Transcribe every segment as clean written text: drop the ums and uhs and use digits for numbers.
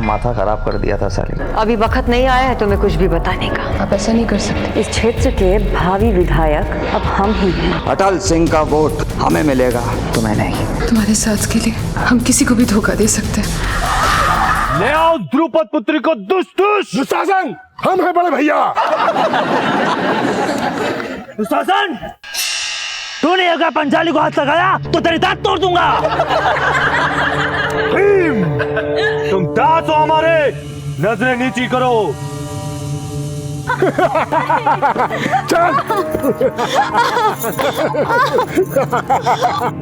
माथा खराब कर दिया था साली। अभी वक्त नहीं आया है तुम्हें कुछ भी बताने का। आप ऐसा नहीं कर सकते। इस क्षेत्र के भावी विधायक अब हम ही हैं। अटल सिंह का वोट हमें मिलेगा, तुम्हें नहीं। तुम्हारे साथ के लिए हम किसी को भी धोखा दे सकते हैं। ले आओ द्रुपद पुत्री को दुशासन, हम हैं बड़े भैया। दुशासन, तूने अगर पंचाली को हाथ लगाया तो तेरी दांत तोड़ दूंगा। भीम, तुम दास हो हमारे, नजरें नीची करो। चल।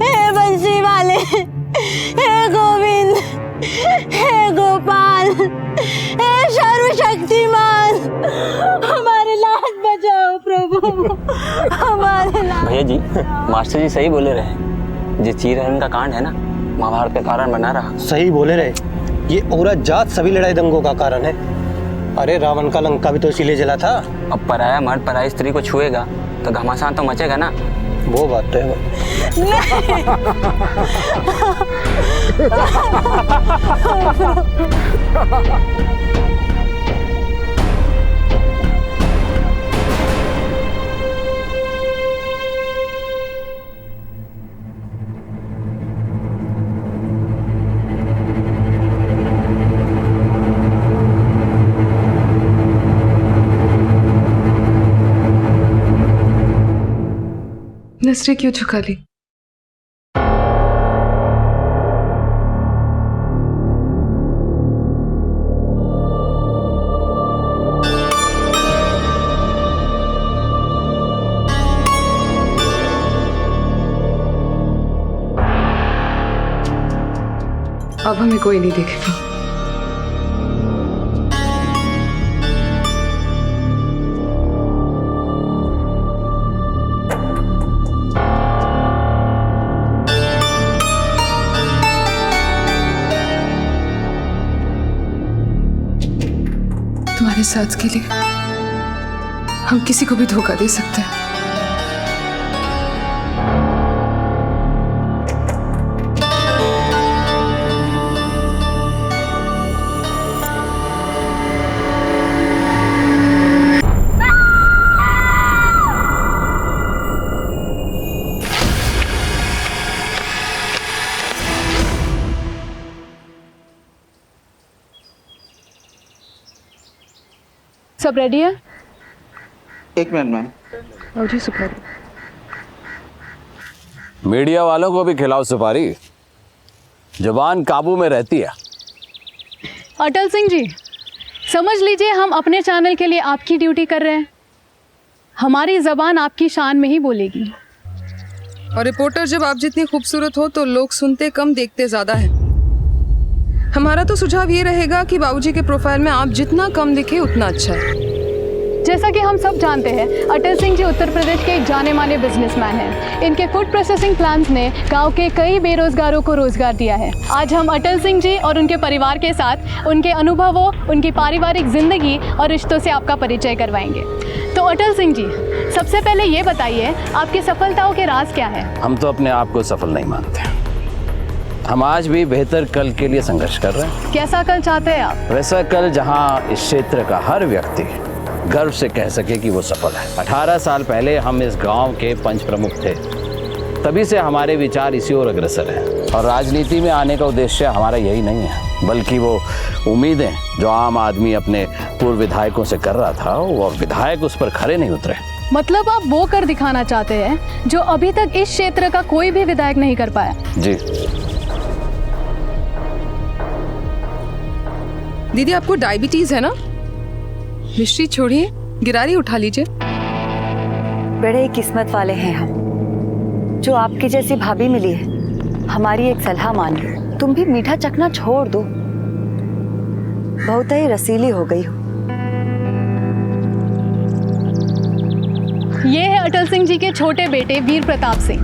हे बंसी वाले, हे गोविंद, हे गोपाल, हे सर्वशक्तिमान, हमारे लाज बचाओ प्रभु, हमारे लाज। भैया जी, मास्टर जी सही बोले रहे। जो चीरहरण का कांड है ना, महाभारत का कारण बना रहा। सही बोले रहे, ये औरत जात सभी लड़ाई दंगों का कारण है। अरे रावण का लंका भी तो इसीलिए जला था। अब पराया मर्द पराई स्त्री को छुएगा तो घमासान तो मचेगा ना। वो बात तो है। नजरें क्यों झुका ली? अब हमें कोई नहीं देखेगा। तुम्हारे साथ के लिए हम किसी को भी धोखा दे सकते हैं। सब रेडी है? एक मिनट मैम। और जी सुपारी। मीडिया वालों को भी खिलाओ सुपारी, जुबान काबू में रहती है। अटल सिंह जी, समझ लीजिए हम अपने चैनल के लिए आपकी ड्यूटी कर रहे हैं। हमारी जबान आपकी शान में ही बोलेगी। और रिपोर्टर, जब आप जितनी खूबसूरत हो तो लोग सुनते कम देखते ज्यादा है। हमारा तो सुझाव ये रहेगा कि बाबूजी के प्रोफाइल में आप जितना कम दिखे उतना अच्छा है। जैसा कि हम सब जानते हैं, अटल सिंह जी उत्तर प्रदेश के एक जाने माने बिजनेसमैन हैं। इनके फूड प्रोसेसिंग प्लांट्स ने गांव के कई बेरोजगारों को रोजगार दिया है। आज हम अटल सिंह जी और उनके परिवार के साथ उनके अनुभवों, उनकी पारिवारिक जिंदगी और रिश्तों से आपका परिचय करवाएंगे। तो अटल सिंह जी, सबसे पहले ये बताइए, आपकी सफलताओं के राज क्या है? हम तो अपने आप को सफल नहीं मानते। हम आज भी बेहतर कल के लिए संघर्ष कर रहे हैं। कैसा कल चाहते हैं आप? वैसा कल जहां इस क्षेत्र का हर व्यक्ति गर्व से कह सके कि वो सफल है। 18 साल पहले हम इस गांव के पंच प्रमुख थे, तभी से हमारे विचार इसी ओर अग्रसर हैं। और राजनीति में आने का उद्देश्य हमारा यही नहीं है, बल्कि वो उम्मीदें जो आम आदमी अपने पूर्व विधायकों से कर रहा था, वो विधायक उस पर खरे नहीं उतरे। मतलब आप वो कर दिखाना चाहते हैं जो अभी तक इस क्षेत्र का कोई भी विधायक नहीं कर पाया? जी। दीदी, आपको डायबिटीज है ना? मिश्री छोड़िए, गिरारी उठा लीजिए। बड़े किस्मत वाले हैं हम, जो आपकी जैसी भाभी मिली है। हमारी एक सलाह मानो, तुम भी मीठा चखना छोड़ दो। बहुत ही रसीली हो गई हो। ये है अटल सिंह जी के छोटे बेटे वीर प्रताप सिंह।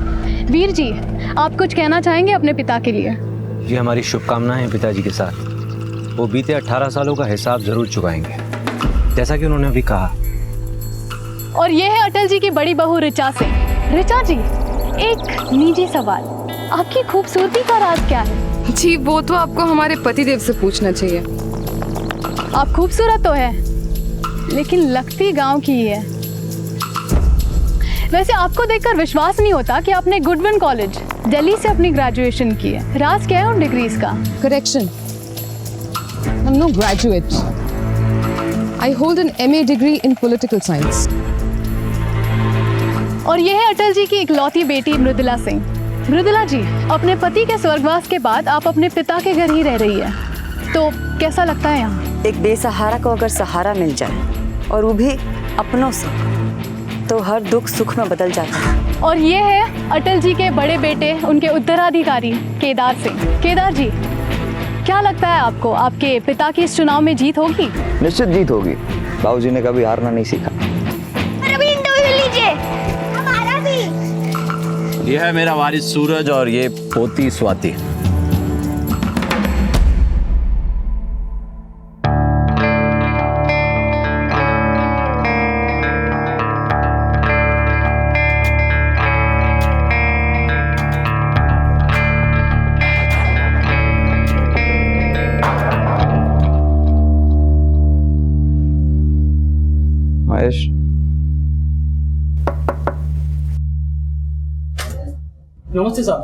वीर जी, आप कुछ कहना चाहेंगे अपने पिता के लिए? ये हमारी शुभकामनाएं हैं पिताजी के साथ। वो बीते 18 सालों का हिसाब जरूर चुकाएंगे, जैसा कि उन्होंने अभी कहा। और ये है अटल जी की बड़ी बहू ऋचा सिंह। ऋचा जी, एक निजी सवाल, आपकी खूबसूरती का राज क्या है? जी, वो तो आपको हमारे पतिदेव से पूछना चाहिए। आप खूबसूरत तो है, लेकिन लगती गांव की ही है। वैसे आपको देखकर विश्वास नहीं होता कि आपने गुडविन कॉलेज दिल्ली से अपनी ग्रेजुएशन की है। राज क्या है उन डिग्रीज का? Correction. I'm no graduate. I hold an MA degree in political science. और ये है अटल जी की इकलौती बेटी मृदुला सिंह। मृदुला जी, अपने पति के स्वर्गवास के बाद आप अपने पिता के घर ही रह रही है, तो कैसा लगता है यहाँ? एक बेसहारा को अगर सहारा मिल जाए और वो भी अपनों से, तो हर दुख सुख में बदल जाता है। और ये है अटल जी के बड़े बेटे, उनके उत्तराधिकारी केदार सिंह। केदार जी, क्या लगता है आपको, आपके पिता की इस चुनाव में जीत होगी? निश्चित जीत होगी। बाबूजी ने कभी हारना नहीं सीखा। अभी इंटरव्यू लीजिए, हमारा भी। ये है मेरा वारिस सूरज और ये पोती स्वाति। महेश, नमस्ते साहब।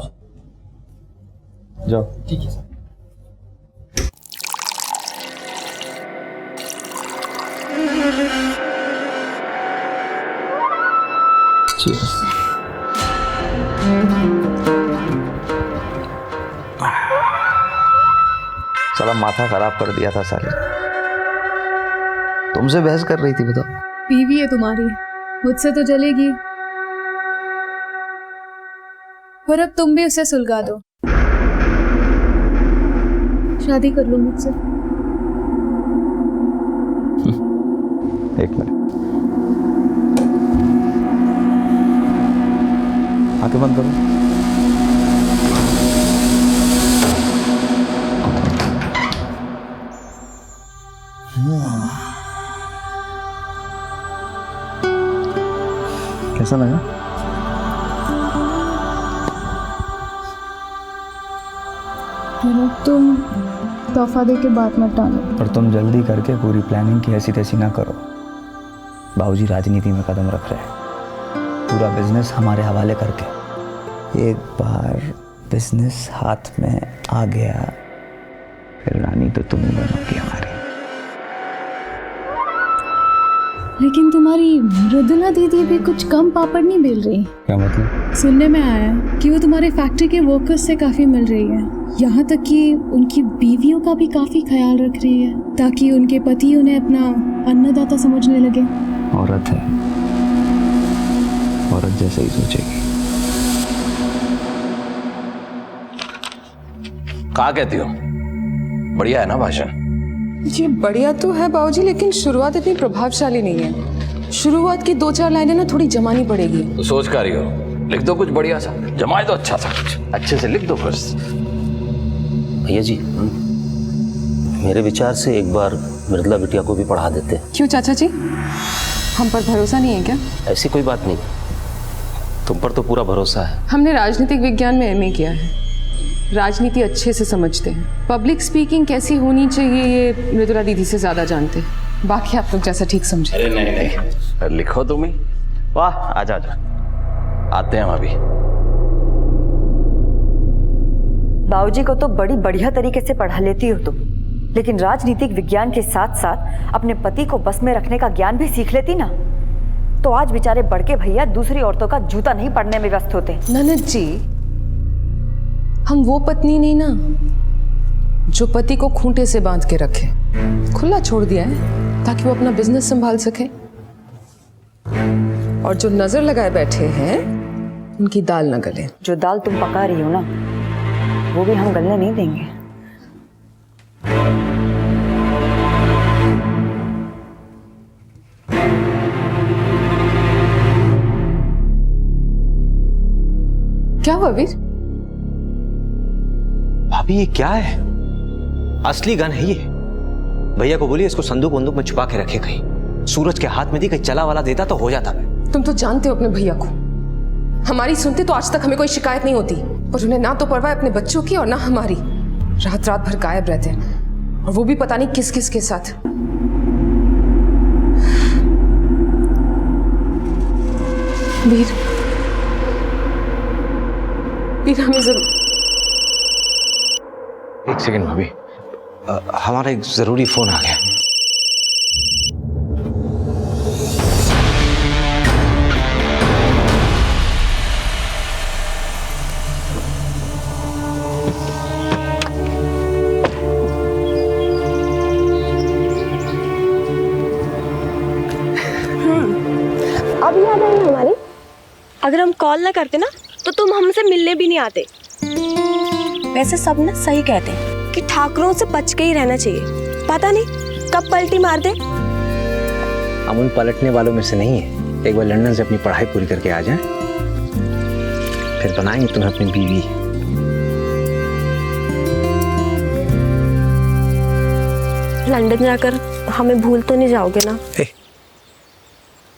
जाओ। ठीक है सर। साला माथा खराब कर दिया था साले। तुमसे बहस कर रही थी, बताओ। बीवी है तुम्हारी, मुझसे तो जलेगी, पर अब तुम भी उसे सुलगा दो, शादी कर लो मुझसे। एक मिनट, आंखें बंद करो। कैसा लगा? तुम तोहफा दे के बात मत टालो। और तुम जल्दी करके पूरी प्लानिंग की ऐसी तैसी ना करो। बाबूजी राजनीति में कदम रख रहे हैं, पूरा बिजनेस हमारे हवाले करके। एक बार बिजनेस हाथ में आ गया, फिर रानी तो तुम ही बनोगी हमारी। लेकिन तुम्हारी मृदुला दीदी भी कुछ कम पापड़ नहीं बेल रही। क्या मतलब? सुनने में आया है कि वो तुम्हारे फैक्ट्री के वर्कर्स से काफी मिल रही है, यहाँ तक कि उनकी बीवियों का भी काफी ख्याल रख रही है, ताकि उनके पति उन्हें अपना अन्नदाता समझने लगे। औरत है, औरत जैसे ही सोचेगी। क्या कहती हो? बढ़िया है ना भाषण? जी बढ़िया तो है बाबूजी, लेकिन शुरुआत इतनी प्रभावशाली नहीं है। शुरुआत की 2-4 लाइनें ना थोड़ी जमानी पड़ेगी। तो सोच कर रही हो, लिख दो कुछ बढ़िया सा, जमाए तो अच्छा सा कुछ, अच्छे से लिख दो बस। भैया जी, मेरे विचार से एक बार मृदुला बिटिया को भी पढ़ा देते। क्यों चाचा जी, हम पर भरोसा नहीं है क्या? ऐसी कोई बात नहीं, तुम पर तो पूरा भरोसा है। हमने राजनीतिक विज्ञान में MA किया है, राजनीति अच्छे से समझते हैं। पब्लिक स्पीकिंग कैसी होनी चाहिए ये मृदुला दीदी से ज्यादा जानते हैं। बाकी आप लोग जैसा ठीक समझे। अरे नहीं नहीं, लिखो तुम ही। वाह, आजा आजा, आते हैं हम अभी। बाबूजी को तो बड़ी बढ़िया तरीके से पढ़ा लेती हो तुम, लेकिन राजनीतिक विज्ञान के साथ साथ अपने पति को बस में रखने का ज्ञान भी सीख लेती ना, तो आज बेचारे बड़के भैया दूसरी औरतों का जूता नहीं पड़ने में व्यस्त होते। ननद जी, हम वो पत्नी नहीं ना जो पति को खूंटे से बांध के रखे, खुला छोड़ दिया है ताकि वो अपना बिजनेस संभाल सके। और जो नजर लगाए बैठे हैं उनकी दाल न गले। जो दाल तुम पका रही हो ना, वो भी हम गलने नहीं देंगे। क्या हुआ वीर? भाभी ये क्या है? असली गन है ये। भैया को बोलिए इसको संदूक वंदूक में छुपा के रखे कहीं। सूरज के हाथ में दी, कहीं चला वाला देता तो हो जाता। तुम तो जानते हो अपने भैया को, हमारी सुनते तो आज तक हमें कोई शिकायत नहीं होती, पर उन्हें ना तो परवाह अपने बच्चों की और ना हमारी। रात रात भर गायब रहते हैं। और वो भी पता नहीं किस किस के साथ। वीर, वीर हमें जरूर। एक सेकंड भाभी, हमारा एक जरूरी फोन आ गया। अब याद आई हमारी, अगर हम कॉल ना करते ना तो तुम हमसे मिलने भी नहीं आते। वैसे सब ना सही कहते हैं कि ठाकरों से बच के ही रहना चाहिए, पता नहीं कब पलटी मार दे। हम उन पलटने वालों में से नहीं है। एक बार लंदन से अपनी पढ़ाई पूरी करके आ जाएं, फिर बनाएंगे तुम्हें अपनी बीवी। लंदन जाकर हमें भूल तो नहीं जाओगे ना?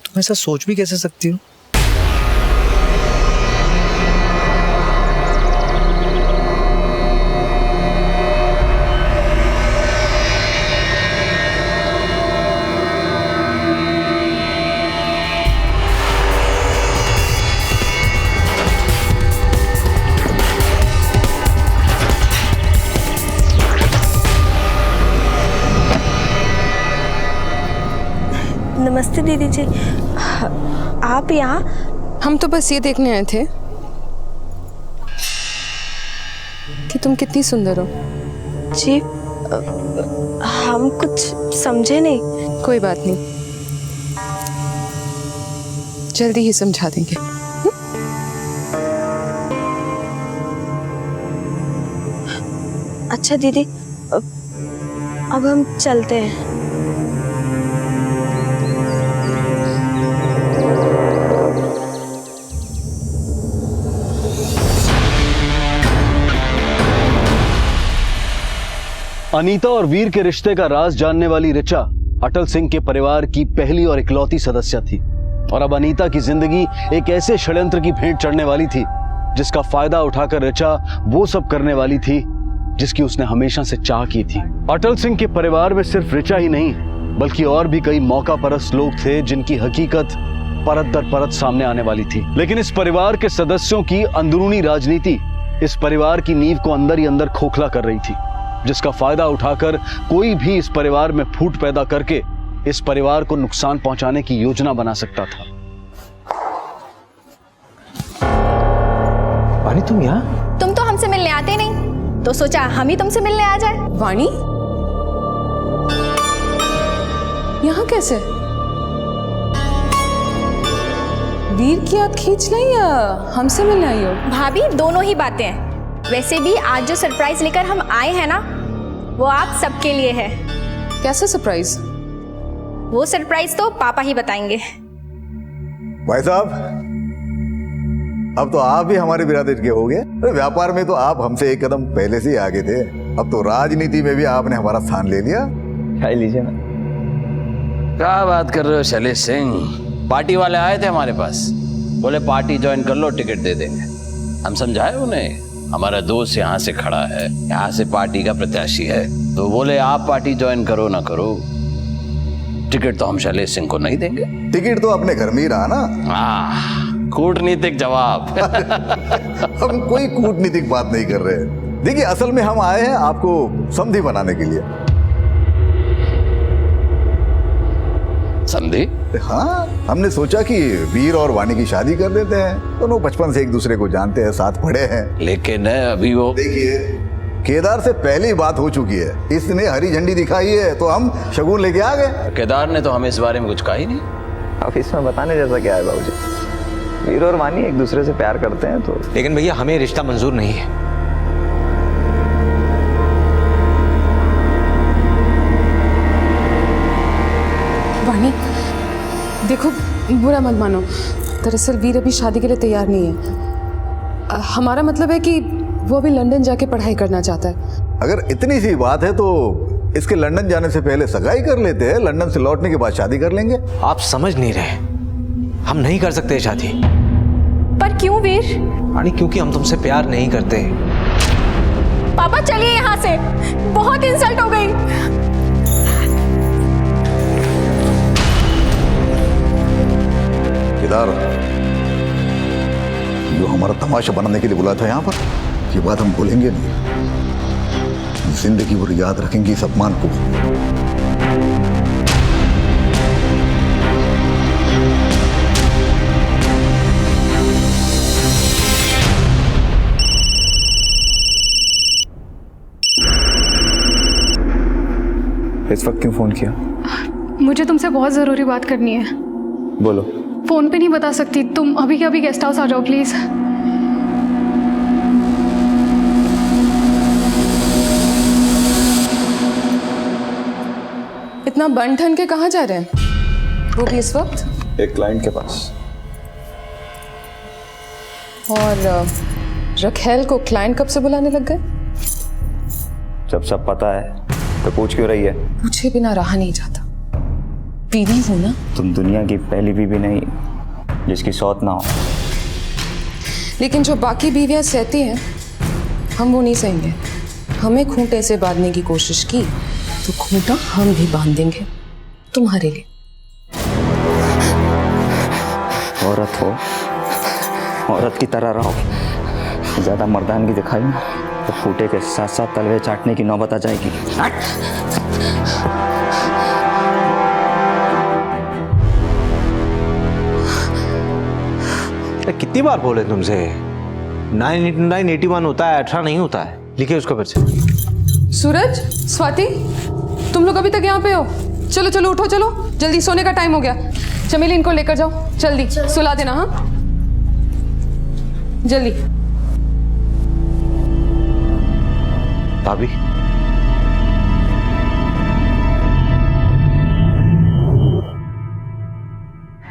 तुम ऐसा सोच भी कैसे सकती हो? नमस्ते दीदी जी, आप यहाँ? हम तो बस ये देखने आए थे कि तुम कितनी सुंदर हो। जी, हम कुछ समझे नहीं। कोई बात नहीं, जल्दी ही समझा देंगे। अच्छा दीदी, अब हम चलते हैं। अनीता और वीर के रिश्ते का राज जानने वाली ऋचा अटल सिंह के परिवार की पहली और इकलौती सदस्य थी, और अब अनीता की जिंदगी एक ऐसे षड्यंत्र की भेंट चढ़ने वाली थी जिसका फायदा उठाकर ऋचा वो सब करने वाली थी जिसकी उसने हमेशा से चाह की थी। अटल सिंह के परिवार में सिर्फ ऋचा ही नहीं बल्कि और भी कई मौका परस्त लोग थे जिनकी हकीकत परत दर परत सामने आने वाली थी। लेकिन इस परिवार के सदस्यों की अंदरूनी राजनीति इस परिवार की नींव को अंदर ही अंदर खोखला कर रही थी, जिसका फायदा उठाकर कोई भी इस परिवार में फूट पैदा करके इस परिवार को नुकसान पहुंचाने की योजना बना सकता था। वाणी, तुम यहाँ? तुम तो हमसे मिलने आते नहीं, तो सोचा हम ही तुमसे मिलने आ जाए। वाणी, यहाँ कैसे? वीर की आप खींच लें या हमसे मिलने आई हो? भाभी, दोनों ही बातें हैं। वैसे भी आज जो सरप्राइज लेकर हम आए हैं ना, वो आप सबके लिए है। कैसा सरप्राइज? वो सरप्राइज तो पापा ही बताएंगे। भाई साहब, अब तो आप भी हमारे बिरादर के हो गए। व्यापार में तो आप हमसे एक कदम पहले से ही आगे थे, अब तो राजनीति में भी आपने हमारा स्थान ले लिया। खाई लीजिए ना। क्या बात कर रहे हो शैलेश सिंह? पार्टी वाले आए थे हमारे पास, बोले पार्टी ज्वाइन कर लो, टिकट दे देंगे। हम समझाए उन्हें, हमारा दोस्त यहाँ से खड़ा है, यहाँ से पार्टी का प्रत्याशी है, तो बोले आप पार्टी ज्वाइन करो ना करो, टिकट तो हम शैलेश सिंह को नहीं देंगे। टिकट तो अपने घर में ही रहा ना। कूटनीतिक जवाब। हम कोई कूटनीतिक बात नहीं कर रहे। देखिए, असल में हम आए हैं आपको समधी बनाने के लिए। समधी? हाँ, हमने सोचा कि वीर और वाणी की शादी कर देते हैं। दोनों बचपन से एक दूसरे को जानते हैं, साथ पढ़े हैं। लेकिन अभी वो देखिए, केदार से पहले ही बात हो चुकी है, इसने हरी झंडी दिखाई है तो हम शगुन लेके आ गए। केदार ने तो हमें इस बारे में कुछ कहा ही नहीं। अब इसमें बताने जैसा क्या है बाबूजी? वीर और वाणी एक दूसरे से प्यार करते हैं तो। लेकिन भैया, हमें रिश्ता मंजूर नहीं है। वाणी, देखो, बुरा मत मानो, दरअसल वीर अभी शादी के लिए तैयार नहीं है। हमारा मतलब है कि वो अभी लंदन जाके पढ़ाई करना चाहता है। अगर इतनी सी बात है तो इसके लंदन जाने से पहले सगाई कर लेते हैं, लंदन से लौटने के बाद शादी कर लेंगे। आप समझ नहीं रहे, हम नहीं कर सकते शादी। पर क्यों वीर? क्योंकि हम तुमसे प्यार नहीं करते। पापा चलिए यहाँ से, बहुत इंसल्ट हो गई। केदार, जो हमारा तमाशा बनाने के लिए बुलाया था यहाँ पर, ये बात हम भूलेंगे नहीं। जिंदगी भर याद रखेंगे इस अपमान को। इस वक्त क्यों फोन किया? मुझे तुमसे बहुत ज़रूरी बात करनी है। बोलो। फ़ोन पे नहीं बता सकती, तुम अभी के अभी गेस्ट हाउस आ जाओ प्लीज़। इतना बन ठन के कहाँ जा रहे हैं, वो भी इस वक्त? एक क्लाइंट के पास। और रखेल को क्लाइंट कब से बुलाने लग गए? जब सब पता है तो पूछ क्यों रही है? पूछे बिना रहा नहीं जाता। बीवी हो ना? तुम दुनिया की पहली बीवी नहीं जिसकी सौत ना हो। लेकिन जो बाकी बीवियां सहती हैं, हम वो नहीं सहेंगे। हमें खूंटे से बांधने की कोशिश की तो खूंटा हम भी बांध देंगे तुम्हारे लिए। औरत हो, औरत की तरह रहो। ज्यादा मर्दानगी दिखाई ना तो खूंटे के साथ साथ तलवे चाटने की नौबत आ जाएगी। कितनी बार बोले तुमसे, 981 होता है, 18 नहीं होता है। लिखिए उसको फिर से। सूरज, स्वाति, तुम लोग अभी तक यहाँ पे हो? चलो चलो उठो, चलो जल्दी, सोने का टाइम हो गया। चमेली इनको लेकर जाओ, जल्दी सुला देना। हाँ जल्दी। भाभी,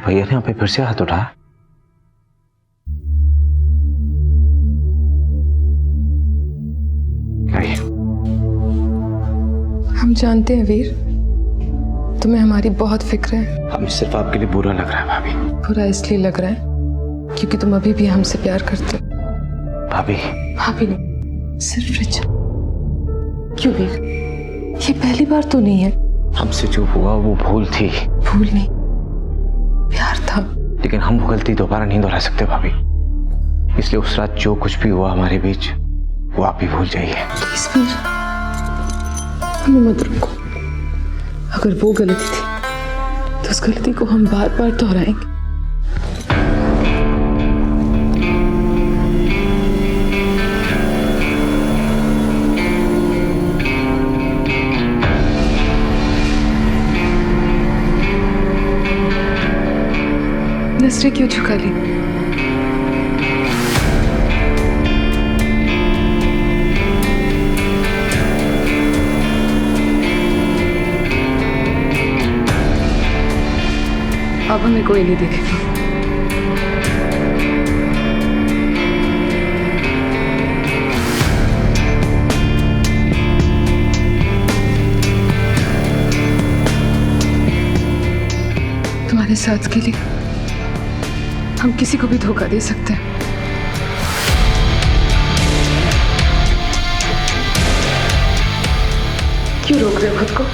भैया ने यहाँ पे फिर से हाथ उठाया। हम जानते हैं वीर, तुम्हें हमारी बहुत फिक्र है। हमें सिर्फ आपके लिए बुरा लग रहा है भाभी। बुरा इसलिए लग रहा है क्योंकि तुम अभी भी हमसे प्यार करते हो। भाभी, भाभी नहीं, सिर्फ रिचा। क्यों वीर, ये पहली बार तो नहीं है। हमसे जो हुआ वो भूल थी। भूल नहीं, प्यार था। लेकिन हम वो गलती दोबारा नहीं दोहरा सकते भाभी। इसलिए उस रात जो कुछ भी हुआ हमारे बीच, वो आप ही भूल जाइए। प्लीज वीर, हमें मत रोको। अगर वो गलती थी तो उस गलती को हम बार बार दोहराएंगे। नजरें क्यों झुका ली? अब हमें कोई नहीं देखेगा। तुम्हारे साथ के लिए हम किसी को भी धोखा दे सकते हैं। क्यों रोक रहे हो खुद को?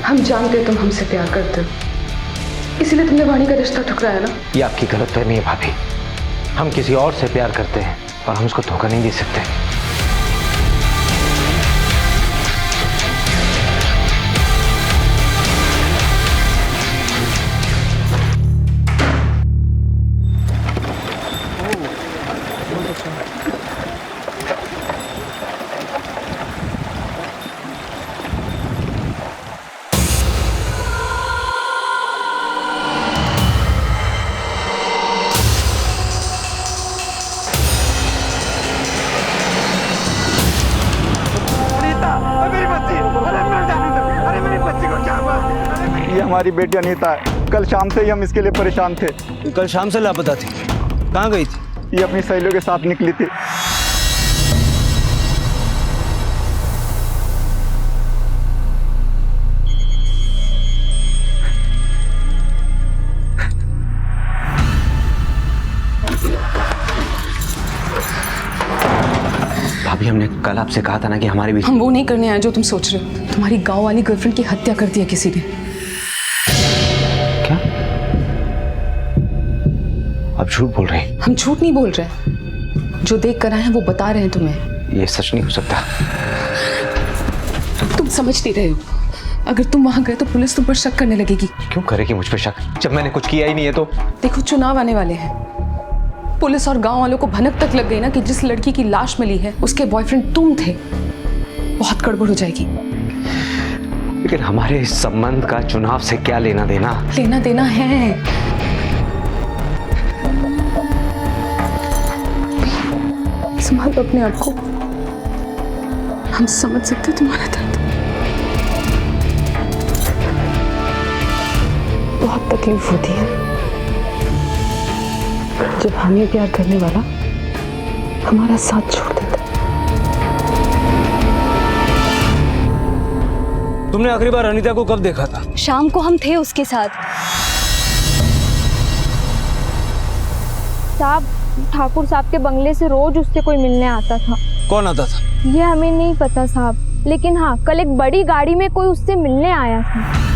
हम जानते हैं तुम हमसे प्यार करते हो, इसीलिए तुमने वाणी का रिश्ता ठुकराया ना। ये आपकी गलतफहमी है भाभी। हम किसी और से प्यार करते हैं और हम उसको धोखा नहीं दे सकते। ये हमारी बेटी अनीता है। कल शाम से ही हम इसके लिए परेशान थे। कल शाम से लापता थी, कहाँ गई थी? ये अपनी सहेलियों के साथ निकली थी। भाभी हमने कल आपसे कहा था ना कि हमारे बीच। हम वो नहीं करने आए जो तुम सोच रहे हो। तुम्हारी गांव वाली गर्लफ्रेंड की हत्या कर दी है किसी ने। क्या? आप झूठ बोल रहे हैं? हम झूठ नहीं बोल रहे, जो देख कर आए हैं वो बता रहे हैं तुम्हें। ये सच नहीं हो सकता। तुम समझ नहीं रहे हो, अगर तुम वहां गए तो पुलिस तुम पर शक करने लगेगी। क्यों करेगी मुझ पर शक जब मैंने कुछ किया ही नहीं है तो? देखो चुनाव आने वाले हैं, पुलिस और गांव वालों को भनक तक लग गई ना कि जिस लड़की की लाश मिली है उसके बॉयफ्रेंड तुम थे, बहुत गड़बड़ हो जाएगी। लेकिन हमारे इस संबंध का चुनाव से क्या लेना देना? लेना देना है। संभालो अपने आप को, हम समझ सकते तुम्हारा दर्द। बहुत तकलीफ होती है जब हमें प्यार करने वाला हमारा साथ छोड़ देता। तुमने आखिरी बार अनीता को कब देखा था? शाम को हम थे उसके साथ। साहब, ठाकुर साहब के बंगले से रोज उससे कोई मिलने आता था। कौन आता था? ये हमें नहीं पता साहब, लेकिन हाँ कल एक बड़ी गाड़ी में कोई उससे मिलने आया था।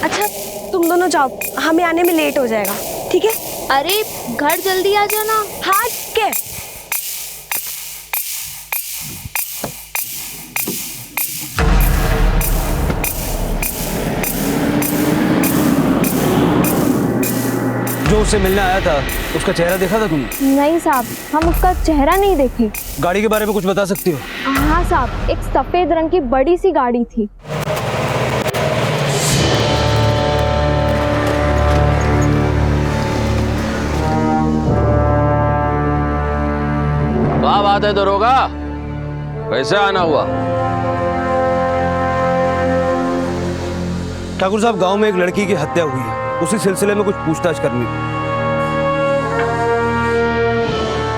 अच्छा तुम दोनों जाओ, हमें आने में लेट हो जाएगा, ठीक है? अरे घर जल्दी आ जाना। हाँ के जो उससे मिलने आया था उसका चेहरा देखा था तुमने? नहीं साहब, हम उसका चेहरा नहीं देखे। गाड़ी के बारे में कुछ बता सकती हो? हाँ साहब, एक सफेद रंग की बड़ी सी गाड़ी थी। क्या बात है दरोगा, कैसे आना हुआ? ठाकुर साहब, गांव में एक लड़की की हत्या हुई है, उसी सिलसिले में कुछ पूछताछ करनी।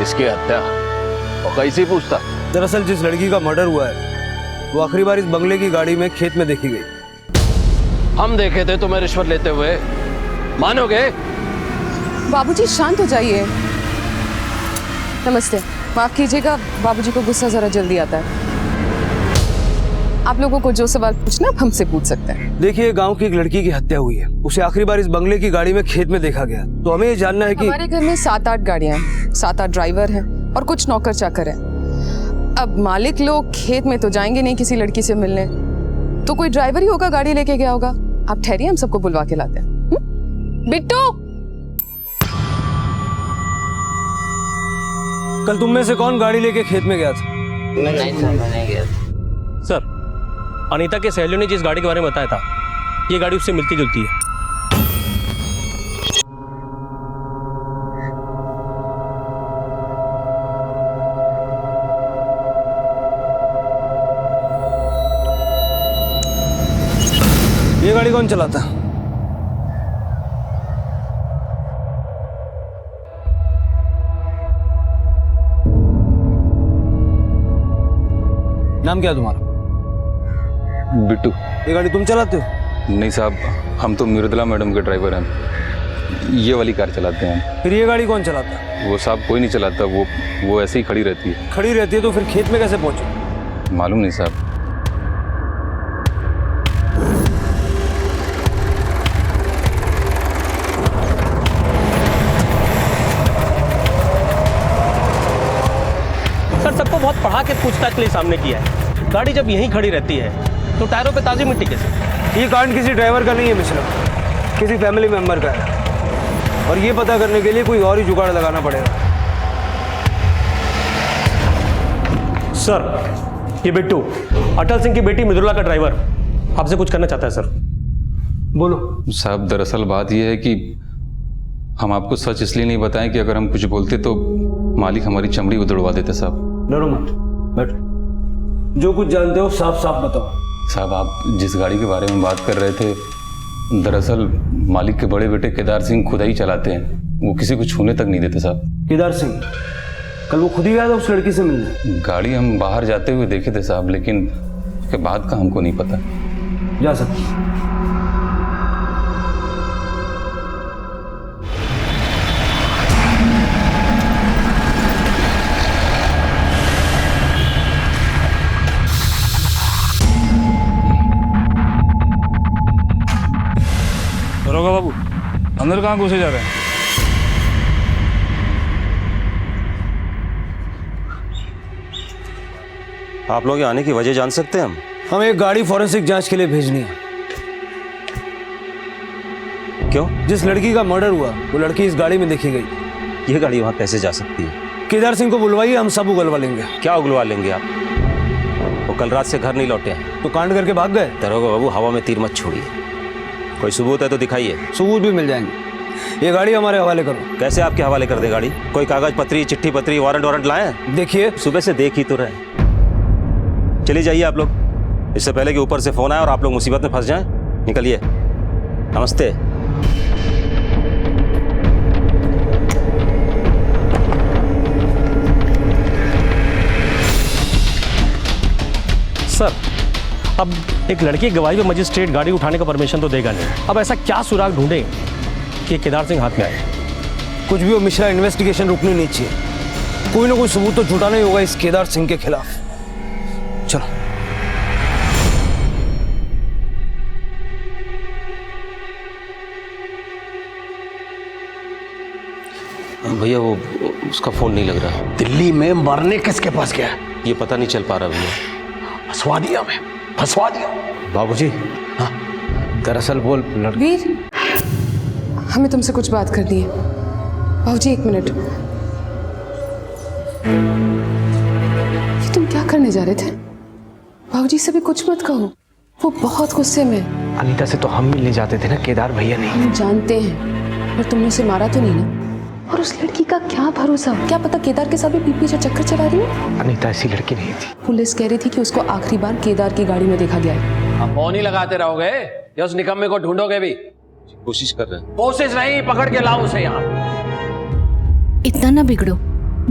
इसकी हत्या और कैसी पूछताछ? दरअसल जिस लड़की का मर्डर हुआ है वो आखिरी बार इस बंगले की गाड़ी में खेत में देखी गई। हम देखे थे तुम्हें रिश्वत लेते हुए, मानोगे? बाबूजी शांत हो जाइए। नमस्ते, माफ कीजिएगा, बाबूजी को गुस्सा जरा जल्दी आता है। आप लोगों को जो सवाल पूछना आप हमसे पूछ सकते हैं। देखिए, गांव की एक लड़की की हत्या हुई है, उसे आखिरी बार इस बंगले की गाड़ी में खेत में देखा गया, तो हमें ये जानना है कि हमारे घर में 7-8 गाड़ियां हैं, 7-8 ड्राइवर हैं और कुछ नौकर चाकर हैं। अब मालिक लोग खेत में तो जाएंगे नहीं किसी लड़की से मिलने, तो कोई ड्राइवर ही होगा, गाड़ी लेके गया होगा। आप ठहरिए, हम सबको बुलवा के लाते हैं। बिट्टू, कल तुम में से कौन गाड़ी लेके खेत में गया था? नहीं सर, मैं नहीं गया सर। अनीता के सहेलियों ने जिस गाड़ी के बारे में बताया था, ये गाड़ी उससे मिलती जुलती है। ये गाड़ी कौन चलाता? नाम क्या है तुम्हारा? बिट्टू। ये गाड़ी तुम चलाते हो? नहीं साहब, हम तो मृदुला मैडम के ड्राइवर हैं, ये वाली कार चलाते हैं। फिर ये गाड़ी कौन चलाता है? वो साहब कोई नहीं चलाता, वो ऐसे ही खड़ी रहती है। खड़ी रहती है तो फिर खेत में कैसे पहुंचे? मालूम नहीं साहब। सर सबको बहुत पढ़ा के पूछताछ के लिए सामने किया है। गाड़ी जब यहीं खड़ी रहती है तो टायरों पे ताजी मिट्टी कैसे? ये कांड किसी ड्राइवर का नहीं है मिश्रा, किसी फैमिली मेंबर का है, और ये पता करने के लिए कोई और ही जुगाड़ लगाना पड़ेगा। सर ये बिट्टू अटल सिंह की बेटी मृदुला का ड्राइवर आपसे कुछ करना चाहता है सर। बोलो। साहब दरअसल बात यह है कि हम आपको सच इसलिए नहीं बताएं कि अगर हम कुछ बोलते तो मालिक हमारी चमड़ी उधड़वा देते साहब। डरो मत, बैठो, जो कुछ जानते हो साफ साफ बताओ। साहब आप जिस गाड़ी के बारे में बात कर रहे थे, दरअसल मालिक के बड़े बेटे केदार सिंह खुद ही चलाते हैं, वो किसी को छूने तक नहीं देते साहब। केदार सिंह कल वो खुद ही गया था उस लड़की से मिलने? गाड़ी हम बाहर जाते हुए देखे थे साहब, लेकिन उसके बाद का हमको नहीं पता। जा सकते दरोगा बाबू, अंदर कहाँ घुसे जा रहे हैं? आप लोग यहाँ आने की वजह जान सकते हैं हम? हमें एक गाड़ी फॉरेंसिक जांच के लिए भेजनी है। क्यों? जिस लड़की का मर्डर हुआ वो लड़की इस गाड़ी में देखी गई। ये गाड़ी वहाँ कैसे जा सकती है? केदार सिंह को बुलवाइए, हम सब उगलवा लेंगे। क्या उगलवा लेंगे आप? वो कल रात से घर नहीं लौटे हैं। तो कांड करके भाग गए? दरोगा बाबू, हवा में तीर मत छोड़िए। कोई सबूत है तो दिखाइए। सबूत भी मिल जाएंगे। ये गाड़ी हमारे हवाले करो। कैसे आपके हवाले कर दे गाड़ी? कोई कागज पत्री, चिट्ठी पत्री, वारंट लाए? देखिए, सुबह से देख ही तो रहे। चलिए जाइए आप लोग, इससे पहले कि ऊपर से फोन आए और आप लोग मुसीबत में फंस जाएं। निकलिए। नमस्ते। सर, अब एक लड़की की गवाही पे मजिस्ट्रेट गाड़ी उठाने का परमिशन तो देगा नहीं। अब ऐसा क्या सुराग ढूंढे कि केदार सिंह हाथ में आए? कुछ भी हो मिश्रा, इन्वेस्टिगेशन रुकनी नहीं चाहिए। कोई ना कोई सबूत तो जुटाना ही होगा इस केदार सिंह के खिलाफ। चलो। भैया वो उसका फोन नहीं लग रहा। दिल्ली में मरने किसके पास गया? ये पता नहीं चल पा रहा भैया। फंसवा दिया मैं, फंसवा दिया। बाबूजी, हाँ दरअसल वो वीर, हमें तुमसे कुछ बात करनी है। बाबूजी, 1 मिनट। ये तुम क्या करने जा रहे थे? बाबूजी से भी कुछ मत कहो, वो बहुत गुस्से में। अनीता से तो हम मिलने जाते थे ना, केदार भैया नहीं। हम जानते हैं, पर तुमने उसे मारा तो नहीं ना? और उस लड़की का क्या भरोसा? क्या पता केदार के साथ भी पीछे चक्कर चला रही है। अनीता ऐसी लड़की नहीं थी। पुलिस कह रही थी कि उसको आखिरी बार केदार की गाड़ी में देखा गया है। हम फोन ही लगाते रहोगे या उस निकम्मे को ढूंढोगे भी? कोशिश कर रहे हैं। कोशिश नहीं, पकड़ के लाओ उसे यहाँ। इतना ना बिगड़ो,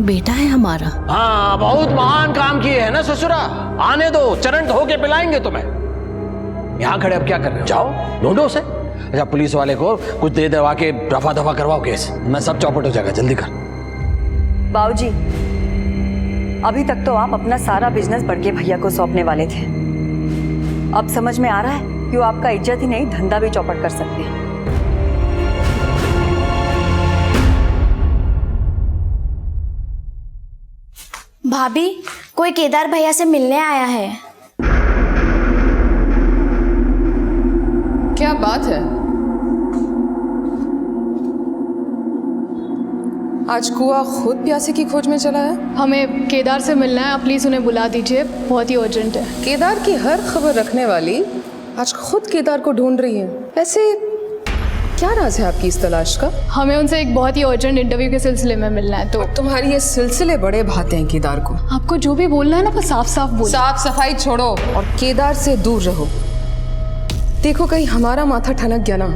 बेटा है हमारा। हाँ, बहुत महान काम किए है ना ससुरा। आने दो, चरण धो के पिलाएंगे तुम्हें। यहाँ खड़े अब क्या कर रहे हो? जाओ ढूंढो उसे। अच्छा, पुलिस वाले को कुछ दे दवा के रफा दफा करवाओ केस, मैं सब चौपट हो जाएगा। जल्दी कर। बाबूजी, अभी तक तो आप अपना सारा बिजनेस बड़के भैया को सौंपने वाले थे। अब समझ में आ रहा है कि वो आपका इज्जत ही नहीं, धंधा भी चौपट कर सकते हैं। भाभी, कोई केदार भैया से मिलने आया है। क्या बात है? आज कुआ खुद प्यासे की खोज में चला है। हमें केदार से मिलना है, आप प्लीज उन्हें बुला दीजिए, बहुत ही अर्जेंट है। केदार की हर खबर रखने वाली आज खुद केदार को ढूंढ रही है। वैसे क्या राज है आपकी इस तलाश का? हमें उनसे एक बहुत ही अर्जेंट इंटरव्यू के सिलसिले में मिलना है। तो तुम्हारी ये सिलसिले बड़े भाते हैं केदार को। आपको जो भी बोलना है ना वो साफ साफ बोलो। साफ सफाई छोड़ो और केदार से दूर रहो। देखो, कहीं हमारा माथा ठनक गया ना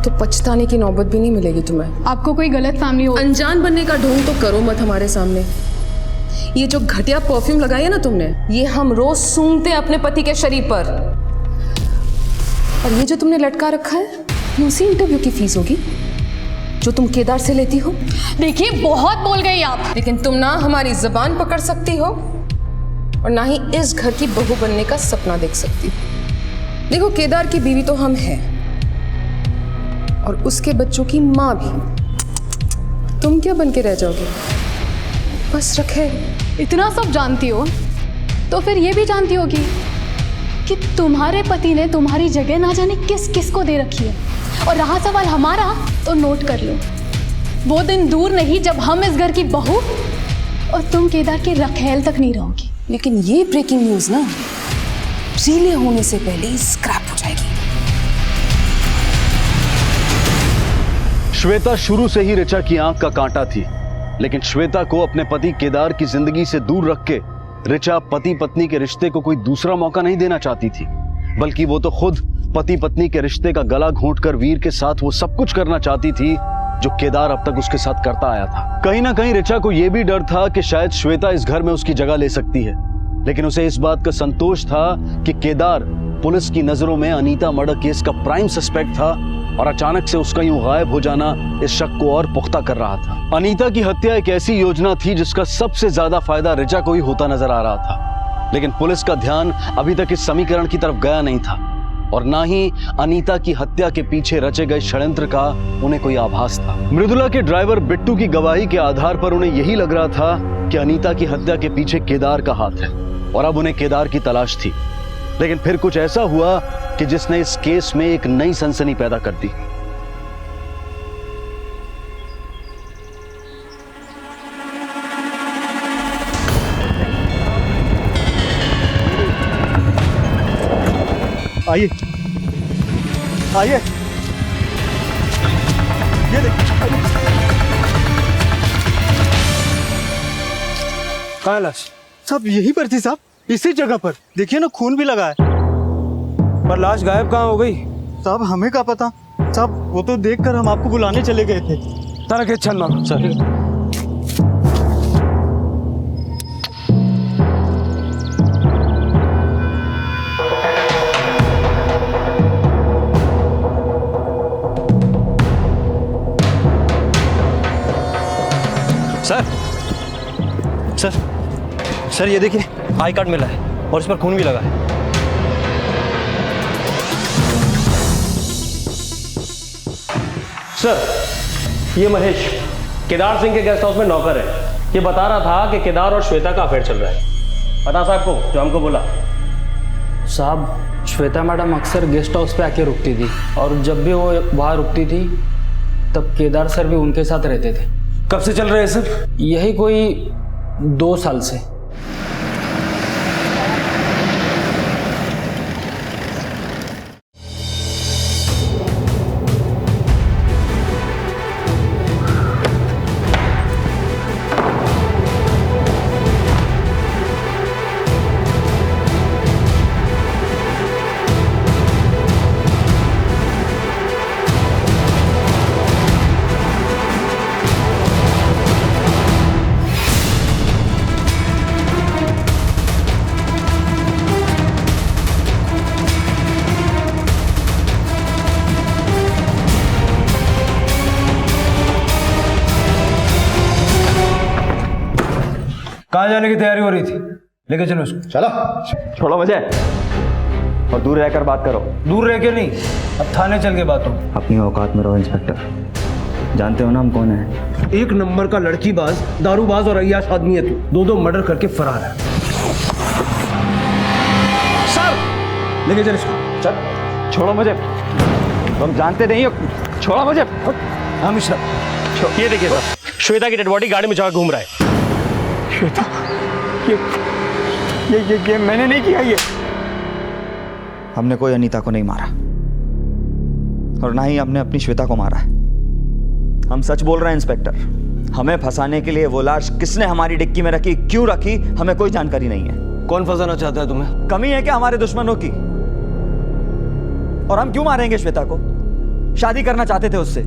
तो पछताने की नौबत भी नहीं मिलेगी तुम्हें। आपको कोई गलत फैमिली हो। अनजान बनने का ढोंग तो करो मत हमारे सामने। ये जो घटिया परफ्यूम लगाई है ना तुमने, ये हम रोज सूंघते हैं अपने पति के शरीर पर। और ये जो तुमने लटका रखा है, ये उसी इंटरव्यू की फीस होगी जो तुम केदार से लेती हो। देखिए, बहुत बोल गई आप। लेकिन तुम ना हमारी जबान पकड़ सकती हो और ना ही इस घर की बहू बनने का सपना देख सकती। देखो, केदार की बीवी तो हम हैं और उसके बच्चों की माँ भी। तुम क्या बन के रह जाओगे? बस रखे। इतना सब जानती हो तो फिर ये भी जानती होगी कि तुम्हारे पति ने तुम्हारी जगह ना जाने किस किस को दे रखी है। और रहा सवाल हमारा, तो नोट कर लो, वो दिन दूर नहीं जब हम इस घर की बहू और तुम केदार की रखेल तक नहीं रहोगी। लेकिन ये ब्रेकिंग न्यूज ना रिले होने से पहले ही स्क्रैप हो जाएगी। श्वेता शुरू से ही ऋचा की आंख का कांटा थी, लेकिन श्वेता को अपने पति केदार की जिंदगी से दूर रख के ऋचा पति पत्नी के रिश्ते को कोई दूसरा मौका नहीं देना चाहती थी, बल्कि वो तो खुद पति पत्नी के रिश्ते का गला घोंटकर वीर के साथ वो सब कुछ करना चाहती थी जो केदार अब तक उसके साथ करता आया था। कहीं ना कहीं ऋचा को यह भी डर था कि शायद श्वेता इस घर में उसकी जगह ले सकती है, लेकिन उसे इस बात का संतोष था कि केदार पुलिस की नजरों में अनीता मर्डर केस का प्राइम सस्पेक्ट था और अचानक से उसका यूं गायब हो जाना इस शक को और पुख्ता कर रहा था। अनीता की हत्या एक ऐसी योजना थी जिसका सबसे ज्यादा फायदा ऋचा को ही होता नजर आ रहा था, लेकिन पुलिस का ध्यान अभी तक इस समीकरण की तरफ गया नहीं था। और ना ही अनीता की हत्या के पीछे रचे गए षड्यंत्र का उन्हें कोई आभास था। मृदुला के ड्राइवर बिट्टू की गवाही के आधार पर उन्हें यही लग रहा था कि अनीता की हत्या के पीछे केदार का हाथ है और अब उन्हें केदार की तलाश थी। लेकिन फिर कुछ ऐसा हुआ कि जिसने इस केस में एक नई सनसनी पैदा कर दी। आइए आइए, ये देखिए। कहाँ है लाश? साहब यहीं पर थी साहब, इसी जगह पर देखिए ना, खून भी लगा है। पर लाश गायब कहाँ हो गई? साहब हमें क्या पता साहब, वो तो देखकर हम आपको बुलाने चले गए थे। तारा के छन मांगो सर। सर सर सर ये देखिए, आई कार्ड मिला है और इस पर खून भी लगा है। सर, ये महेश केदार सिंह के गेस्ट हाउस में नौकर है। ये बता रहा था कि केदार और श्वेता का अफेयर चल रहा है। पता साहब को जो हमको बोला। साहब श्वेता मैडम अक्सर गेस्ट हाउस पे आके रुकती थी और जब भी वो वहाँ रुकती थी तब केदार सर भी उनके साथ रहते थे। कब से चल रहे हैं सर? यही कोई 2 साल से। कहाँ जाने की तैयारी हो रही थी? लेके चलो उसको। चलो, छोड़ो मुझे और दूर रहकर बात करो। दूर रह के नहीं, अब थाने चल के बात हो। अपनी औकात में रहो इंस्पेक्टर। जानते हो ना हम कौन है? एक नंबर का लड़कीबाज, दारूबाज और अय्याश आदमी है तू। 2 मर्डर करके फरार है। सर लेके चल इसको। चल, छोड़ो मुझे, तुम जानते नहीं हो। छोड़ो मुझे। हाँ मिश्रा, ये देखिए सर, श्वेता की डेड बॉडी गाड़ी में चढ़ा घूम रहा है। श्वेता, ये मैंने नहीं किया। ये हमने कोई अनीता को नहीं मारा और ना ही हमने अपनी श्वेता को मारा है। हम सच बोल रहे हैं इंस्पेक्टर। हमें फंसाने के लिए वो लाश किसने हमारी डिक्की में रखी, क्यों रखी, हमें कोई जानकारी नहीं है। कौन फंसाना चाहता है तुम्हें? कमी है क्या हमारे दुश्मनों की? और हम क्यों मारेंगे श्वेता को? शादी करना चाहते थे उससे।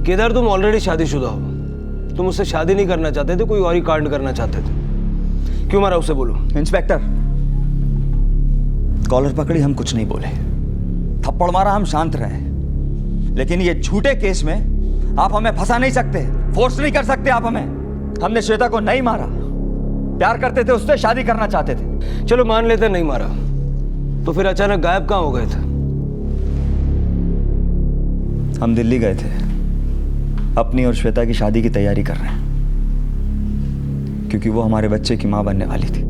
केदार, तुम ऑलरेडी शादीशुदा हो। तुम उससे शादी नहीं करना चाहते थे, कोई और ही कांड करना चाहते थे। क्यों मारा उसे बोलो। इंस्पेक्टर, कॉलर पकड़ी हम कुछ नहीं बोले, थप्पड़ मारा हम शांत रहे, लेकिन ये झूठे केस में आप हमें फंसा नहीं सकते, फोर्स नहीं कर सकते आप हमें। हमने श्वेता को नहीं मारा, प्यार करते थे उससे, शादी करना चाहते थे। चलो मान लेते नहीं मारा, तो फिर अचानक गायब कहाँ हो गए थे? हम दिल्ली गए थे, अपनी और श्वेता की शादी की तैयारी कर रहे हैं, क्योंकि वो हमारे बच्चे की मां बनने वाली थी।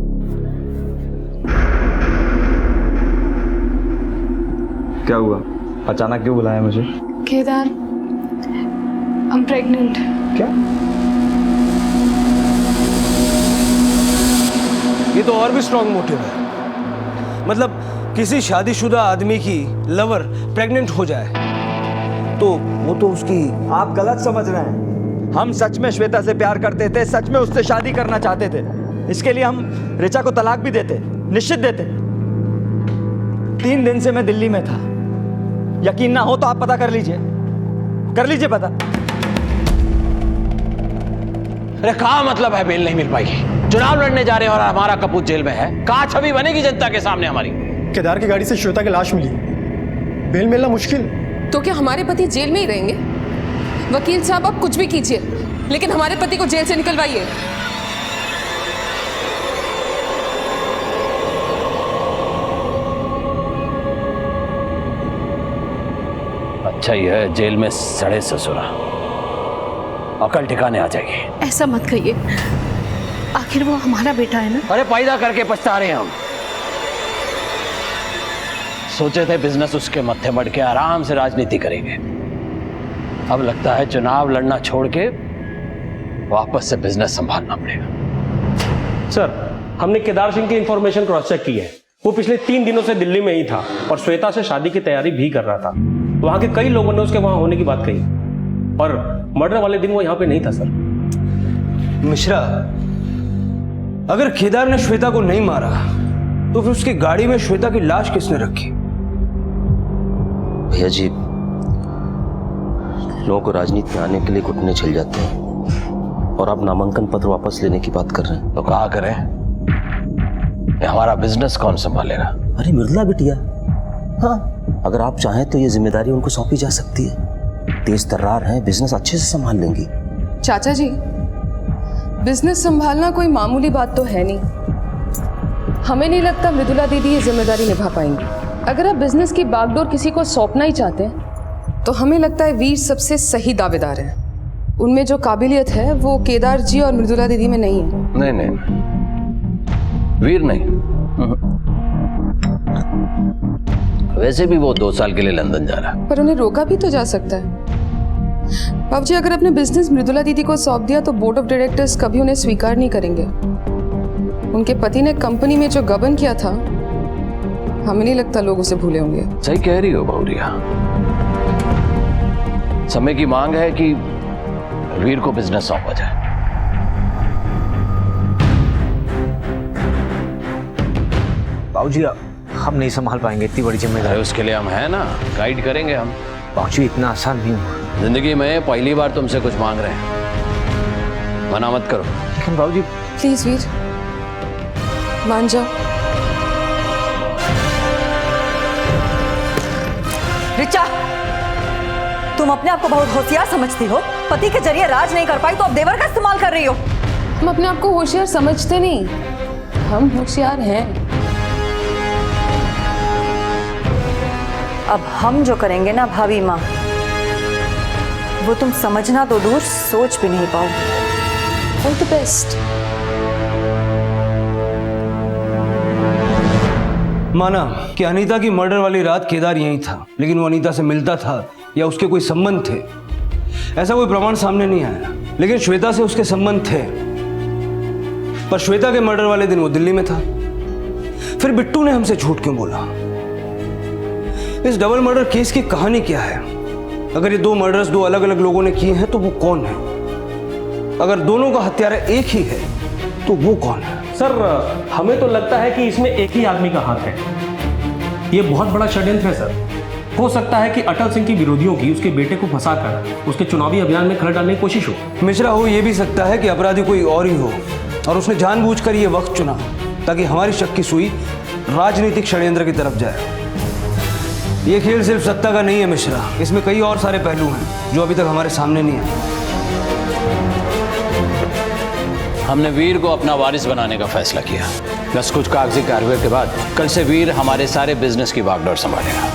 क्या हुआ? अचानक क्यों बुलाया मुझे? Kedar, I'm pregnant. क्या? ये तो और भी स्ट्रॉन्ग मोटिव है। मतलब किसी शादीशुदा आदमी की लवर प्रेग्नेंट हो जाए तो वो तो उसकी। आप गलत समझ रहे हैं। हम सच में श्वेता से प्यार करते थे, सच में उससे शादी करना चाहते थे। इसके लिए हम ऋचा को तलाक भी देते, निश्चित देते। 3 दिन से मैं दिल्ली में था। यकीन ना हो तो आप पता कर लीजिए पता। अरे कहाँ मतलब है बेल नहीं मिल पाएगी? चुनाव लड़ने जा रहे हैं और हमारा कपूत जेल में है। कहाँ छवि बनेगी जनता के सामने हमारी? केदार की गाड़ी से श्वेता की लाश मिली, बेल मिलना मुश्किल। तो क्या हमारे पति जेल में ही रहेंगे? वकील साहब आप कुछ भी कीजिए, लेकिन हमारे पति को जेल से निकलवाइए। अच्छा ही है जेल में सड़े ससुरा, अकल ठिकाने आ जाएगी। ऐसा मत कहिए, आखिर वो हमारा बेटा है ना। अरे पैदा करके पछता रहे हैं हम। सोचे थे बिजनेस उसके मत्थे मड़ के आराम से राजनीति करेंगे, अब लगता है चुनाव लड़ना छोड़ के वापस से बिजनेस संभालना पड़ेगा। सर, हमने केदार सिंह की इंफॉर्मेशन क्रॉस चेक की है। वो पिछले 3 दिनों से दिल्ली में ही था और श्वेता से शादी की तैयारी भी कर रहा था। वहां के कई लोगों ने उसके वहां होने की बात कही और मर्डर वाले दिन वो यहां पे नहीं था। सर मिश्रा, अगर केदार ने श्वेता को नहीं मारा तो फिर उसकी गाड़ी में श्वेता की लाश किसने रखी? भैया जी, लोगों को राजनीति में आने के लिए घुटने छिल जाते हैं और आप नामांकन पत्र वापस लेने की बात कर रहे हैं। तो कहा करें, ये हमारा बिजनेस कौन संभालेगा? अरे मृदुला बिटिया, हाँ, अगर आप चाहें तो ये जिम्मेदारी उनको सौंपी जा सकती है। तेज तर्रार हैं, बिजनेस अच्छे से संभाल लेंगी। चाचा जी, बिजनेस संभालना कोई मामूली बात तो है नहीं। हमें नहीं लगता मृदुला दीदी ये जिम्मेदारी निभा पाएंगी। अगर आप बिजनेस की बागडोर किसी को सौंपना ही चाहते हैं तो हमें लगता है वीर सबसे सही दावेदार है। उनमें जो काबिलियत है वो केदार जी और मृदुला दीदी में नहीं है। नहीं नहीं, वीर नहीं। वैसे भी वो 2 साल के लिए लंदन जा रहा है। पर उन्हें रोका भी तो जा सकता है। बाबूजी, अगर अपने बिजनेस मृदुला दीदी को सौंप दिया तो बोर्ड ऑफ डायरेक्टर्स कभी उन्हें स्वीकार नहीं करेंगे। उनके पति ने कंपनी में जो गबन किया था, हमें नहीं लगता लोग उसे भूले होंगे। सही कह रही हो बहुरिया, समय की मांग है कि वीर को बिजनेस सौंपा जाए। बाबूजी, हम नहीं संभाल पाएंगे इतनी बड़ी जिम्मेदारी। उसके लिए हम हैं ना, गाइड करेंगे हम। बाबूजी, इतना आसान नहीं हुआ। जिंदगी में पहली बार तुमसे कुछ मांग रहे हैं, मना मत करो। लेकिन बाबूजी, प्लीज वीर, मान जाओ। रिचा, तुम अपने आप को बहुत होशियार समझती हो। पति के जरिए राज नहीं कर पाई तो अब देवर का इस्तेमाल कर रही हो। हम अपने आप को होशियार समझते नहीं, हम होशियार हैं। अब हम जो करेंगे ना भाभी माँ, वो तुम समझना तो दूर, सोच भी नहीं पाओगे। All the best. माना कि अनीता की मर्डर वाली रात केदार यहीं था, लेकिन वो अनीता से मिलता था या उसके कोई संबंध थे, ऐसा कोई प्रमाण सामने नहीं आया। लेकिन श्वेता से उसके संबंध थे, पर श्वेता के मर्डर वाले दिन वो दिल्ली में था। फिर बिट्टू ने हमसे झूठ क्यों बोला? इस डबल मर्डर केस की कहानी क्या है? अगर ये 2 मर्डर्स 2 अलग अलग लोगों ने किए हैं तो वो कौन है? अगर दोनों का हत्यारा एक ही है तो वो कौन है? सर, हमें तो लगता है कि इसमें एक ही आदमी का हाथ है। ये बहुत बड़ा षड्यंत्र है सर। हो सकता है कि अटल सिंह की विरोधियों की उसके बेटे को फंसाकर उसके चुनावी अभियान में खड़े डालने की कोशिश हो। मिश्रा, हो ये भी सकता है कि अपराधी कोई और ही हो और उसने जानबूझकर ये वक्त चुना ताकि हमारी शक की सुई राजनीतिक षड्यंत्र की तरफ जाए। ये खेल सिर्फ सत्ता का नहीं है मिश्रा, इसमें कई और सारे पहलू हैं जो अभी तक हमारे सामने नहीं आए। हमने वीर को अपना वारिस बनाने का फैसला किया। बस कुछ कागजी कार्रवाई के बाद कल से वीर हमारे सारे बिजनेस की बागडोर संभालेगा।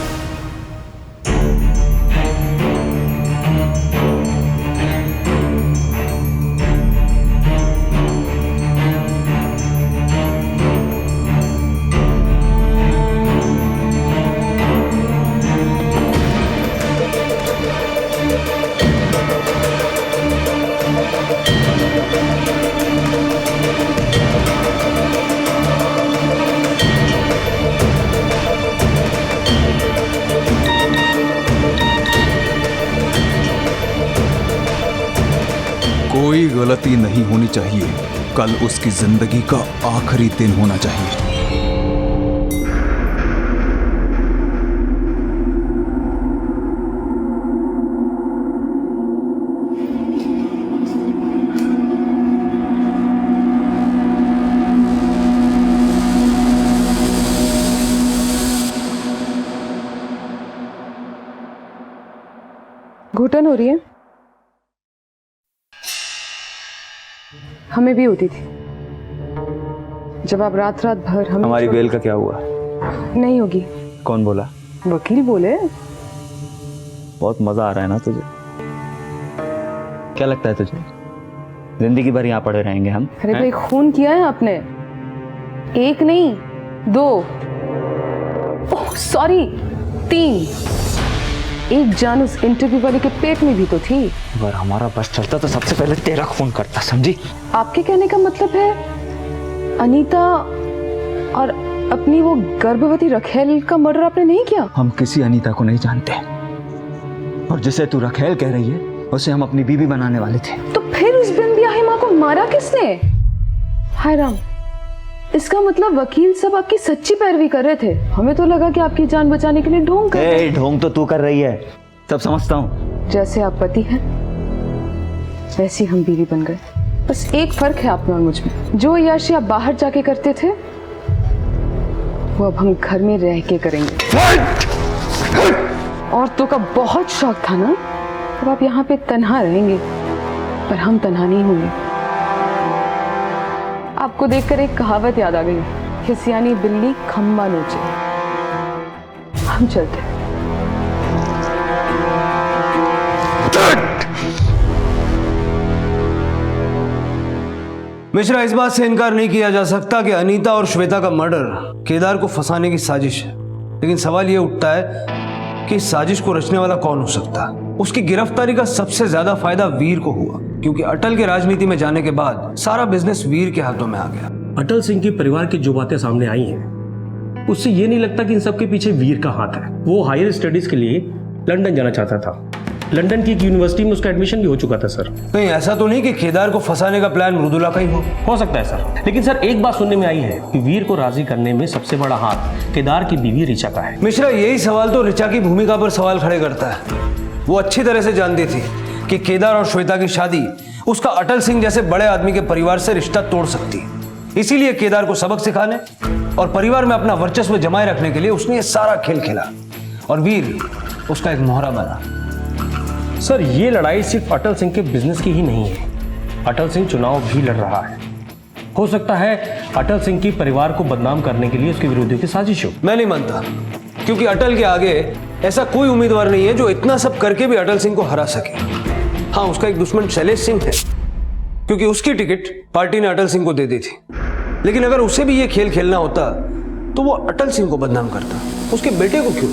कोई गलती नहीं होनी चाहिए। कल उसकी जिंदगी का आखिरी दिन होना चाहिए। घुटन हो रही है? हमें भी होती थी जब आप रात रात भर हम। हमारी बेल का क्या हुआ? नहीं होगी। कौन बोला? वकील बोले। बहुत मजा आ रहा है ना तुझे? क्या लगता है तुझे जिंदगी भर यहाँ पड़े रहेंगे हम? अरे भाई, खून किया है आपने, एक नहीं 2, ओह सॉरी 3। एक जान उस इंटरव्यू वाले के पेट में भी तो थी। अगर हमारा बस चलता तो सबसे पहले तेरा खून करता, समझी? आपके कहने का मतलब है अनीता और अपनी वो गर्भवती रखेल का मर्डर आपने नहीं किया? हम किसी अनीता को नहीं जानते, और जिसे तू रखेल कह रही है उसे हम अपनी बीवी बनाने वाले थे। तो फिर उस बिंदिया माँ को मारा किसने? हाय राम, इसका मतलब वकील सब आपकी सच्ची पैरवी कर रहे थे। हमें तो लगा कि आपकी जान बचाने के लिए ढोंग कर रहे हैं। ढोंग तो तू कर रही है, सब समझता हूँ। जैसे आप पति हैं वैसे ही हम बीवी बन गए। बस एक फर्क है आप में और मुझ में, जो याशी आप बाहर जाके करते थे वो अब हम घर में रह के करेंगे। औरतों का बहुत शौक था ना, अब आप यहाँ पे तन्हा रहेंगे, पर हम तन्हा नहीं होंगे। आपको देखकर एक कहावत याद आ गई, खिसियानी बिल्ली खम्बा नोचे। हम चलते हैं। मिश्रा, इस बात से इनकार नहीं किया जा सकता कि अनीता और श्वेता का मर्डर केदार को फंसाने की साजिश है। लेकिन सवाल यह उठता है कि इस साजिश को रचने वाला कौन हो सकता है? उसकी गिरफ्तारी का सबसे ज्यादा फायदा वीर को हुआ, क्योंकि अटल के राजनीति में जाने के बाद सारा बिजनेस वीर के हाथों में आ गया। अटल सिंह के परिवार की जो बातें सामने आई हैं, उससे ये नहीं लगता कि इन सब के पीछे वीर का हाथ है। वो हायर स्टडीज के लिए लंदन जाना चाहता था। लंदन की एक यूनिवर्सिटी में उसका एडमिशन भी हो चुका था सर। नहीं, ऐसा तो नहीं कि केदार को फंसाने का प्लान मृदुला का ही हो सकता है सर, लेकिन सर एक बात सुनने में आई है कि वीर को राजी करने में सबसे बड़ा हाथ केदार की बीवी ऋचा का है। मिश्रा, यही सवाल तो ऋचा की भूमिका पर सवाल खड़े करता है। वो अच्छी तरह से जानती थी कि केदार और श्वेता की शादी उसका अटल सिंह जैसे बड़े आदमी के परिवार से रिश्ता तोड़ सकती है। इसीलिए केदार को सबक सिखाने और परिवार में अपना वर्चस्व जमाए रखने के लिए उसने ये सारा खेल खेला, और वीर उसका एक मोहरा बना। सर, ये लड़ाई सिर्फ अटल सिंह के बिजनेस की ही नहीं है। अटल सिंह चुनाव भी लड़ रहा है। हो सकता है अटल सिंह की परिवार को बदनाम करने के लिए उसके विरोधियों की साजिश हो। मैं नहीं मानता, क्योंकि अटल के आगे ऐसा कोई उम्मीदवार नहीं है जो इतना सब करके भी अटल सिंह को हरा सके। हाँ, उसका एक दुश्मन शैलेश सिंह है, क्योंकि उसकी टिकट पार्टी ने अटल सिंह को दे दी थी। लेकिन अगर उसे भी ये खेल खेलना होता तो वो अटल सिंह को बदनाम करता, उसके बेटे को क्यों?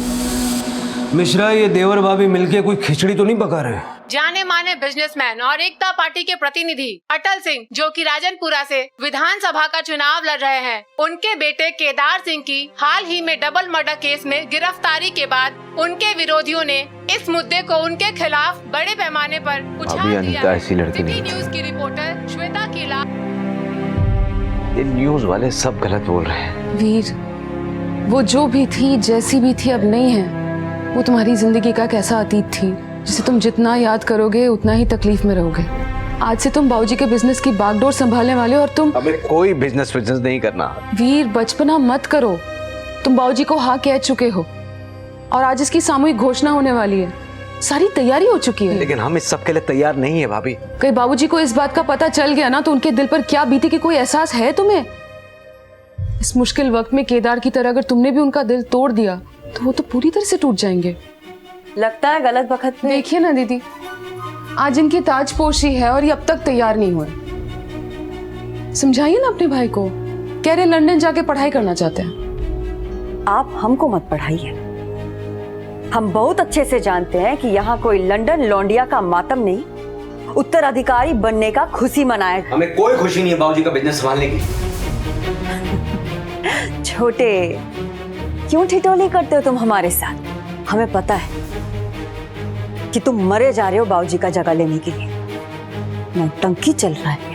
मिश्रा, ये देवर भाभी मिलके कोई खिचड़ी तो नहीं पका रहे? जाने माने बिजनेसमैन और एकता पार्टी के प्रतिनिधि अटल सिंह, जो कि राजनपुरा से विधानसभा का चुनाव लड़ रहे हैं, उनके बेटे केदार सिंह की हाल ही में डबल मर्डर केस में गिरफ्तारी के बाद उनके विरोधियों ने इस मुद्दे को उनके खिलाफ बड़े पैमाने पर उछाल दिया है। सिटी न्यूज की रिपोर्टर श्वेता कीला। ये न्यूज वाले सब गलत बोल रहे हैं। वीर, वो जो भी थी, जैसी भी थी, अब नहीं है। वो तुम्हारी जिंदगी का कैसा अतीत थी, जिसे तुम जितना याद करोगे उतना ही तकलीफ में रहोगे। आज से तुम बाबूजी के बिजनेस की बागडोर संभालने वाले हो, और तुम हमें कोई बिजनेस नहीं करना। वीर, बचपना मत करो। तुम बाबूजी को हाँ कह चुके हो, और आज इसकी सामूहिक घोषणा होने वाली है। सारी तैयारी हो चुकी है। लेकिन हम इस सब के लिए तैयार नहीं है भाभी। कहीं बाबूजी को इस बात का पता चल गया ना, तो उनके दिल पर क्या बीती कि कोई एहसास है तुम्हें? इस मुश्किल वक्त में केदार की तरह अगर तुमने भी उनका दिल तोड़ दिया तो वो तो पूरी तरह से टूट जाएंगे। लगता है गलत वक्त में। देखिए ना दीदी, आज इनकी ताजपोशी है और ये अब तक तैयार नहीं हुए। समझाइए ना अपने भाई को, कह रहे लंदन जाके पढ़ाई करना चाहते हैं। आप हमको मत पढ़ाइए। हम बहुत अच्छे से जानते हैं कि यहाँ कोई लंदन लौंडिया का मातम नहीं, उत्तराधिकारी बनने का खुशी मनाए। हमें कोई खुशी नहीं है बाबूजी का बिजनेस संभालने की। छोटे, क्यों ठिठोली करते हो तुम हमारे साथ? हमें पता है कि तुम मरे जा रहे हो बाबूजी का जगह लेने के लिए। नौटंकी चल रहा है।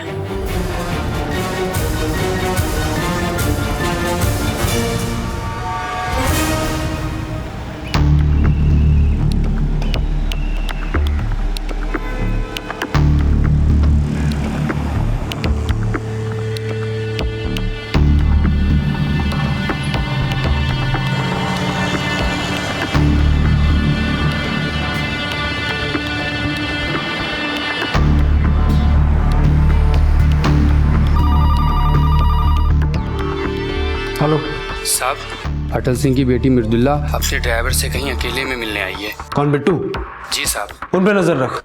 हेलो साहब, अटल सिंह की बेटी मृदुला अपने ड्राइवर से कहीं अकेले में मिलने आई है। कौन बिट्टू? जी साहब। उन पे नजर रख।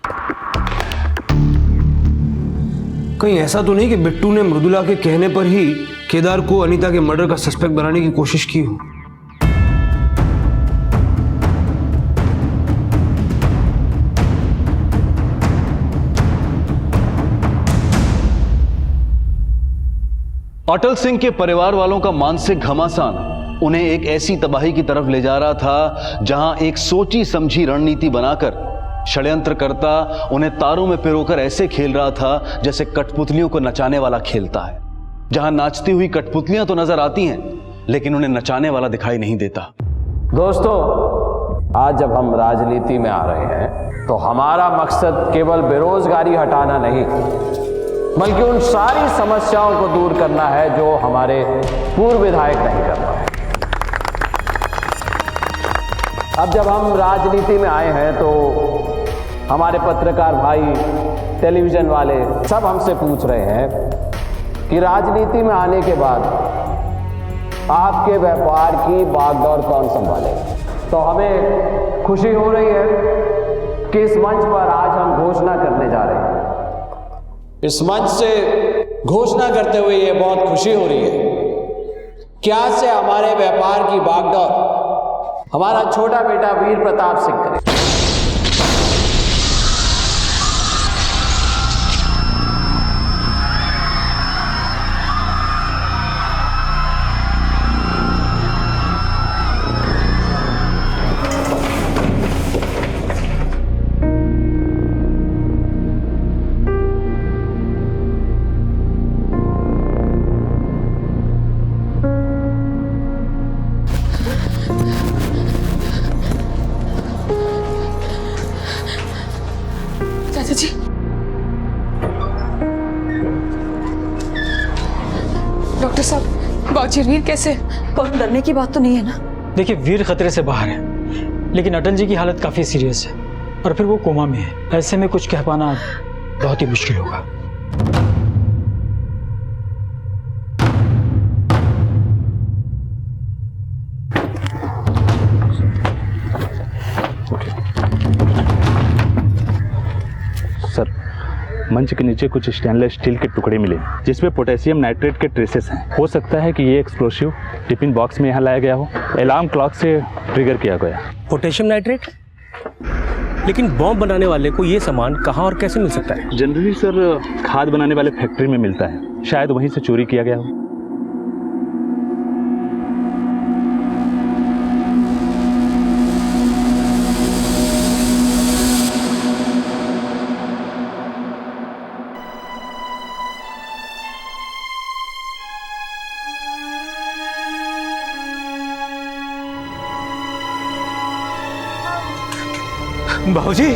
कहीं ऐसा तो नहीं कि बिट्टू ने मृदुला के कहने पर ही केदार को अनीता के मर्डर का सस्पेक्ट बनाने की कोशिश की हो? अटल सिंह के परिवार वालों का मानसिक घमासान उन्हें एक ऐसी तबाही की तरफ ले जा रहा था जहां एक सोची समझी रणनीति बनाकर षड्यंत्रकर्ता उन्हें तारों में पिरोकर ऐसे खेल रहा था जैसे कठपुतलियों को नचाने वाला खेलता है, जहां नाचती हुई कठपुतलियां तो नजर आती हैं लेकिन उन्हें नचाने वाला दिखाई नहीं देता। दोस्तों, आज जब हम राजनीति में आ रहे हैं तो हमारा मकसद केवल बेरोजगारी हटाना नहीं बल्कि उन सारी समस्याओं को दूर करना है जो हमारे पूर्व विधायक नहीं कर पाए। अब जब हम राजनीति में आए हैं तो हमारे पत्रकार भाई, टेलीविजन वाले सब हमसे पूछ रहे हैं कि राजनीति में आने के बाद आपके व्यापार की बागडोर कौन संभालेगा। तो हमें खुशी हो रही है कि इस मंच पर आज हम घोषणा करने जा रहे हैं। इस मंच से घोषणा करते हुए ये बहुत खुशी हो रही है कि आज से हमारे व्यापार की बागडोर हमारा छोटा बेटा वीर प्रताप सिंह करेगा। चाचा जी, डॉक्टर साहब, बाबूजी वीर कैसे? कौन डरने की बात तो नहीं है ना? देखिए, वीर खतरे से बाहर है लेकिन अटल जी की हालत काफी सीरियस है और फिर वो कोमा में है। ऐसे में कुछ कह पाना बहुत ही मुश्किल होगा। सर, मंच के नीचे कुछ स्टेनलेस स्टील के टुकड़े मिले जिसमें पोटेशियम नाइट्रेट के ट्रेसेस हैं। हो सकता है कि ये एक्सप्लोसिव टिफिन बॉक्स में यहाँ लाया गया हो, अलार्म क्लॉक से ट्रिगर किया गया। Potassium nitrate? लेकिन बॉम्ब बनाने वाले को ये सामान कहाँ और कैसे मिल सकता है? जनरली सर, खाद बनाने वाले फैक्ट्री में मिलता है, शायद वहीं से चोरी किया गया हो। बाबूजी,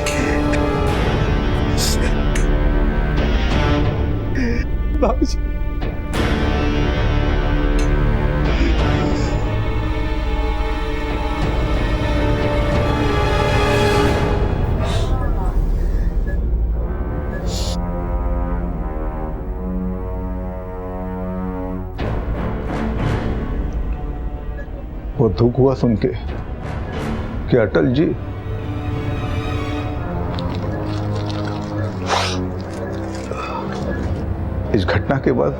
बाबूजी, वो दुख हुआ सुन के कि अटल जी इस घटना के बाद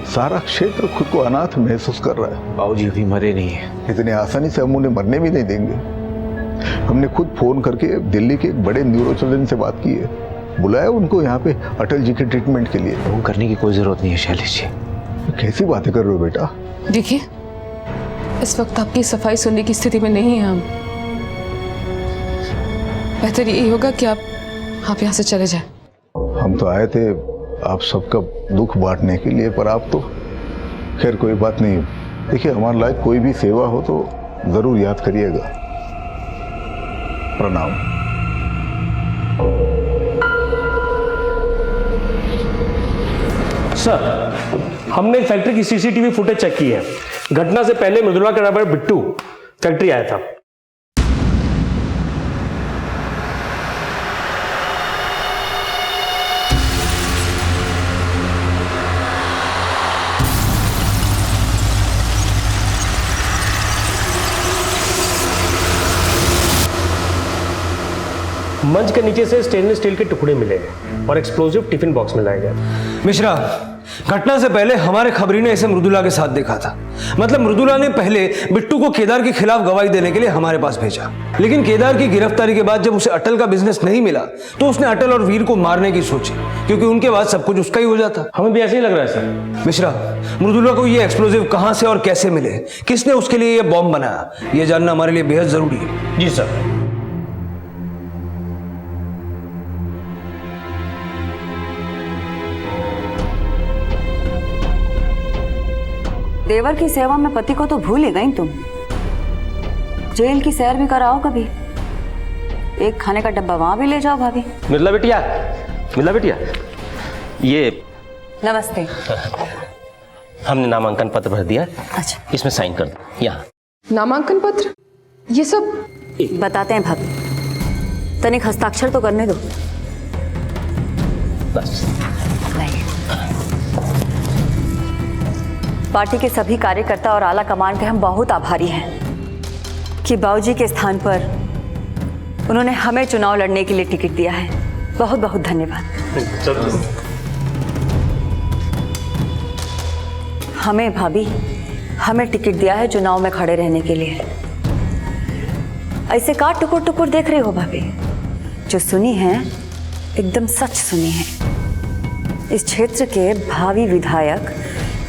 सारा क्षेत्र खुद को अनाथ महसूस कर रहा है। बाबूजी अभी मरे नहीं है। इतनी आसानी से हम उन्हें मरने भी नहीं देंगे। हमने खुद फोन करके दिल्ली के एक बड़े न्यूरोसर्जन से बात की है, बुलाया उनको यहाँ पे अटल जी के ट्रीटमेंट के लिए। फोन करने की कोई जरूरत नहीं है शैलेश जी। कैसी बातें कर रहे हो बेटा? देखिए, इस वक्त आपकी सफाई सुनने की स्थिति में नहीं है हम। बेहतर यही होगा कि आप यहाँ से चले जाएं। हम तो आए थे आप सबका दुख बांटने के लिए, पर आप तो खैर कोई बात नहीं। देखिए, हमारे लायक कोई भी सेवा हो तो जरूर याद करिएगा। प्रणाम। सर, हमने फैक्ट्री की सीसीटीवी फुटेज चेक की है। घटना से पहले मृदुला का ड्राइवर बिट्टू फैक्ट्री आया था। मंच के नीचे से स्टेनलेस स्टील के टुकड़े मिले हैं और एक्सप्लोजिव टिफिन बॉक्स में लाए गए। मिश्रा, घटना से पहले हमारे खबरी ने इसे मृदुला के साथ देखा था। मतलब मृदुला ने पहले बिट्टू को केदार के खिलाफ गवाही देने के लिए हमारे पास भेजा, लेकिन केदार की गिरफ्तारी के बाद जब उसे अटल का बिजनेस नहीं मिला तो उसने अटल और वीर को मारने की सोची, क्योंकि उनके बाद सब कुछ उसका ही हो जाता। हमें भी ऐसे ही लग रहा है सर। मिश्रा, मृदुला को ये एक्सप्लोजिव कहां से और कैसे मिले, किसने उसके लिए ये बॉम्ब बनाया, ये जानना हमारे लिए बेहद जरूरी है। जी सर। देवर की सेवा में पति को तो भूल ही गई तुम। जेल की सैर भी कराओ कभी, एक खाने का डब्बा वहां भी ले जाओ भाभी। मिर्ला बिटिया, मिर्ला बिटिया, ये नमस्ते। हमने नामांकन पत्र भर दिया। अच्छा, इसमें साइन कर दो। यहाँ नामांकन पत्र, ये सब बताते हैं भाभी, तनिक हस्ताक्षर तो करने दो। बस। पार्टी के सभी कार्यकर्ता और आला कमान के हम बहुत आभारी हैं कि बाबूजी के स्थान पर उन्होंने हमें चुनाव लड़ने के लिए टिकट दिया है। बहुत बहुत धन्यवाद। हमें भाभी, हमें टिकट दिया है चुनाव में खड़े रहने के लिए। ऐसे का टुकुर टुकुर देख रहे हो भाभी? जो सुनी है एकदम सच सुनी है। इस क्षेत्र के भावी विधायक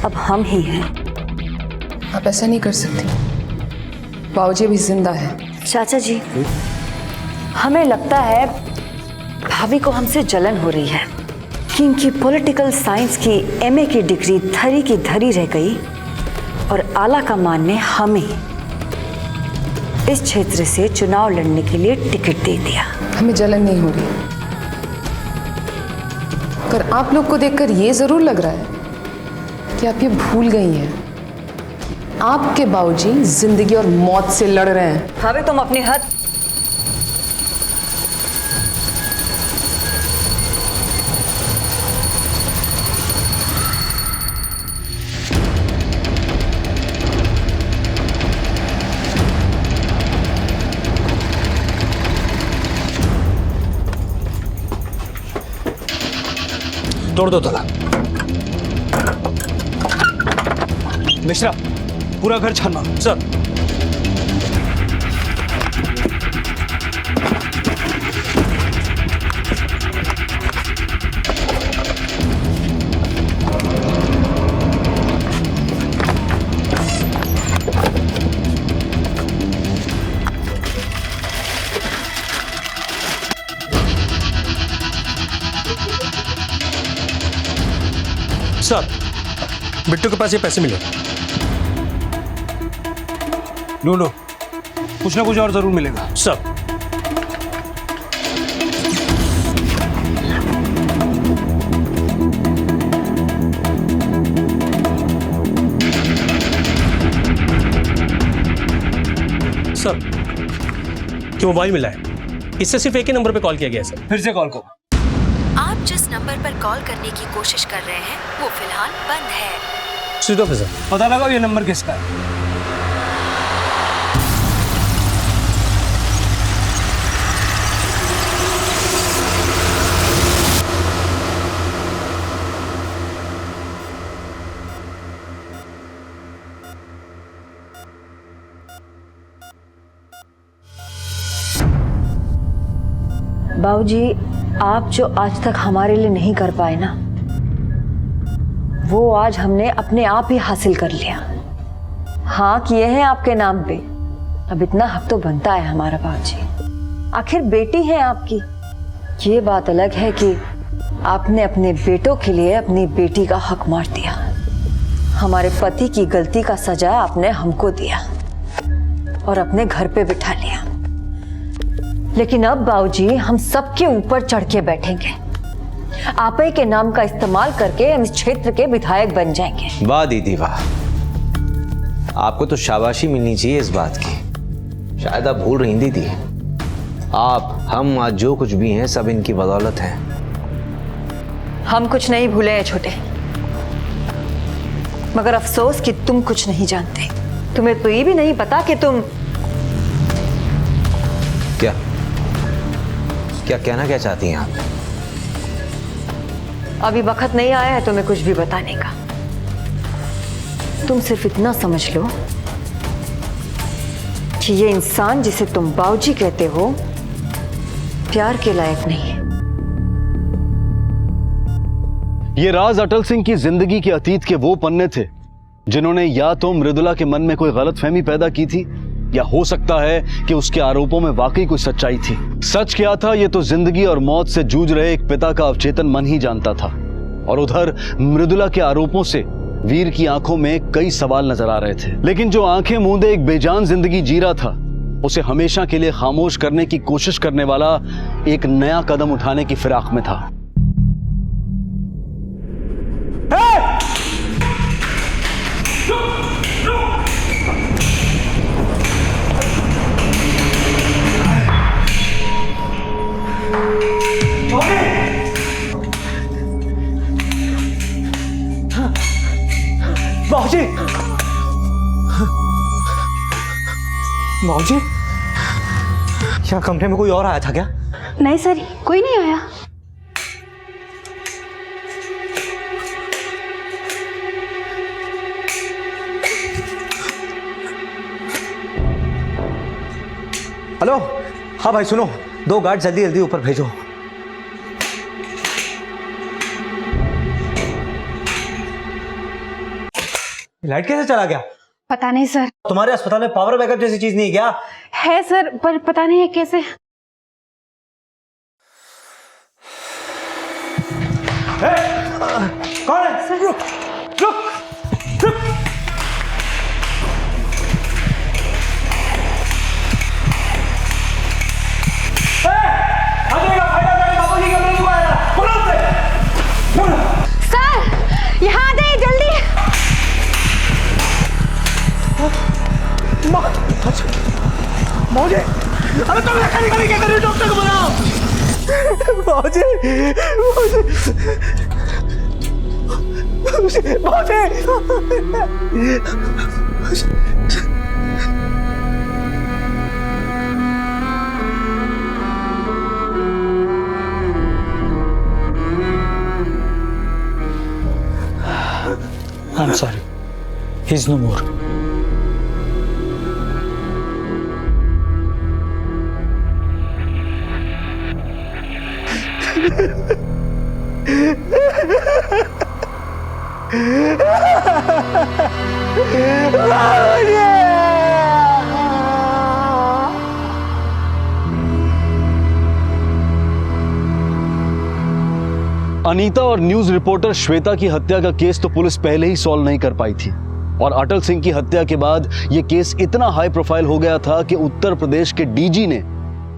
अब हम ही हैं। आप ऐसा नहीं कर सकते, बाबूजी भी जिंदा है। चाचा जी, हमें लगता है भाभी को हमसे जलन हो रही है कि इनकी पॉलिटिकल साइंस की एमए की डिग्री धरी की धरी रह गई और आला कमान ने हमें इस क्षेत्र से चुनाव लड़ने के लिए टिकट दे दिया। हमें जलन नहीं हो रही, पर आप लोग को देखकर ये जरूर लग रहा है कि आप ये भूल गई हैं, आपके बाबूजी जिंदगी और मौत से लड़ रहे हैं। भाभी तुम अपनी हद तोड़ दो ताला। मिश्रा, पूरा घर छानना। सर। सर, बिट्टू के पास ये पैसे मिले। ढूंढो, कुछ ना कुछ और जरूर मिलेगा। सर। सर, जो मोबाइल मिला है इससे सिर्फ एक ही नंबर पे कॉल किया गया है सर। फिर से कॉल करो। आप जिस नंबर पर कॉल करने की कोशिश कर रहे हैं वो फिलहाल बंद है। स्विच ऑफ है सर। पता लगाओ ये नंबर किसका है। बाबूजी, आप जो आज तक हमारे लिए नहीं कर पाए ना, वो आज हमने अपने आप ही हासिल कर लिया। हाँ किए हैं आपके नाम पे, अब इतना हक तो बनता है हमारा बाबूजी। आखिर बेटी है आपकी। ये बात अलग है कि आपने अपने बेटों के लिए अपनी बेटी का हक मार दिया। हमारे पति की गलती का सजा आपने हमको दिया और अपने घर पे बिठा लिया। लेकिन अब बाबूजी हम सबके ऊपर चढ़ के बैठेंगे। आप ही के नाम का इस्तेमाल करके हम इस क्षेत्र के विधायक बन जाएंगे। वाह दीदी वाह, आपको तो शाबाशी मिलनी चाहिए इस बात की। शायद आप भूल रही दीदी, आप हम आज जो कुछ भी हैं सब इनकी बदौलत है। हम कुछ नहीं भूले हैं छोटे, मगर अफसोस कि तुम कुछ नहीं जानते। तुम्हें तो ये भी नहीं पता कि तुम क्या क्या कहना क्या चाहती हैं आप? अभी वक्त नहीं आया है तुम्हें कुछ भी बताने का। तुम सिर्फ इतना समझ लो कि ये इंसान जिसे तुम बाबूजी कहते हो प्यार के लायक नहीं है। ये राज अटल सिंह की जिंदगी के अतीत के वो पन्ने थे जिन्होंने या तो मृदुला के मन में कोई गलतफहमी पैदा की थी, या हो सकता है कि उसके आरोपों में वाकई कोई सच्चाई थी। सच क्या था ये तो जिंदगी और मौत से जूझ रहे एक पिता का अवचेतन मन ही जानता था। और उधर मृदुला के आरोपों से वीर की आंखों में कई सवाल नजर आ रहे थे, लेकिन जो आंखें मूंदे एक बेजान जिंदगी जी रहा था उसे हमेशा के लिए खामोश करने की कोशिश करने वाला एक नया कदम उठाने की फिराक में था। बाबूजी, बाबूजी, यहाँ कमरे में कोई और आया था क्या? नहीं सर, कोई नहीं आया। हेलो, हाँ भाई सुनो, 2 गार्ड जल्दी जल्दी ऊपर भेजो। लाइट कैसे चला गया? पता नहीं सर। तुम्हारे अस्पताल में पावर बैकअप जैसी चीज नहीं है क्या? है सर, पर पता नहीं है कैसे। कौन है? सर रुक रुक रुक। सर यहाँ आ जाइए जल्दी। मौजे, अरे तुम क्या कर रही हो? डॉक्टर को बुलाओ। मौजे, मौजे, I'm sorry. He's no more. Anita और न्यूज रिपोर्टर श्वेता की हत्या का केस तो पुलिस पहले ही सॉल्व नहीं कर पाई थी, और अटल सिंह की हत्या के बाद यह केस इतना हाई प्रोफाइल हो गया था कि उत्तर प्रदेश के डीजी ने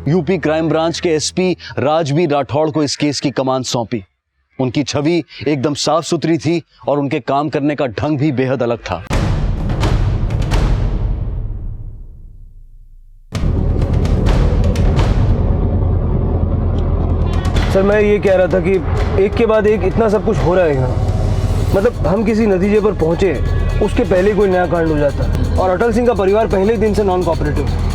यूपी क्राइम ब्रांच के एसपी राजवीर राठौड़ को इस केस की कमान सौंपी। उनकी छवि एकदम साफ सुथरी थी और उनके काम करने का ढंग भी बेहद अलग था। सर मैं ये कह रहा था कि एक के बाद एक इतना सब कुछ हो रहा है यहाँ, मतलब हम किसी नतीजे पर पहुंचे उसके पहले ही कोई नया कांड हो जाता है, और अटल सिंह का परिवार पहले ही दिन से नॉन कोऑपरेटिव है।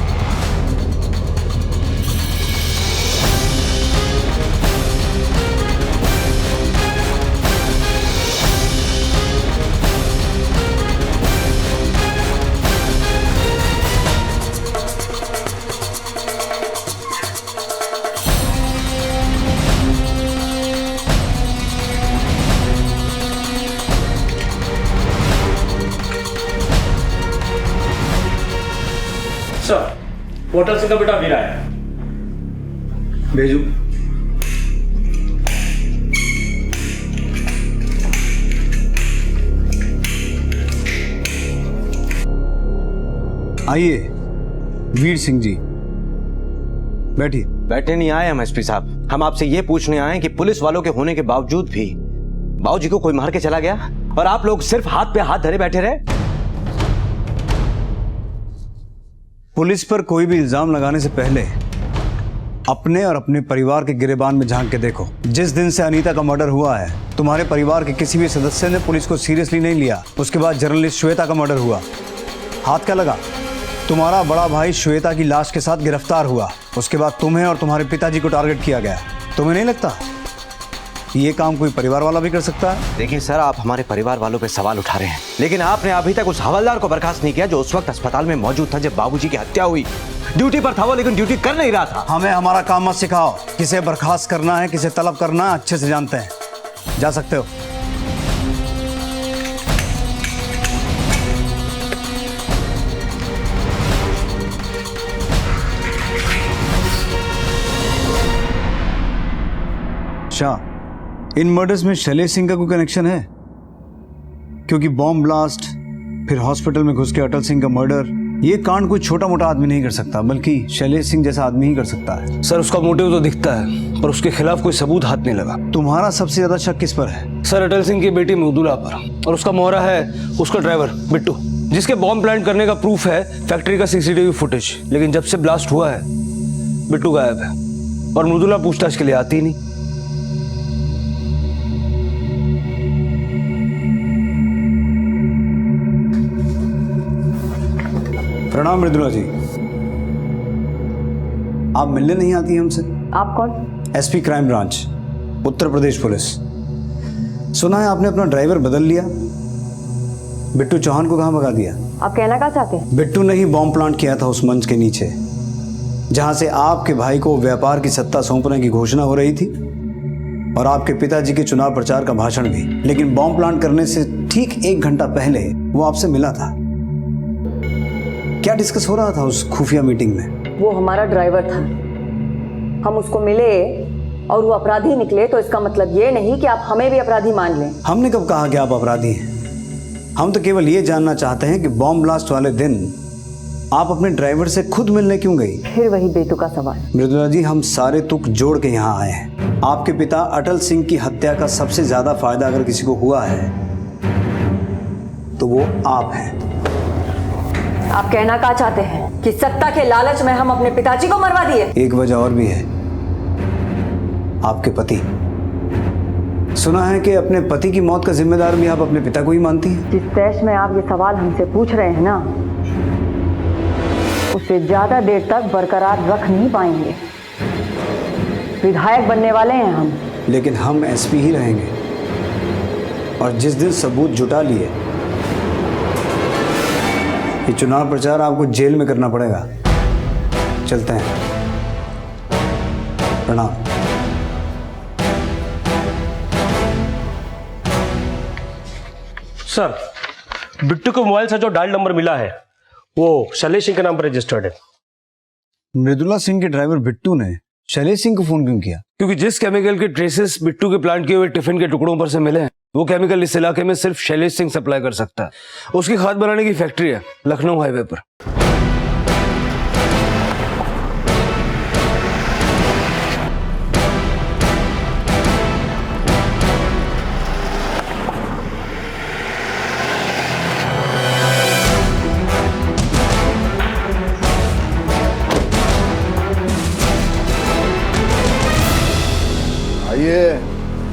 सर, होटल सिंह का बेटा वीरा है। भेजू। आइए वीर सिंह जी, बैठिए। बैठे नहीं आए हम एसपी साहब, हम आपसे ये पूछने आए कि पुलिस वालों के होने के बावजूद भी बाबूजी को कोई मार के चला गया और आप लोग सिर्फ हाथ पे हाथ धरे बैठे रहे। पुलिस पर कोई भी इल्जाम लगाने से पहले अपने और अपने परिवार के गिरेबान में झांक के देखो। जिस दिन से अनीता का मर्डर हुआ है, तुम्हारे परिवार के किसी भी सदस्य ने पुलिस को सीरियसली नहीं लिया। उसके बाद जर्नलिस्ट श्वेता का मर्डर हुआ, हाथ क्या लगा? तुम्हारा बड़ा भाई श्वेता की लाश के साथ गिरफ्तार हुआ। उसके बाद तुम्हें और तुम्हारे पिताजी को टारगेट किया गया। तुम्हें नहीं लगता ये काम कोई परिवार वाला भी कर सकता है? देखिए सर, आप हमारे परिवार वालों पे सवाल उठा रहे हैं, लेकिन आपने अभी तक उस हवलदार को बर्खास्त नहीं किया जो उस वक्त अस्पताल में मौजूद था जब बाबूजी की हत्या हुई। ड्यूटी पर था वो, लेकिन ड्यूटी कर नहीं रहा था। हमें हमारा काम मत सिखाओ। किसे बर्खास्त करना है, किसे तलब करना है, अच्छे से जानते हैं। जा सकते हो। शाह, इन मर्डर्स में शैलेश सिंह का कोई कनेक्शन है? क्योंकि बॉम्ब ब्लास्ट, फिर हॉस्पिटल में घुस के अटल सिंह का मर्डर, ये कांड कोई छोटा मोटा आदमी नहीं कर सकता, बल्कि शैलेश सिंह जैसा आदमी ही कर सकता है। सर, उसका मोटिव तो दिखता है, पर उसके खिलाफ कोई सबूत हाथ नहीं लगा। तुम्हारा सबसे ज्यादा शक किस पर है? सर, अटल सिंह की बेटी मृदुला पर, और उसका मोहरा है उसका ड्राइवर बिट्टू, जिसके बॉम्ब प्लांट करने का प्रूफ है फैक्ट्री का सीसीटीवी फुटेज। लेकिन जब से ब्लास्ट हुआ है बिट्टू गायब है, और मृदुला पूछताछ के लिए आती ही नहीं। प्रणाम मृदुला जी। आप मिलने नहीं आती हैं हमसे? आप कौन? SP crime branch, Uttar Pradesh police. सुना है आपने अपना ड्राइवर बदल लिया, बिट्टू चौहान को कहां भगा दिया? आप कहना क्या चाहते हैं? बिट्टू ने ही बॉम्ब प्लांट किया था उस मंच के नीचे, जहां से आपके भाई को व्यापार की सत्ता सौंपने की घोषणा हो रही थी, और आपके पिताजी के चुनाव प्रचार का भाषण भी। लेकिन बॉम्ब प्लांट करने से ठीक 1 घंटा पहले वो आपसे मिला था। क्या डिस्कस हो रहा था उस खुफिया मीटिंग में? वो हमारा ड्राइवर था, हम उसको मिले और वो अपराधी निकले, तो इसका मतलब ये नहीं कि आप हमें भी अपराधी मान लें। हमने कब कहा कि आप अपराधी हैं? हम तो केवल ये जानना चाहते हैं कि बॉम्ब ब्लास्ट वाले दिन आप अपने ड्राइवर से खुद मिलने क्यों गई? फिर वही बेतुका सवाल। मृदुला जी, हम सारे तुक जोड़ के यहाँ आए हैं। आपके पिता अटल सिंह की हत्या का सबसे ज्यादा फायदा अगर किसी को हुआ है तो वो आप हैं। आप कहना क्या चाहते हैं कि सत्ता के लालच में हम अपने पिताजी को मरवा दिए? एक वजह और भी है, आपके पति। सुना है कि अपने पति की मौत का जिम्मेदार भी आप अपने पिता को ही मानती हैं। जिस तैश में आप ये सवाल हमसे पूछ रहे हैं ना, उसे ज्यादा देर तक बरकरार रख नहीं पाएंगे। विधायक बनने वाले हैं हम। लेकिन हम एसपी ही रहेंगे, और जिस दिन सबूत जुटा लिए, ये चुनाव प्रचार आपको जेल में करना पड़ेगा। चलते हैं। प्रणाम। सर, बिट्टू के मोबाइल से जो डायल नंबर मिला है वो शैलेश सिंह के नाम पर रजिस्टर्ड है। मृदुला सिंह के ड्राइवर बिट्टू ने शैलेश सिंह को फोन क्यों किया? क्योंकि जिस केमिकल के ट्रेसेस बिट्टू के प्लांट किए हुए टिफिन के टुकड़ों पर से मिले हैं, वो केमिकल इस इलाके में सिर्फ शैलेश सिंह सप्लाई कर सकता है। उसकी खाद बनाने की फैक्ट्री है लखनऊ हाईवे पर।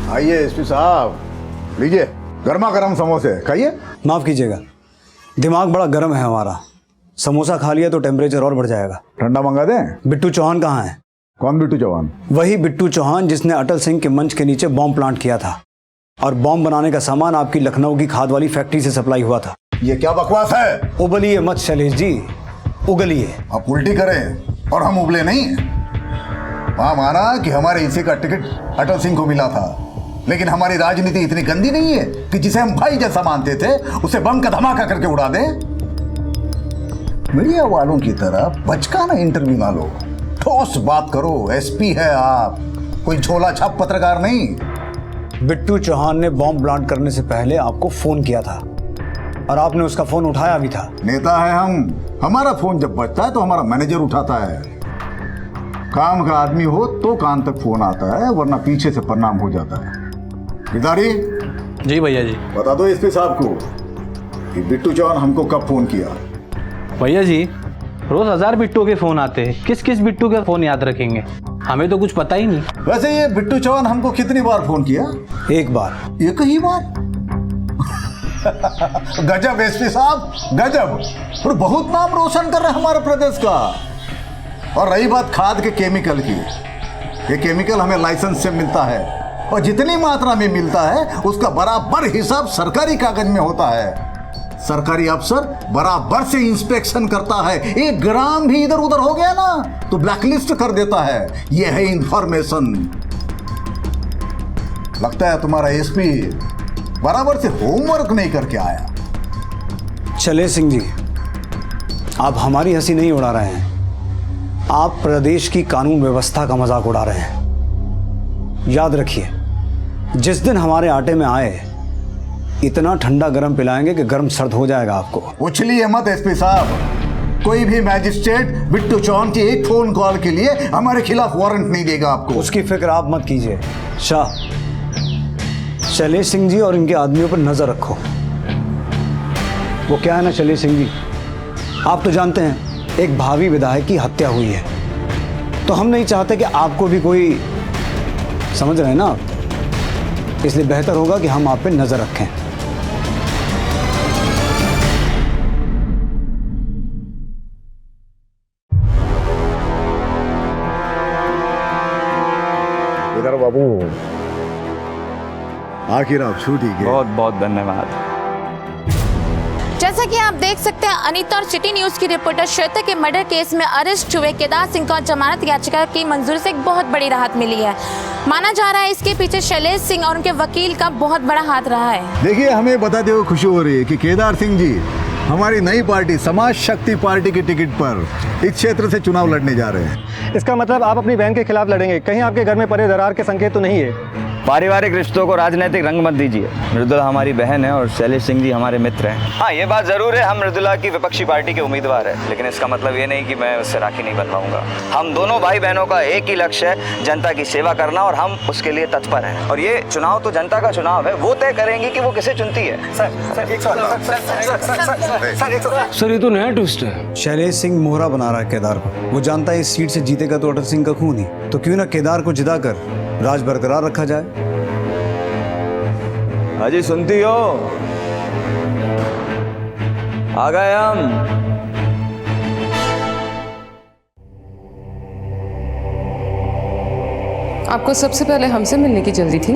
आइए एसपी साहब, लीजिए गर्मा गर्म समोसे खाइए। माफ कीजिएगा, दिमाग बड़ा गर्म है हमारा। समोसा खा लिया तो टेम्परेचर और बढ़ जाएगा। ठंडा मंगा दें? बिट्टू चौहान कहाँ है? कौन बिट्टू चौहान? वही बिट्टू चौहान जिसने अटल सिंह के मंच के नीचे बॉम्ब प्लांट किया था, और बॉम्ब बनाने का सामान आपकी लखनऊ की खाद वाली फैक्ट्री से सप्लाई हुआ था। ये क्या बकवास है? उबलिए मत शैलेश जी, उगलिए। आप उल्टी करें और हम उबले नहीं। वहां माना कि हमारे हिस्से का टिकट अटल सिंह को मिला था, लेकिन हमारी राजनीति इतनी गंदी नहीं है कि जिसे हम भाई जैसा मानते थे उसे बम का धमाका करके उड़ा दें। मीडिया वालों की तरह बचकाना इंटरव्यू ना लो, ठोस बात करो। एसपी है आप, कोई झोला छाप पत्रकार नहीं। बिट्टू चौहान ने बॉम्ब प्लांट करने से पहले आपको फोन किया था, और आपने उसका फोन उठाया भी था। नेता है हम, हमारा फोन जब बजता है तो हमारा मैनेजर उठाता है। काम का आदमी हो तो कान तक फोन आता है, वरना पीछे से प्रणाम हो जाता है। गिरधारी जी भैया जी, बता दो एसपी साहब को कि बिट्टू चौहान हमको कब फोन किया। भैया जी रोज 1000 बिट्टू के फोन आते हैं, किस किस बिट्टू के फोन याद रखेंगे, हमें तो कुछ पता ही नहीं। वैसे ये बिट्टू चौहान हमको कितनी बार फोन किया? एक बार। एक ही बार? गजब एसपी साहब, गजब। और बहुत नाम रोशन कर रहे हैं हमारे प्रदेश का। और रही बात खाद के केमिकल की, ये केमिकल हमें लाइसेंस से मिलता है और जितनी मात्रा में मिलता है उसका बराबर हिसाब सरकारी कागज में होता है। सरकारी अफसर बराबर से इंस्पेक्शन करता है। 1 ग्राम भी इधर उधर हो गया ना तो ब्लैकलिस्ट कर देता है। यह है इंफॉर्मेशन। लगता है तुम्हारा एसपी बराबर से होमवर्क नहीं करके आया। चले सिंह जी, आप हमारी हंसी नहीं उड़ा रहे हैं, आप प्रदेश की कानून व्यवस्था का मजाक उड़ा रहे हैं। याद रखिए, जिस दिन हमारे आटे में आए इतना ठंडा गरम पिलाएंगे कि गरम सर्द हो जाएगा आपको। उछलिए मत एसपी साहब, कोई भी मैजिस्ट्रेट बिट्टू चौहान की एक फोन कॉल के लिए हमारे खिलाफ वारंट नहीं देगा आपको। उसकी फिक्र आप मत कीजिए। शाह, शैलेश सिंह जी और इनके आदमियों पर नजर रखो। वो क्या है ना शैलेश सिंह जी, आप तो जानते हैं एक भावी विधायक की हत्या हुई है, तो हम नहीं चाहते कि आपको भी कोई, समझ रहे हैं ना, इसलिए बेहतर होगा कि हम आप पे नजर रखें। इधर बाबू, आखिर आप छूट ही गए। बहुत बहुत धन्यवाद। जैसा कि आप देख सकते हैं, अनीता और सिटी न्यूज की रिपोर्टर श्वेता के मर्डर केस में अरेस्ट हुए केदार सिंह को जमानत याचिका की मंजूरी से एक बहुत बड़ी राहत मिली है। माना जा रहा है इसके पीछे शैलेश सिंह और उनके वकील का बहुत बड़ा हाथ रहा है। देखिए, हमें बताते हुए खुशी हो रही है कि केदार सिंह जी हमारी नई पार्टी समाज शक्ति पार्टी की टिकट पर इस क्षेत्र से चुनाव लड़ने जा रहे हैं। इसका मतलब आप अपनी बहन के खिलाफ लड़ेंगे? कहीं आपके घर में पड़े दरार के संकेत तो नहीं है? पारिवारिक रिश्तों को राजनीतिक रंग मत दीजिए। मृदुला हमारी बहन है और शैलेश सिंह जी हमारे मित्र हैं। हाँ, ये बात जरूर है, हम मृदुला की विपक्षी पार्टी के उम्मीदवार हैं, लेकिन इसका मतलब ये नहीं कि मैं उससे राखी नहीं बनवाऊंगा। हम दोनों भाई बहनों का एक ही लक्ष्य है, जनता की सेवा करना, और हम उसके लिए तत्पर हैं। और ये चुनाव तो जनता का चुनाव है, वो तय करेंगी कि वो किसे चुनती है। सर, ये तो नया ट्विस्ट है। शैलेश सिंह मोहरा बना रहा है केदार को। वो जानता है इस सीट से जीतेगा तो अटल सिंह का खून ही, तो क्यों ना केदार को जिताकर राज बरकरार रखा जाए। अजी सुनती हो, आ गए हम। आपको सबसे पहले हमसे मिलने की जल्दी थी?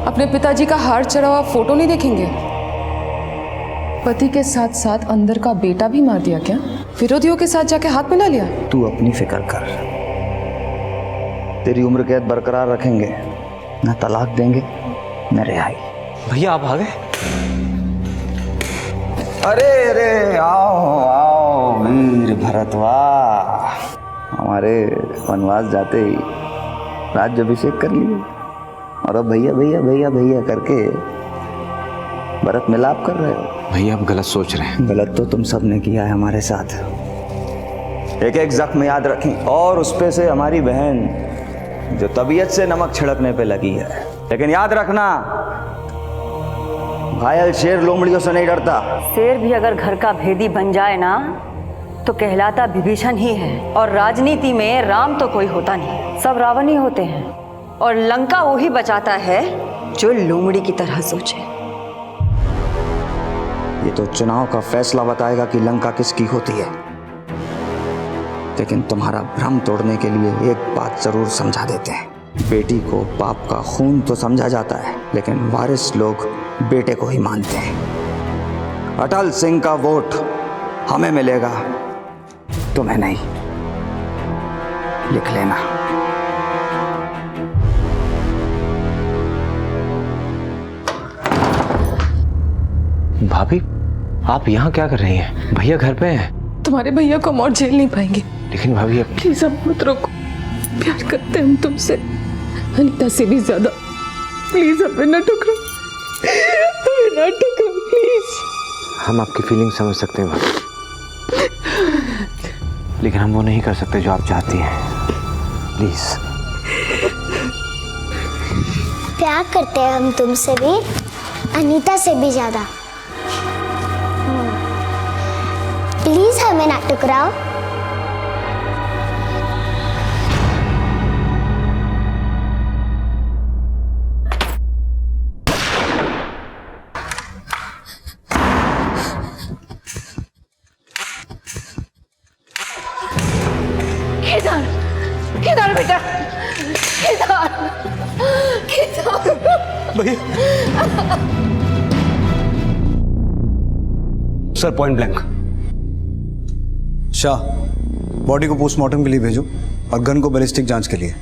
अपने पिताजी का हार चढ़ा हुआ फोटो नहीं देखेंगे? पति के साथ साथ अंदर का बेटा भी मार दिया क्या? विरोधियों के साथ जाके हाथ मिला लिया? तू अपनी फिक्र कर, तेरी उम्र कैद बरकरार रखेंगे, न तलाक देंगे न रिहाई। भैया आप आ गए? अरे अरे, आओ आओ वीर भरतवाह, हमारे वनवास जाते ही राज्याभिषेक कर लिए और अब भैया भैया भैया भैया करके भरत मिलाप कर रहे हो। भैया आप गलत सोच रहे हैं। गलत तो तुम सब ने किया है हमारे साथ। एक एक जख्म याद रखें, और उस पे से हमारी बहन जो तबीयत से नमक छिड़कने पे लगी है। लेकिन याद रखना, घायल शेर लोमड़ियों से नहीं डरता। शेर भी अगर घर का भेदी बन जाए ना तो कहलाता विभीषण ही है। और राजनीति में राम तो कोई होता नहीं, सब रावण ही होते हैं। और लंका वो ही बचाता है जो लोमड़ी की तरह सोचे। ये तो चुनाव का फैसला बताएगा कि लंका किसकी होती है, लेकिन तुम्हारा भ्रम तोड़ने के लिए एक बात जरूर समझा देते हैं। बेटी को बाप का खून तो समझा जाता है, लेकिन वारिस लोग बेटे को ही मानते हैं। अटल सिंह का वोट हमें मिलेगा, तुम्हें नहीं। लिख लेना। भाभी, आप यहाँ क्या कर रही हैं? भैया घर पे हैं। तुम्हारे भैया को हम और झेल नहीं पाएंगे। लेकिन भाभी अब प्लीज अब मत रोको, प्यार करते हैं हम तुमसे, अनीता से भी ज्यादा। प्लीज हमें ना ठुकराओ, हमें ना ठुकराओ प्लीज। हम आपकी फीलिंग समझ सकते हैं भाभी, लेकिन हम वो नहीं कर सकते जो आप चाहती हैं। प्लीज। प्यार करते हैं हम तुमसे भी, अनीता से भी ज्यादा। प्लीज हमें ना टुकराओ। बेटा केदार, केदार भैया sir, point blank. Shah, body को पोस्टमार्टम के लिए भेजो और गन को बैलिस्टिक जांच के लिए।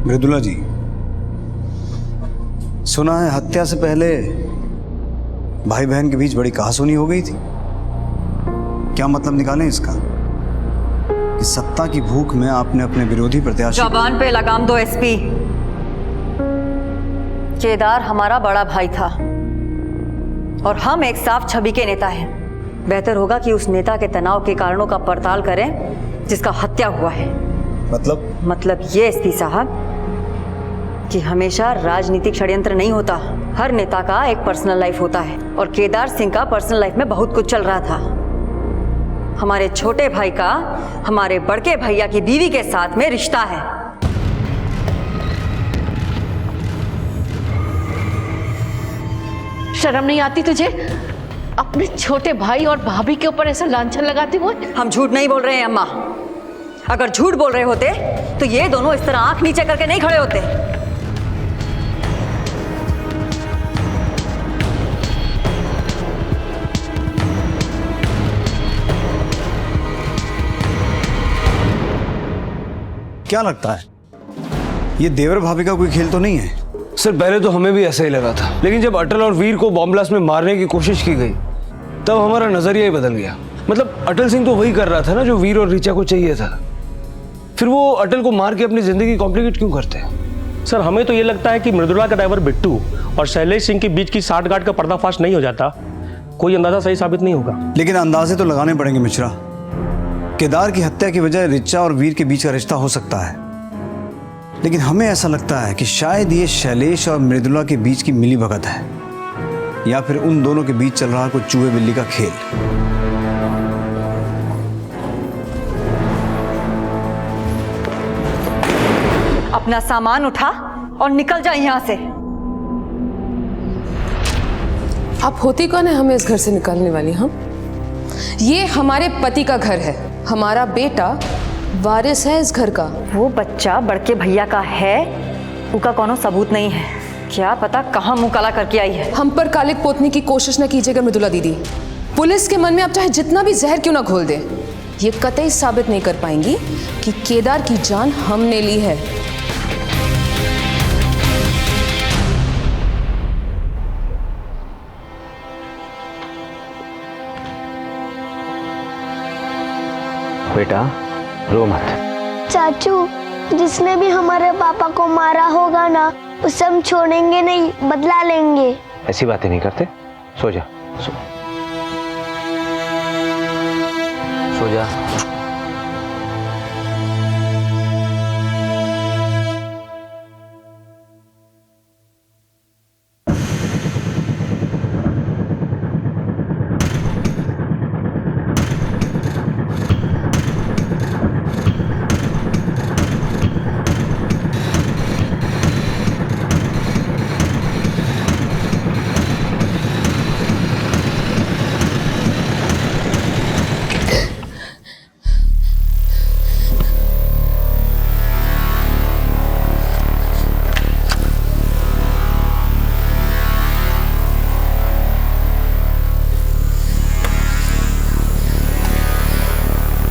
मृदुला जी, सुना है हत्या से पहले भाई बहन के बीच बड़ी कहासुनी हो गई थी। क्या मतलब निकालें इसका कि सत्ता की भूख में आपने अपने विरोधी प्रत्याशी। जबान पे लगाम दो एसपी। केदार हमारा बड़ा भाई था और हम एक साफ छवि के नेता हैं। बेहतर होगा कि उस नेता के तनाव के कारणों का पड़ताल करें जिसका हत्या हुआ है। मतलब ये एसपी साहब कि हमेशा राजनीतिक षड्यंत्र नहीं होता। हर नेता का एक पर्सनल लाइफ होता है और केदार सिंह का पर्सनल लाइफ में बहुत कुछ चल रहा था। हमारे छोटे भाई का हमारे बड़के भैया की बीवी के साथ में रिश्ता है। शर्म नहीं आती तुझे अपने छोटे भाई और भाभी के ऊपर ऐसा लांछन लगाते हुए? हम झूठ नहीं बोल रहे हैं अम्मा। अगर झूठ बोल रहे होते तो ये दोनों इस तरह आंख नीचे करके नहीं खड़े होते। क्या लगता है ये देवर भाभी का कोई खेल तो नहीं है? सर, पहले तो हमें भी ऐसा ही लगा था, लेकिन जब अटल और वीर को बॉम्ब ब्लास्ट में मारने की कोशिश की गई तब हमारा नजरिया ही बदल गया। मतलब अटल सिंह तो वही कर रहा था ना जो वीर और ऋचा को चाहिए था। फिर वो अटल को मार के अपनी जिंदगी कॉम्प्लिकेट क्यों करते हैं? सर, हमें तो ये लगता है कि मृदुला का ड्राइवर बिट्टू और शैलेश सिंह के बीच की साठगांठ का पर्दाफाश नहीं हो जाता, कोई अंदाजा सही साबित नहीं होगा। लेकिन अंदाजे तो लगाने पड़ेंगे मिश्रा। केदार की हत्या की वजह ऋचा और वीर के बीच का रिश्ता हो सकता है, लेकिन हमें ऐसा लगता है कि शायद ये शैलेश और मृदुला के बीच की मिलीभगत है, या फिर उन दोनों के बीच चल रहा कोई चूहे बिल्ली का खेल। अपना सामान उठा और निकल जा यहाँ से। आप होती कौन है हमें इस घर से निकालने वाली? हम ये हमारे पति का घर है, हमारा बेटा वारिस है इस घर का। वो बच्चा बड़के भैया का है, उसका कोनो सबूत नहीं है। क्या पता कहाँ मुंह काला करके आई है। हम पर कालिक पोतने की कोशिश न कीजिएगा मृदुला दीदी। पुलिस के मन में आप चाहे जितना भी जहर क्यों ना घोल दे, ये कतई साबित नहीं कर पाएंगी कि केदार की जान हमने ली है। बेटा रो मत। चाचू, जिसने भी हमारे पापा को मारा होगा ना, उसे हम छोड़ेंगे नहीं, बदला लेंगे। ऐसी बातें नहीं करते। सो जा, सो जा।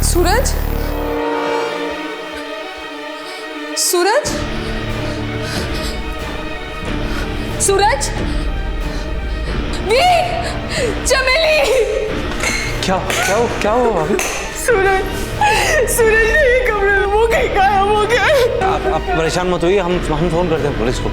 सूरज, सूरज, सूरज, वीर, चमेली। क्या हुआ भाभी? सूरज ने ये कमरे में वो कहीं गायब हो गया। आप परेशान मत होइए, हम फोन करते हैं पुलिस को।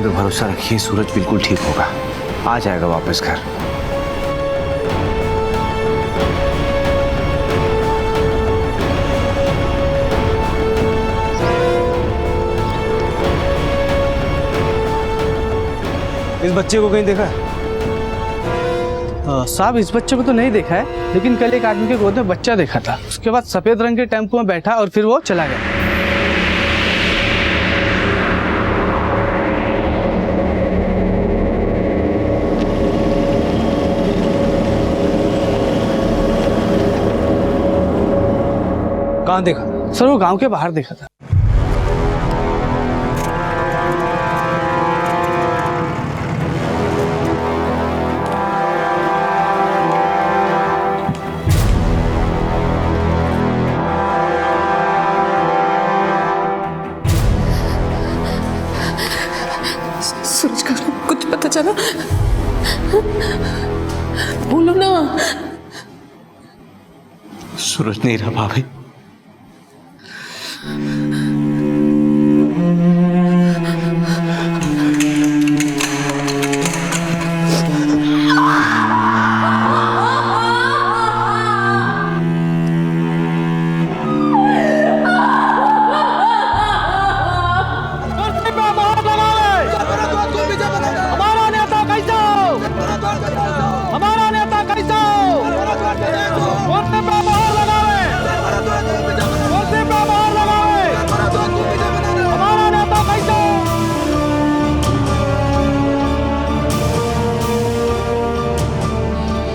पे भरोसा रखिए, सूरज बिल्कुल ठीक होगा, आ जाएगा वापस घर। इस बच्चे को कहीं देखा है? साहब इस बच्चे को तो नहीं देखा है, लेकिन कल एक आदमी के गोद में बच्चा देखा था। उसके बाद सफेद रंग के टेम्पो में बैठा और फिर वो चला गया। कहाँ देखा? सर वो गांव के बाहर देखा था। सूरज का कुछ पता चला? बोलो ना। सूरज नहीं रहा भाभी।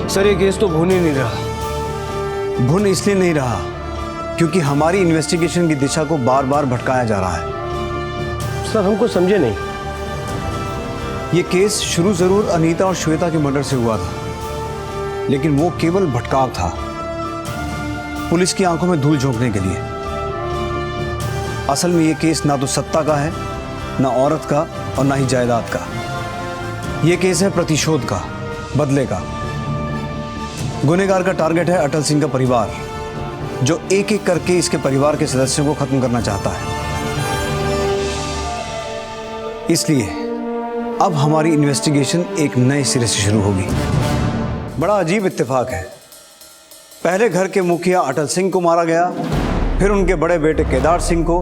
सर ये केस तो भुन ही नहीं रहा। भुन इसलिए नहीं रहा क्योंकि हमारी इन्वेस्टिगेशन की दिशा को बार बार भटकाया जा रहा है। सर हमको समझे नहीं। ये केस शुरू जरूर अनीता और श्वेता के मर्डर से हुआ था, लेकिन वो केवल भटकाव था, पुलिस की आंखों में धूल झोंकने के लिए। असल में ये केस ना तो सत्ता का है, ना औरत का और ना ही जायदाद का। ये केस है प्रतिशोध का, बदले का। गुनहगार का टारगेट है अटल सिंह का परिवार, जो एक एक करके इसके परिवार के सदस्यों को खत्म करना चाहता है। इसलिए अब हमारी इन्वेस्टिगेशन एक नए सिरे से शुरू होगी। बड़ा अजीब इत्तेफाक है, पहले घर के मुखिया अटल सिंह को मारा गया, फिर उनके बड़े बेटे केदार सिंह को,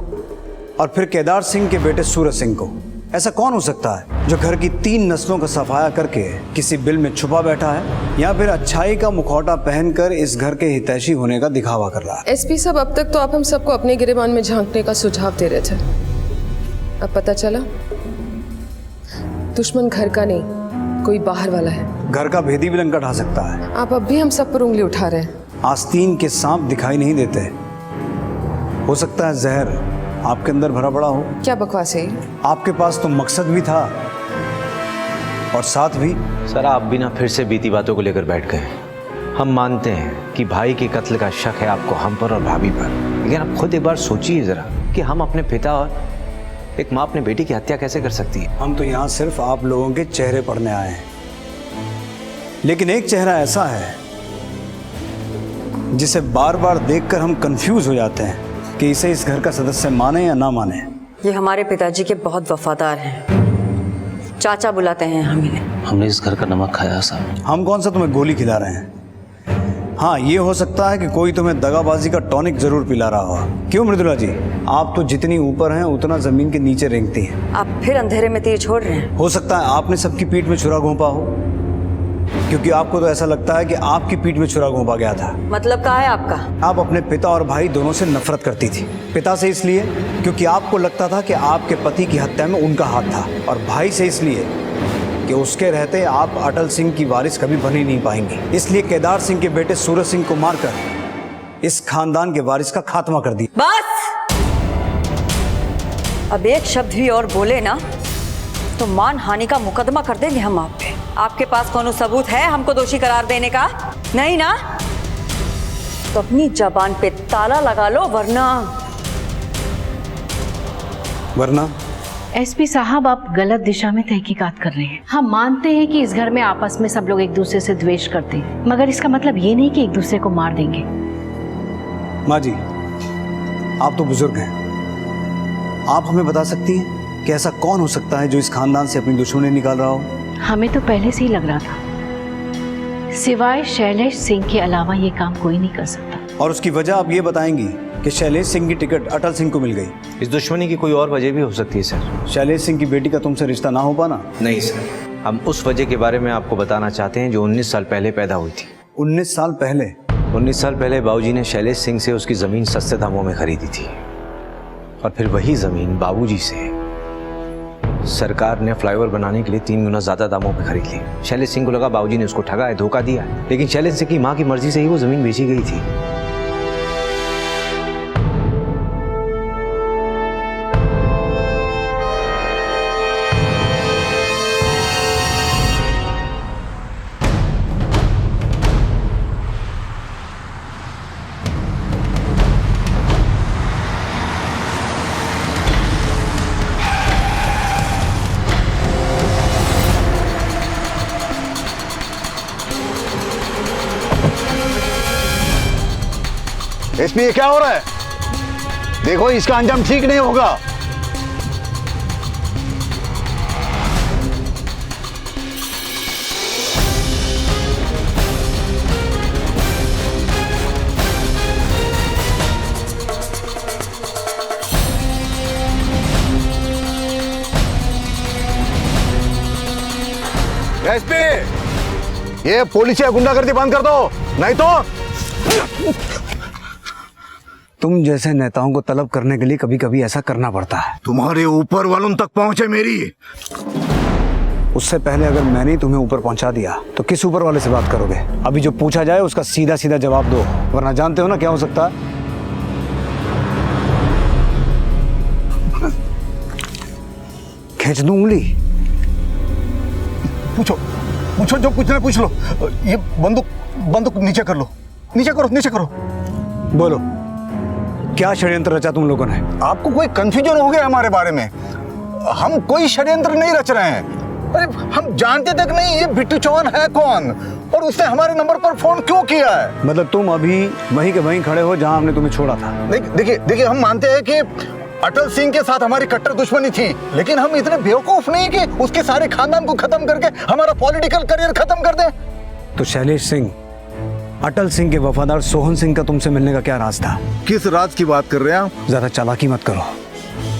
और फिर केदार सिंह के बेटे सूरज सिंह को। ऐसा कौन हो सकता है जो घर की 3 नस्लों का सफाया करके किसी बिल में छुपा बैठा है, या फिर अच्छाई का मुखौटा पहनकर इस घर के हितैषी होने का दिखावा कर रहा है? एसपी साहब, अब तक तो आप हम सबको अपने गिरेबान में झांकने का सुझाव दे रहे थे। अब पता चला दुश्मन घर का नहीं, कोई बाहर वाला है। घर का भेदी भी लंका ढा सकता है। आप अब भी हम सब पर उंगली उठा रहे हैं। आस्तीन के सांप दिखाई नहीं देते, हो सकता है जहर आपके अंदर भरा पड़ा हो। क्या बकवास है? आपके पास तो मकसद भी था और साथ भी। सर आप भी ना फिर से बीती बातों को लेकर बैठ गए। हम मानते हैं कि भाई के कत्ल का शक है आपको हम पर और भाभी पर, लेकिन आप खुद एक बार सोचिए जरा कि हम अपने पिता और एक माँ अपने बेटी की हत्या कैसे कर सकती है। हम तो यहाँ सिर्फ आप लोगों के चेहरे पढ़ने आए हैं, लेकिन एक चेहरा ऐसा है जिसे बार बार देखकर हम कंफ्यूज हो जाते हैं कि इसे इस घर का सदस्य माने या ना माने। ये हमारे पिताजी के बहुत वफादार हैं, चाचा बुलाते हैं हम इन्हें। हमने इस घर का नमक खाया साहब। हम कौन सा तुम्हें गोली खिला रहे हैं? हाँ, ये हो सकता है कि कोई तुम्हें दगाबाजी का टॉनिक जरूर पिला रहा हो। क्यों मृदुला जी, आप तो जितनी ऊपर हैं उतना जमीन के नीचे रेंगती हैं। आप फिर अंधेरे में तीर छोड़ रहे हैं। हो सकता है आपने सबकी पीठ में छुरा घोंपा हो, क्योंकि आपको तो ऐसा लगता है कि आपकी पीठ में छुरा घोंपा गया था। मतलब क्या है आपका? आप अपने पिता और भाई दोनों से नफरत करती थी। पिता से इसलिए क्योंकि आपको लगता था कि आपके पति की हत्या में उनका हाथ था, और भाई से इसलिए कि उसके रहते आप अटल सिंह की वारिस कभी बन ही नहीं पाएंगे। इसलिए केदार सिंह के बेटे सूरज सिंह को मारकर इस खानदान के वारिस का खात्मा कर दिया। बस, अब एक शब्द भी और बोले ना तो मान हानि का मुकदमा कर देंगे हम आप पे। आपके पास कौन सबूत है हमको दोषी करार देने का? नहीं ना? तो अपनी जबान पे ताला लगा लो, वरना एसपी साहब, आप गलत दिशा में तहकीकात कर रहे हैं। हम मानते हैं कि इस घर में आपस में सब लोग एक दूसरे से द्वेष करते हैं, मगर इसका मतलब ये नहीं कि एक दूसरे को मार देंगे। माँ जी, आप तो बुजुर्ग हैं, आप हमें बता सकती हैं कि ऐसा कौन हो सकता है जो इस खानदान से अपनी दुश्मनी निकाल रहा हो? हमें तो पहले से ही लग रहा था, सिवाय शैलेश सिंह के अलावा ये काम कोई नहीं कर सकता। और उसकी वजह आप ये बताएंगी कि शैलेश सिंह की टिकट अटल सिंह को मिल गई। इस दुश्मनी की कोई और वजह भी हो सकती है सर। शैलेश सिंह की बेटी का तुमसे रिश्ता ना हो पाना? नहीं सर, हम उस वजह के बारे में आपको बताना चाहते हैं जो 19 साल पहले पैदा हुई थी। 19 साल पहले? 19 साल पहले बाबूजी ने शैलेश सिंह से उसकी ज़मीन सस्ते दामों में खरीदी थी और फिर वही ज़मीन बाबूजी से सरकार ने फ्लाईओवर बनाने के लिए 3 गुना ज़्यादा दामों पे खरीद ली। शैलेश सिंह को लगा बाबूजी ने उसको ठगा है, धोखा दिया है, लेकिन शैलेश सिंह की माँ की मर्जी से ही वो ज़मीन बेची गई थी। एसपी, ये क्या हो रहा है? देखो, इसका अंजाम ठीक नहीं होगा। एसपी, ये पुलिस या गुंडागर्दी बंद कर दो, नहीं तो तुम जैसे नेताओं को तलब करने के लिए कभी कभी ऐसा करना पड़ता है। तुम्हारे ऊपर वालों तक पहुंचे मेरी। उससे पहले अगर मैंने ही तुम्हें ऊपर पहुंचा दिया तो किस ऊपर वाले से बात करोगे? अभी जो पूछा जाए उसका सीधा सीधा जवाब दो, वरना जानते हो ना क्या हो सकता है। खींच दूं उंगली? पूछो पूछो, जो पूछना पूछ लो। ये बंदूक नीचे कर लो, नीचे करो। बोलो, क्या षड्यंत्र रचा तुम लोगों ने? आपको कोई कंफ्यूजन हो गया हमारे बारे में? हम कोई षड्यंत्र नहीं रच रहे हैं। अरे हम जानते तक नहीं ये बिट्टू चौहान है कौन और उसने हमारे नंबर पर फोन क्यों किया है। मतलब तुम अभी वहीं के वहीं खड़े हो जहां हमने तुम्हें छोड़ा था। देखिए, हम मानते हैं कि अटल सिंह के साथ हमारी कट्टर दुश्मनी थी, लेकिन हम इतने बेवकूफ नहीं कि उसके सारे खानदान को खत्म करके हमारा पॉलिटिकल करियर खत्म कर दें। तो शैलेश सिंह, अटल सिंह के वफादार सोहन सिंह का तुमसे मिलने का क्या राज था? किस राज की बात कर रहे हैं आप? ज्यादा चालाकी मत करो,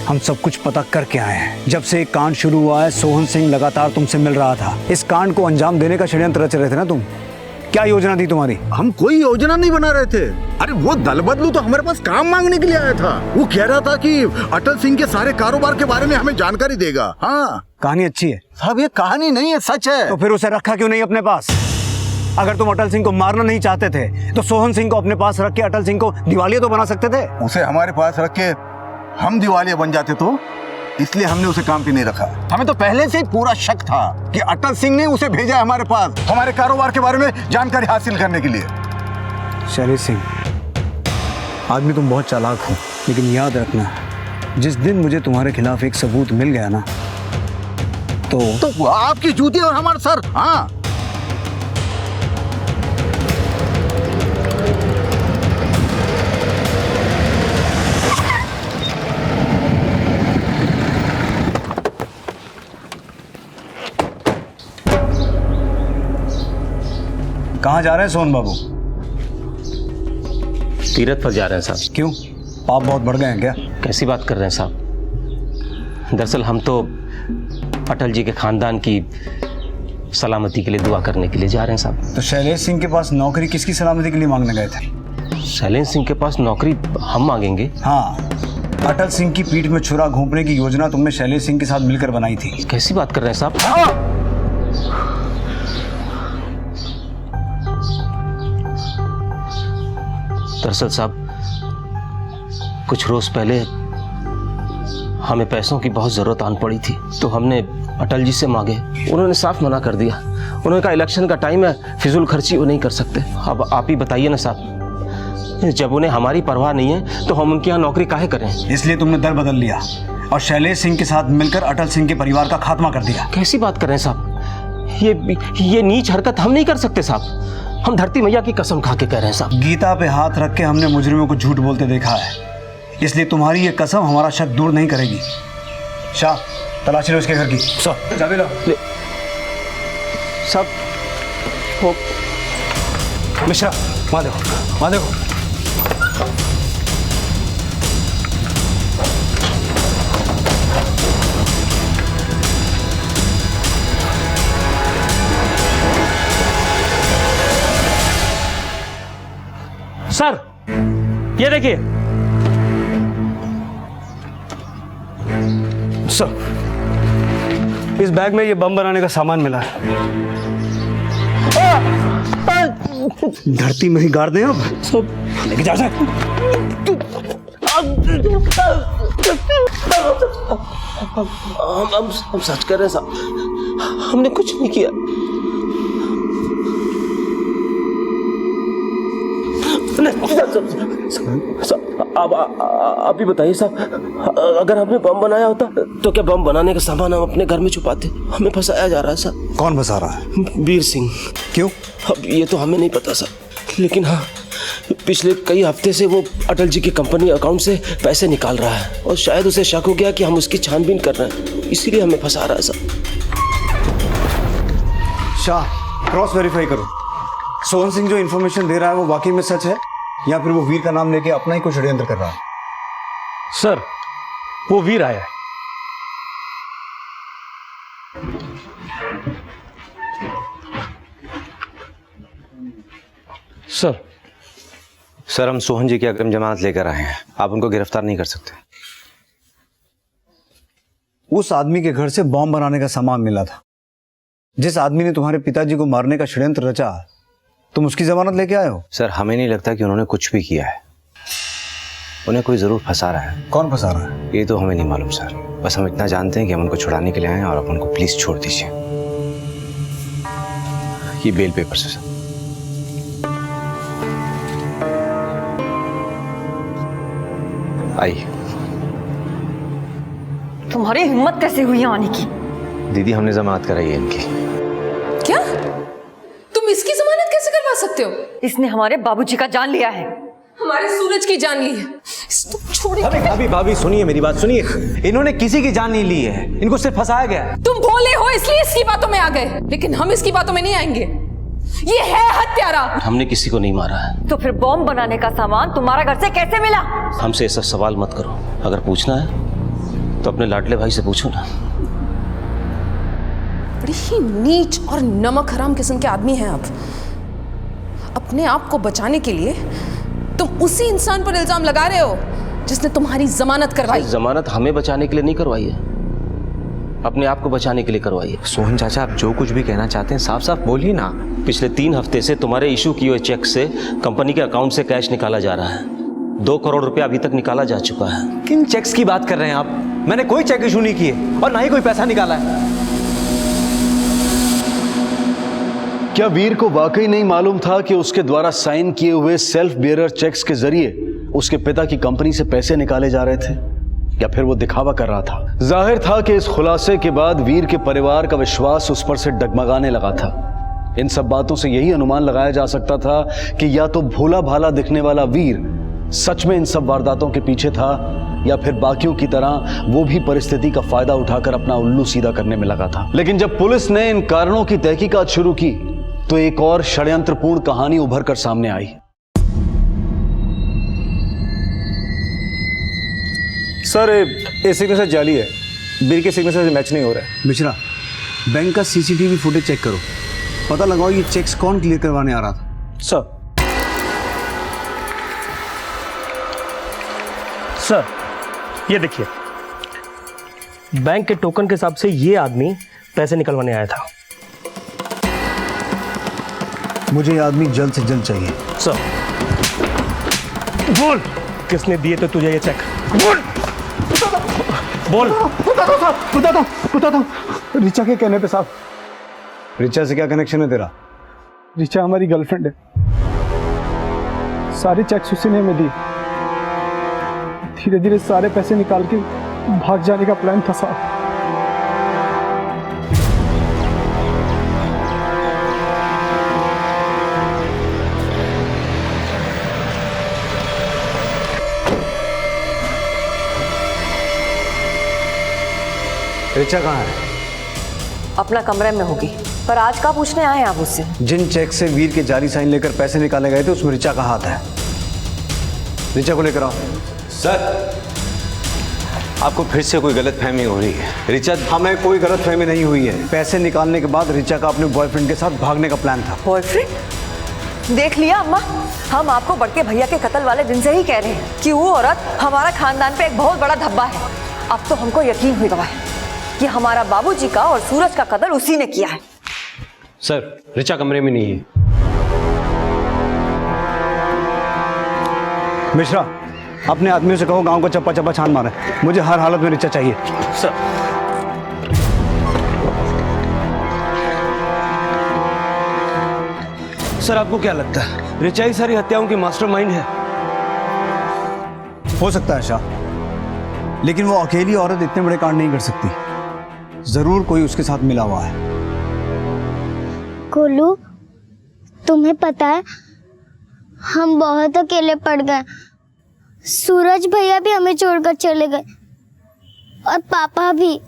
हम सब कुछ पता करके आए हैं। जब से एक कांड शुरू हुआ है सोहन सिंह लगातार तुमसे मिल रहा था। इस कांड को अंजाम देने का षड्यंत्र रच रहे थे ना तुम? क्या योजना थी तुम्हारी? हम कोई योजना नहीं बना रहे थे। अरे वो दल बदलू तो हमारे पास काम मांगने के लिए आया था। वो कह रहा था कि अटल सिंह के सारे कारोबार के बारे में हमें जानकारी देगा। हाँ, कहानी अच्छी है साहब, ये कहानी नहीं है, सच है। तो फिर उसे रखा क्यों नहीं अपने पास? अगर तुम अटल सिंह को मारना नहीं चाहते थे तो सोहन सिंह को अपने पास रख के अटल सिंह को दिवालिया तो बना सकते थे। उसे हमारे पास रख के हम दिवालिया बन जाते तो, इसलिए हमने उसे काम पे नहीं रखा। हमें तो पहले से ही पूरा शक था कि अटल सिंह ने उसे भेजा हमारे पास हमारे कारोबार के बारे में जानकारी हासिल करने के लिए। शैलेश सिंह, आदमी तुम बहुत चालाक हो, लेकिन याद रखना, जिस दिन मुझे तुम्हारे खिलाफ एक सबूत मिल गया ना तो आपकी जूती और हमारा सर। हाँ, कहाँ जा रहे हैं सोहन बाबू? तीरथ पर जा रहे हैं साहब। क्यों, पाप बहुत बढ़ गए हैं क्या? कैसी बात कर रहे हैं साहब? दरअसल हम तो अटल जी के खानदान की सलामती के लिए दुआ करने के लिए जा रहे हैं साहब। तो शैलेश सिंह के पास नौकरी किसकी सलामती के लिए मांगने गए थे? शैलेश सिंह के पास नौकरी हम मांगेंगे? हाँ, अटल सिंह की पीठ में छुरा घोंपने की योजना तुमने शैलेश सिंह के साथ मिलकर बनाई थी। कैसी बात कर रहे हैं साहब? दरअसल साहब, कुछ रोज पहले हमें पैसों की बहुत जरूरत आन पड़ी थी, तो हमने अटल जी से मांगे। उन्होंने साफ मना कर दिया। उन्होंने कहा इलेक्शन का टाइम है, फिजूल खर्ची वो नहीं कर सकते। अब आप ही बताइए ना साहब, जब उन्हें हमारी परवाह नहीं है तो हम उनके यहाँ नौकरी काहे करें? इसलिए तुमने दल बदल लिया और शैलेश सिंह के साथ मिलकर अटल सिंह के परिवार का खात्मा कर दिया। कैसी बात कर रहे हैं साहब? ये नीच हरकत हम नहीं कर सकते साहब। हम धरती मैया की कसम खा के कह रहे हैं साहब। गीता पे हाथ रख के हमने मुजरिमों को झूठ बोलते देखा है, इसलिए तुम्हारी ये कसम हमारा शक दूर नहीं करेगी। शाह, तलाशी लो इसके घर की। सर चाबी लो। सब वो मिश्रा, वहाँ देखो, वहाँ देखो। सर ये देखिए। सर इस बैग में ये बम बनाने का सामान मिला है। धरती में ही गाड़ दें अब। सब लेके जा सर। हम सच कर रहे हैं साहब, हमने कुछ नहीं किया। आप ही बताइए साहब, अगर हमने बम बनाया होता तो क्या बम बनाने का सामान हम अपने घर में छुपाते? हमें फंसाया जा रहा है सर। कौन फंसा रहा है? वीर सिंह। क्यों? अब ये तो हमें नहीं पता सर, लेकिन हाँ पिछले कई हफ्ते से वो अटल जी की कंपनी अकाउंट से पैसे निकाल रहा है और शायद उसे शक हो गया कि हम उसकी छानबीन कर रहे हैं, इसीलिए हमें फंसा रहा है सर। शाह, क्रॉस वेरीफाई करो। सोहन सिंह जो इन्फॉर्मेशन दे रहा है वो वाकई में सच है या फिर वो वीर का नाम लेके अपना ही कोई षड्यंत्र कर रहा है? सर वो वीर आया है। सर हम सोहन जी की अग्रिम जमानत लेकर आए हैं, आप उनको गिरफ्तार नहीं कर सकते। उस आदमी के घर से बॉम्ब बनाने का सामान मिला था। जिस आदमी ने तुम्हारे पिताजी को मारने का षड्यंत्र रचा, तुम उसकी जमानत लेके आए हो? सर हमें नहीं लगता कि उन्होंने कुछ भी किया है, उन्हें कोई जरूर फंसा रहा है। कौन फंसा रहा है? ये तो हमें नहीं मालूम सर, बस हम इतना जानते हैं कि हम उनको छुड़ाने के लिए आए हैं और आप उनको प्लीज छोड़ दीजिए। ये बेल पेपर से सर। आइए। तुम्हारी हिम्मत कैसे हुई यहाँ आने की? दीदी हमने जमानत कराई है इनकी। क्या? तुम इसकी जमानत कैसे करवा सकते हो? इसने हमारे बाबूजी का जान लिया है। हमारे सूरज की जान ली है। तुम छोड़िए। भाभी भाभी सुनिए मेरी बात सुनिए, इन्होंने किसी की जान नहीं ली है, इनको सिर्फ फंसाया गया है। तुम भोले हो इसलिए इसकी बातों में आ गए, लेकिन हम इसकी बातों में नहीं आएंगे। ये है हत्यारा। हमने किसी को नहीं मारा है। तो फिर बॉम्ब बनाने का सामान तुम्हारा घर से कैसे मिला? हमसे ऐसा सवाल मत करो, अगर पूछना है तो अपने लाडले भाई से पूछो ना। बड़ी ही नीच और नमक हराम किस्म के आदमी हैं आप। अपने आप को बचाने के लिए तुम उसी इंसान पर इल्जाम लगा रहे हो जिसने तुम्हारी जमानत करवाई। जमानत हमें बचाने के लिए नहीं करवाई है, अपने आप को बचाने के लिए करवाई है। सोहन चाचा आप जो कुछ भी कहना चाहते हैं साफ साफ बोलिए ना। पिछले 3 हफ्ते से तुम्हारे इशू किए हुए चेक से कंपनी के अकाउंट से कैश निकाला जा रहा है। 2 करोड़ रुपया अभी तक निकाला जा चुका है। किन चेक्स की बात कर रहे हैं आप? मैंने कोई चेक इशू नहीं किए और ना ही कोई पैसा निकाला है। क्या वीर को वाकई नहीं मालूम था कि उसके द्वारा साइन किए हुए सेल्फ बेयरर चेक्स के जरिए उसके पिता की कंपनी से पैसे निकाले जा रहे थे, या फिर वो दिखावा कर रहा था? जाहिर था कि इस खुलासे के बाद वीर के परिवार का विश्वास उस पर से डगमगाने लगा था। इन सब बातों से यही अनुमान लगाया जा सकता था कि या तो भोला भाला दिखने वाला वीर सच में इन सब वारदातों के पीछे था, या फिर बाकियों की तरह वो भी परिस्थिति का फायदा उठाकर अपना उल्लू सीधा करने में लगा था। लेकिन जब पुलिस ने इन कारणों की तहकीकात शुरू की तो एक और षड्यंत्रपूर्ण कहानी उभर कर सामने आई। सर ये सिग्नेचर जाली है, बिल के सिग्नेचर से मैच नहीं हो रहा है। मिश्रा, बैंक का सीसीटीवी फुटेज चेक करो, पता लगाओ ये चेक्स कौन क्लियर करवाने आ रहा था। सर ये देखिए, बैंक के टोकन के हिसाब से ये आदमी पैसे निकलवाने आया था। मुझे ये आदमी जल्द से जल्द चाहिए। सर बोल, किसने दिए थे तुझे ये चेक? बोल बोल। बताता हूँ रिचा के कहने पे साहब। रिचा से क्या कनेक्शन है तेरा? रिचा हमारी गर्लफ्रेंड है, सारे चेक्स उसी ने हमें दी। धीरे धीरे सारे पैसे निकाल के भाग जाने का प्लान था साहब। रिचा कहाँ है? अपना कमरे में होगी। पर आज का पूछने आए आप उससे? जिन चेक से वीर के जाली साइन लेकर पैसे निकाले गए थे उसमें रिचा का हाथ है। रिचा को लेकर आओ। सर, आपको फिर से कोई गलतफहमी हो रही है। रिचा, हमें कोई गलतफहमी नहीं हुई है। पैसे निकालने के बाद रिचा का अपने बॉयफ्रेंड के साथ भागने का प्लान था। बॉयफ्रेंड? देख लिया अम्मा, हम आपको बड़के भैया के कत्ल वाले दिन से ही कह रहे हैं कि वो औरत हमारा खानदान पे एक बहुत बड़ा धब्बा है। अब तो हमको यकीन हो गया है कि हमारा बाबूजी का और सूरज का कत्ल उसी ने किया है। सर, रिचा कमरे में नहीं है। मिश्रा, अपने आदमियों से कहो गांव को चप्पा चप्पा छान मारे। मुझे हर हालत में रिचा चाहिए। सर, सर आपको क्या लगता है रिचा ही सारी हत्याओं की मास्टरमाइंड है? हो सकता है शाह, लेकिन वो अकेली औरत इतने बड़े कांड नहीं कर सकती। जरूर कोई उसके साथ मिला हुआ है। गोलू, तुम्हें पता है हम बहुत अकेले पड़ गए। सूरज भैया भी हमें छोड़कर चले गए और पापा भी।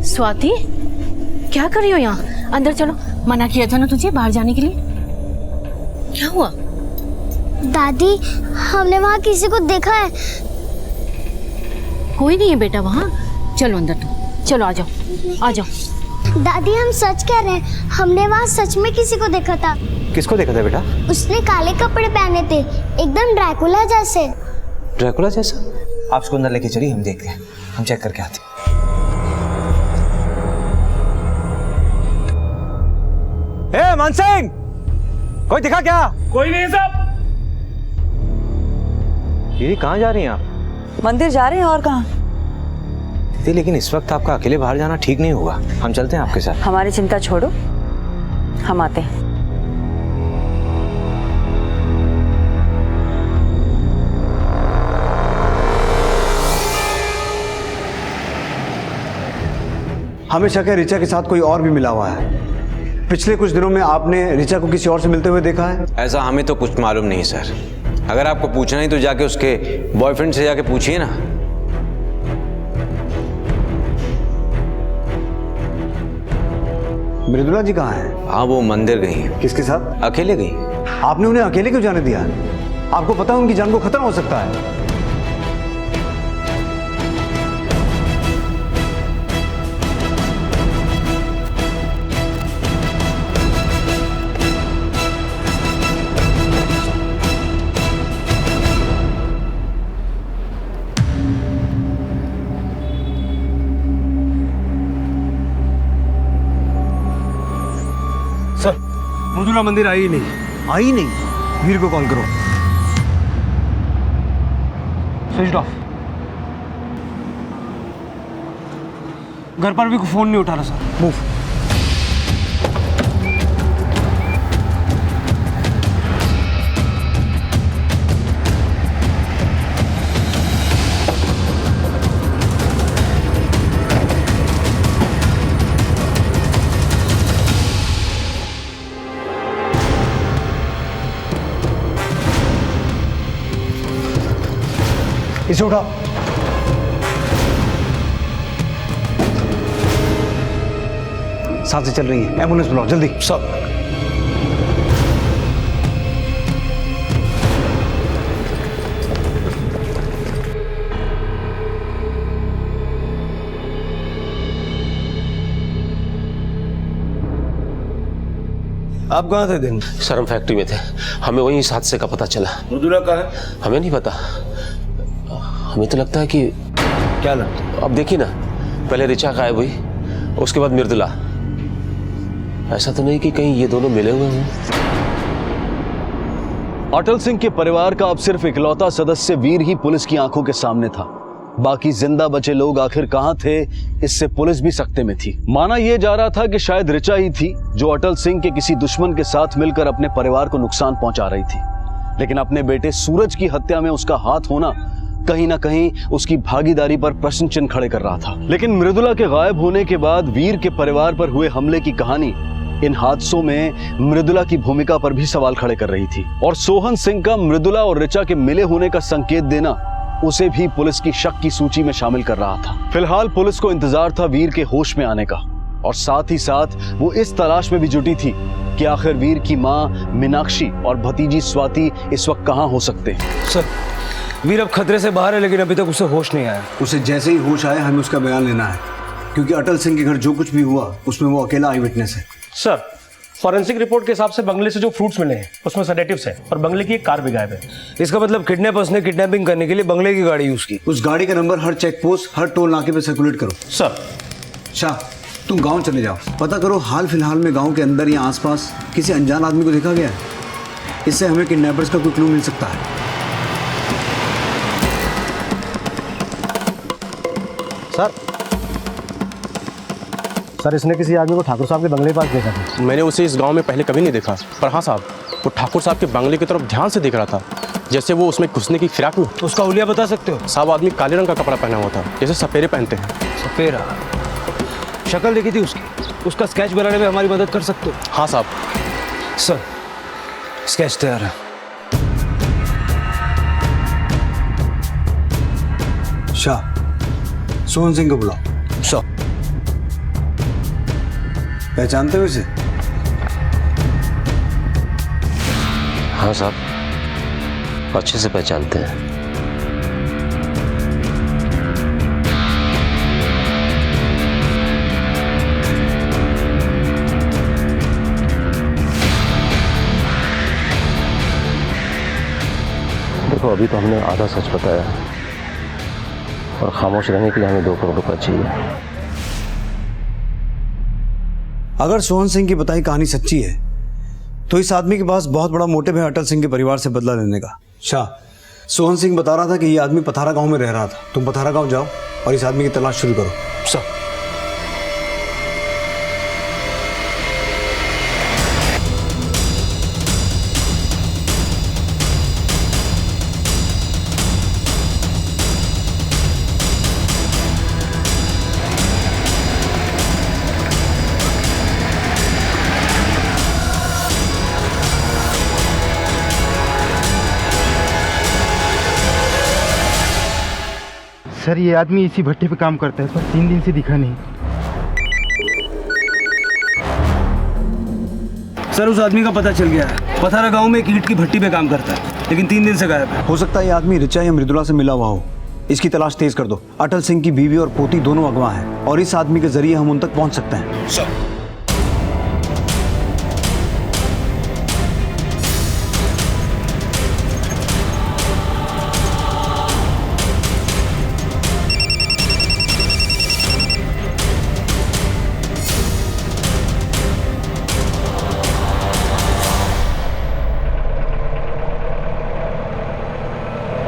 स्वाति, क्या कर रही हो यहाँ? अंदर चलो, मना किया था ना तुझे बाहर जाने के लिए। क्या हुआ? दादी, हमने वहाँ किसी को देखा है। कोई नहीं है बेटा वहाँ। चलो अंदर, तुम चलो, आ जाओ आ जाओ। दादी, हम सच कह रहे हैं, हमने वहाँ सच में किसी को देखा था। किसको देखा था बेटा? उसने काले कपड़े पहने थे, एकदम ड्रैकुला जैसे। ड्रैकुला जैसा? आप उसको अंदर लेके चलिए, हम देखते हैं, हम चेक करके आते हैं। ए मान सिंह, कोई दिखा क्या? कोई नहीं साहब। ये कहाँ जा रही हैं आप? मंदिर जा रहे हैं, और कहाँ? लेकिन इस वक्त आपका अकेले बाहर जाना ठीक नहीं होगा। हम चलते हैं आपके साथ। हमारी चिंता छोड़ो, हम आते हैं। हमें शक है रिचा के साथ कोई और भी मिला हुआ है। पिछले कुछ दिनों में आपने रिचा को किसी और से मिलते हुए देखा है? ऐसा हमें तो कुछ मालूम नहीं सर। अगर आपको पूछना ही तो जाके उसके बॉयफ्रेंड से जाके पूछिए ना। मृदुला जी कहाँ हैं? हाँ, वो मंदिर गई हैं। किसके साथ? अकेले गई। आपने उन्हें अकेले क्यों जाने दिया? आपको पता है उनकी जान को खतरा हो सकता है। सर, मृदुला मंदिर आई नहीं। आई नहीं? वीर को कॉल करो। Switch off. घर पर भी कोई फोन नहीं उठा रहा सर। मूव। इसे उठाओ। सांसें चल रही है, एम्बुलेंस बुलाओ जल्दी। सब आप कहाँ थे दिन? सर, हम फैक्ट्री में थे, हमें वहीं इस हादसे का पता चला। मृदुला कहाँ है? हमें नहीं पता। हमें तो लगता है कि क्या लगता है? अब देखिए ना, पहले रिचा गायब हुई, उसके बाद मृदुला। ऐसा तो नहीं कि कहीं ये दोनों मिले हुए हों। अटल सिंह के परिवार का अब सिर्फ इकलौता सदस्य वीर ही पुलिस की आंखों के सामने था। बाकी जिंदा बचे लोग आखिर कहां थे, इससे पुलिस भी सकते में थी। माना यह जा रहा था कि शायद रिचा ही थी जो अटल सिंह के किसी दुश्मन के साथ मिलकर अपने परिवार को नुकसान पहुंचा रही थी, लेकिन अपने बेटे सूरज की हत्या में उसका हाथ होना कहीं ना कहीं उसकी भागीदारी पर प्रश्न चिन्ह खड़े कर रहा था। लेकिन मृदुला के गायब होने के बाद वीर के परिवार पर हुए हमले की कहानी इन हादसों में मृदुला की भूमिका पर भी सवाल खड़े कर रही थी और सोहन सिंह का मृदुला और ऋचा के मिले होने का संकेत देना उसे भी पुलिस की शक की सूची में शामिल कर रहा था। फिलहाल पुलिस को इंतजार था वीर के होश में आने का और साथ ही साथ वो इस तलाश में भी जुटी थी कि आखिर वीर की मां मीनाक्षी और भतीजी स्वाति इस वक्त कहां हो सकते हैं। सर, वीर अब खतरे से बाहर है लेकिन अभी तक उसे होश नहीं आया। उसे जैसे ही होश आया हमें उसका बयान लेना है, क्योंकि अटल सिंह के घर जो कुछ भी हुआ उसमें वो अकेला आई विटनेस है। सर, फॉरेंसिक रिपोर्ट के हिसाब से बंगले से जो फ्रूट्स मिले हैं उसमें सेडेटिव्स है और बंगले की एक कार भी गायब है। इसका मतलब किडनैपर्स ने किडनैपिंग करने के लिए बंगले की गाड़ी यूज की। उस गाड़ी का नंबर हर चेक पोस्ट, हर टोल नाके पे सर्कुलेट करो। सर। शाह, तुम गांव चले जाओ, पता करो हाल फिलहाल में गांव के अंदर या आसपास किसी अनजान आदमी को देखा गया है। इससे हमें किडनैपर्स का कोई क्लू मिल सकता है। सर, इसने किसी आदमी को ठाकुर साहब के बंगले के पास देखा था। मैंने उसे इस गांव में पहले कभी नहीं देखा, पर हाँ साहब, वो ठाकुर साहब के बंगले की तरफ ध्यान से देख रहा था, जैसे वो उसमें घुसने की फिराक में। उसका हुलिया बता सकते हो? साहब, आदमी काले रंग का कपड़ा पहना हुआ था, जैसे सपेरे पहनते हैं। सपेरा? शक्ल देखी थी उसकी? उसका स्केच बनाने में हमारी मदद कर सकते हो? हाँ साहब। सर, स्केच तैयार है। शाह, सोहन सिंह को बुलाओ। सर। पहचानते हो इसे? हाँ साहब, अच्छे से पहचानते हैं। देखो, अभी तो हमने आधा सच बताया और खामोश रहने के लिए हमें 2 करोड़ रुपए चाहिए। अगर सोहन सिंह की बताई कहानी सच्ची है तो इस आदमी के पास बहुत बड़ा मोटिव है अटल सिंह के परिवार से बदला लेने का। शाह, सोहन सिंह बता रहा था कि ये आदमी पथारा गांव में रह रहा था। तुम पथारा गांव जाओ और इस आदमी की तलाश शुरू करो। सर। सर, ये आदमी इसी भट्टे पे काम करता है, पर 3 दिन से दिखा नहीं। सर, उस आदमी का पता चल गया है। पथारा गांव में एक ईंट की भट्टी पे काम करता है, लेकिन 3 दिन से गायब है। हो सकता है ये आदमी ऋचा या मृदुला से मिला हुआ हो। इसकी तलाश तेज कर दो। अटल सिंह की बीवी और पोती दोनों अगवा हैं और इस आदमी के जरिए हम उन तक पहुंच सकते हैं। सर।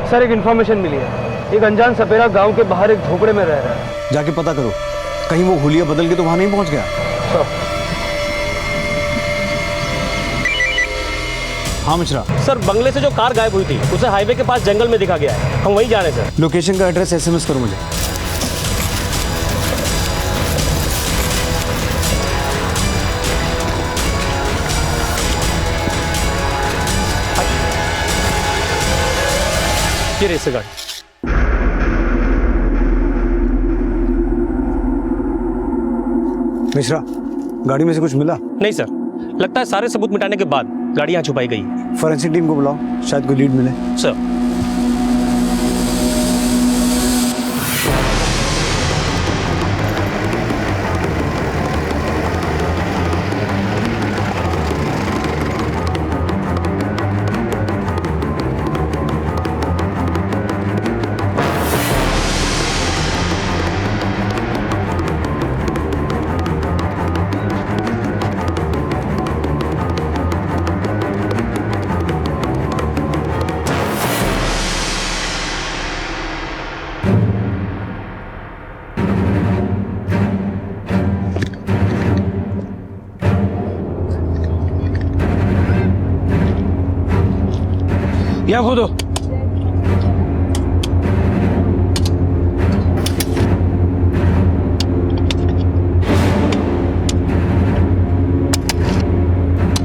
सर, एक इन्फॉर्मेशन मिली है। एक अनजान सपेरा गांव के बाहर एक झोपड़े में रह रहा है। जाके पता करो, कहीं वो हुलिया बदल के तो वहां नहीं पहुंच गया। हाँ मिश्रा। सर, बंगले से जो कार गायब हुई थी उसे हाईवे के पास जंगल में दिखा गया है। हम वहीं जा रहे हैं सर। लोकेशन का एड्रेस SMS करो मुझे। ये रही गाड़ी। मिश्रा, गाड़ी में से कुछ मिला? नहीं सर, लगता है सारे सबूत मिटाने के बाद गाड़ी यहाँ छुपाई गई। फॉरेंसिक टीम को बुलाओ, शायद कोई लीड मिले। सर। यहाँ खोदो।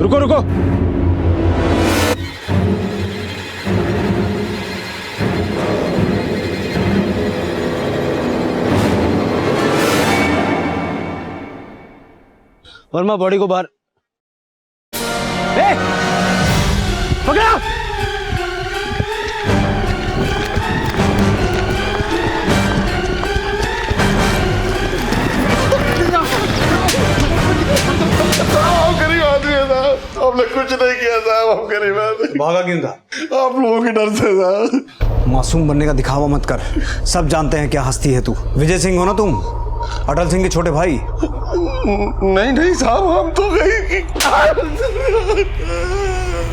रुको रुको। वर्मा बॉडी को बाहर। ए! पकड़ा! गरीब आदमी है साहब, हमने कुछ नहीं किया साहब, हम गरीब आदमी। भागा क्यों था? आप लोगों के डर से साहब। मासूम बनने का दिखावा मत कर, सब जानते हैं क्या हस्ती है तू। विजय सिंह हो ना तुम, अटल सिंह के छोटे भाई। नहीं नहीं साहब, हम तो गई।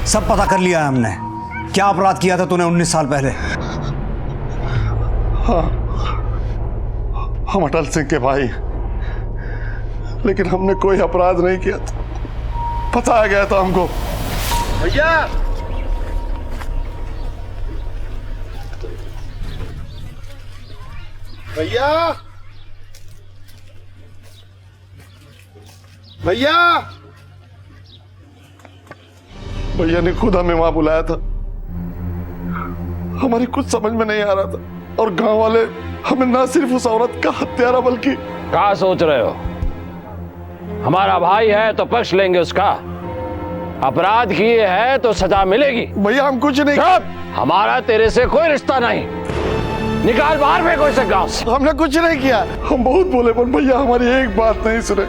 सब पता कर लिया है हमने, क्या अपराध किया था तूने 19 साल पहले। हाँ, हम अटल सिंह के भाई, लेकिन हमने कोई अपराध नहीं किया था, फंसाया गया था हमको। भैया भैया भैया भैया ने खुद हमें वहां बुलाया था, हमारी कुछ समझ में नहीं आ रहा था, और गांव वाले हमें ना सिर्फ उस औरत का हत्यारा बल्कि। क्या सोच रहे हो? हमारा भाई है तो पक्ष लेंगे उसका, अपराध किए है तो सजा मिलेगी। भैया हम कुछ नहीं। हमारा तेरे से कोई रिश्ता नहीं, निकाल बाहर फेंको इसे गांव से। हमने कुछ नहीं किया, हम बहुत बोले पर भैया हमारी एक बात नहीं सुने,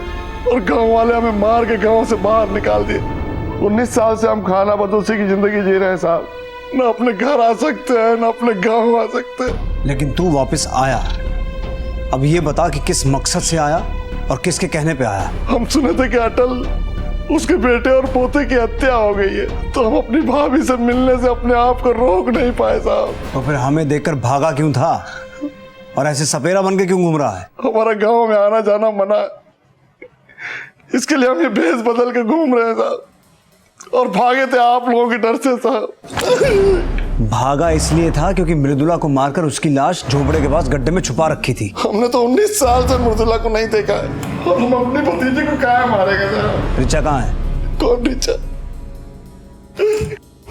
और गांव वाले हमें मार के गांव से बाहर निकाल दिए। 19 साल से हम खाना बदोशी की जिंदगी जी रहे हैं साहब, ना अपने घर आ सकते हैं ना अपने गांव आ सकते हैं। लेकिन तू वापस आया, अब ये बता कि किस मकसद से आया और किसके कहने पे आया। हम सुने थे कि अटल, उसके बेटे और पोते की हत्या हो गई है, तो हम अपनी भाभी से मिलने से अपने आप को रोक नहीं पाए साहब। तो फिर हमें देखकर भागा क्यों था, और ऐसे सपेरा बन के क्यों घूम रहा है? हमारा गांव में आना जाना मना, इसके लिए हम ये भेष बदल के घूम रहे हैं साहब, और भागे थे आप लोगों के डर से साहब। भागा इसलिए था क्योंकि मृदुला को मारकर उसकी लाश झोपड़े के पास गड्ढे में छुपा रखी थी। हमने तो 19 साल से मृदुला को नहीं देखा है, और हम अपने भतीजे को क्या मारेंगे साहब? रिचा कहाँ है? कौन रिचा?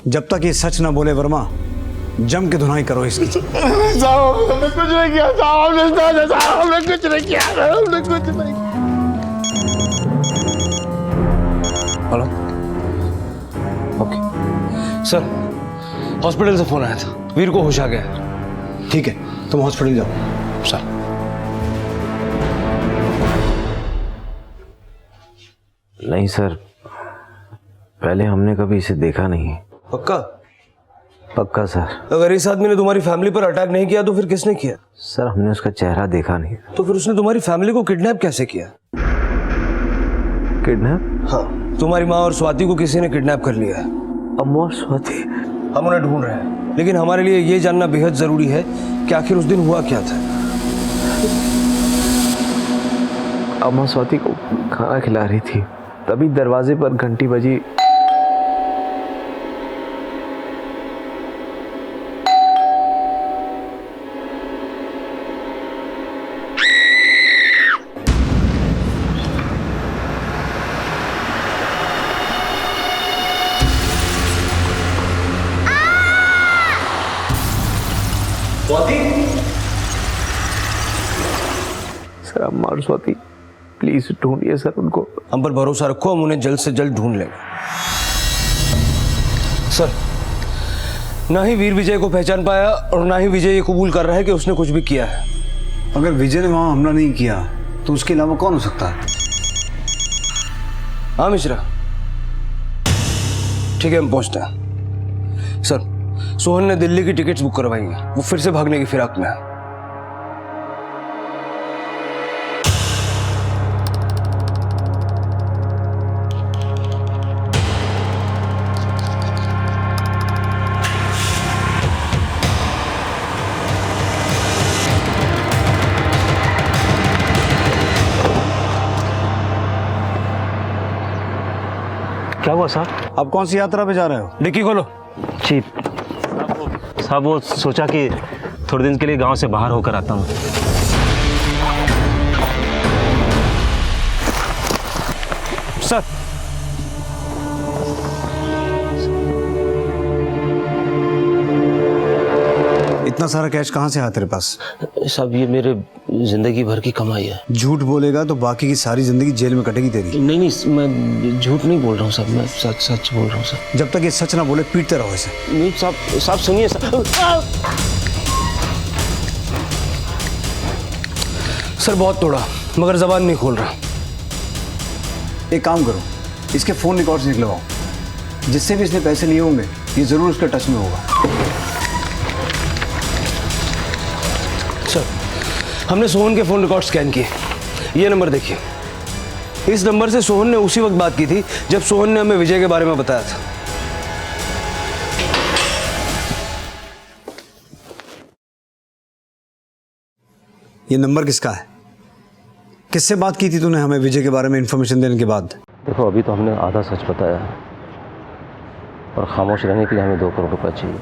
जब तक ये सच न बोले वर्मा, जम के धुनाई करो इसकी। साहब हमने कुछ नहीं किया साहब, हमने कुछ नहीं किया, हमने कुछ नहीं। हेलो, ओके सर, हॉस्पिटल से फोन आया था, वीर को होश आ गया। ठीक है, तुम हॉस्पिटल जाओ। सर नहीं सर, पहले हमने कभी इसे देखा नहीं। पक्का? पक्का सर। अगर इस आदमी ने तुम्हारी फैमिली पर अटैक नहीं किया तो फिर किसने किया? सर हमने उसका चेहरा देखा नहीं। तो फिर उसने तुम्हारी फैमिली को किडनैप कैसे किया? किडनैप? हाँ, तुम्हारी माँ और स्वाति को किसी ने किडनैप कर लिया है। अम्मा और स्वाति? हम उन्हें ढूंढ रहे हैं, लेकिन हमारे लिए ये जानना बेहद जरूरी है कि आखिर उस दिन हुआ क्या था। अम्मा स्वाति को खाना खिला रही थी, तभी दरवाजे पर घंटी बजी। सर अम्मा और स्वाति, प्लीज ढूंढिए सर उनको। हम पर भरोसा रखो, हम उन्हें जल्द से जल्द ढूंढ लेंगे। सर, ना ही वीर विजय को पहचान पाया और ना ही विजय ये कबूल कर रहा है कि उसने कुछ भी किया है। अगर विजय ने वहां हमला नहीं किया तो उसके अलावा कौन हो सकता है? हाँ मिश्रा, ठीक है, हम पहुंचते हैं। सर, सोहन ने दिल्ली की टिकट्स बुक करवाई हैं, वो फिर से भागने की फिराक में है। क्या हुआ साहब? अब कौन सी यात्रा पे जा रहे हो? डिक्की खोलो। जी साहब, वो सोचा कि थोड़े दिन के लिए गांव से बाहर होकर आता हूँ। सर, इतना सारा कैश कहाँ से आया तेरे पास? साहब ये मेरे जिंदगी भर की कमाई है। झूठ बोलेगा तो बाकी की सारी जिंदगी जेल में कटेगी तेरी। नहीं नहीं, मैं झूठ नहीं बोल रहा हूँ साहब, मैं सच सच बोल रहा हूँ साहब। जब तक ये सच ना बोले पीटते रहो इसे। नहीं साहब, साहब सुनिए साहब। सर बहुत तोड़ा मगर जबान नहीं खोल रहा। एक काम करो, इसके फोन रिकॉर्ड्स निकलवाओ, जिससे भी इसने पैसे लिए होंगे ये जरूर उसके टच में होगा। सर हमने सोहन के फोन रिकॉर्ड स्कैन किए, ये नंबर देखिए। इस नंबर से सोहन ने उसी वक्त बात की थी जब सोहन ने हमें विजय के बारे में बताया था। ये नंबर किसका है? किससे बात की थी तूने हमें विजय के बारे में इंफॉर्मेशन देने के बाद? देखो अभी तो हमने आधा सच बताया है और खामोश रहने के लिए हमें 2 करोड़ रुपए चाहिए।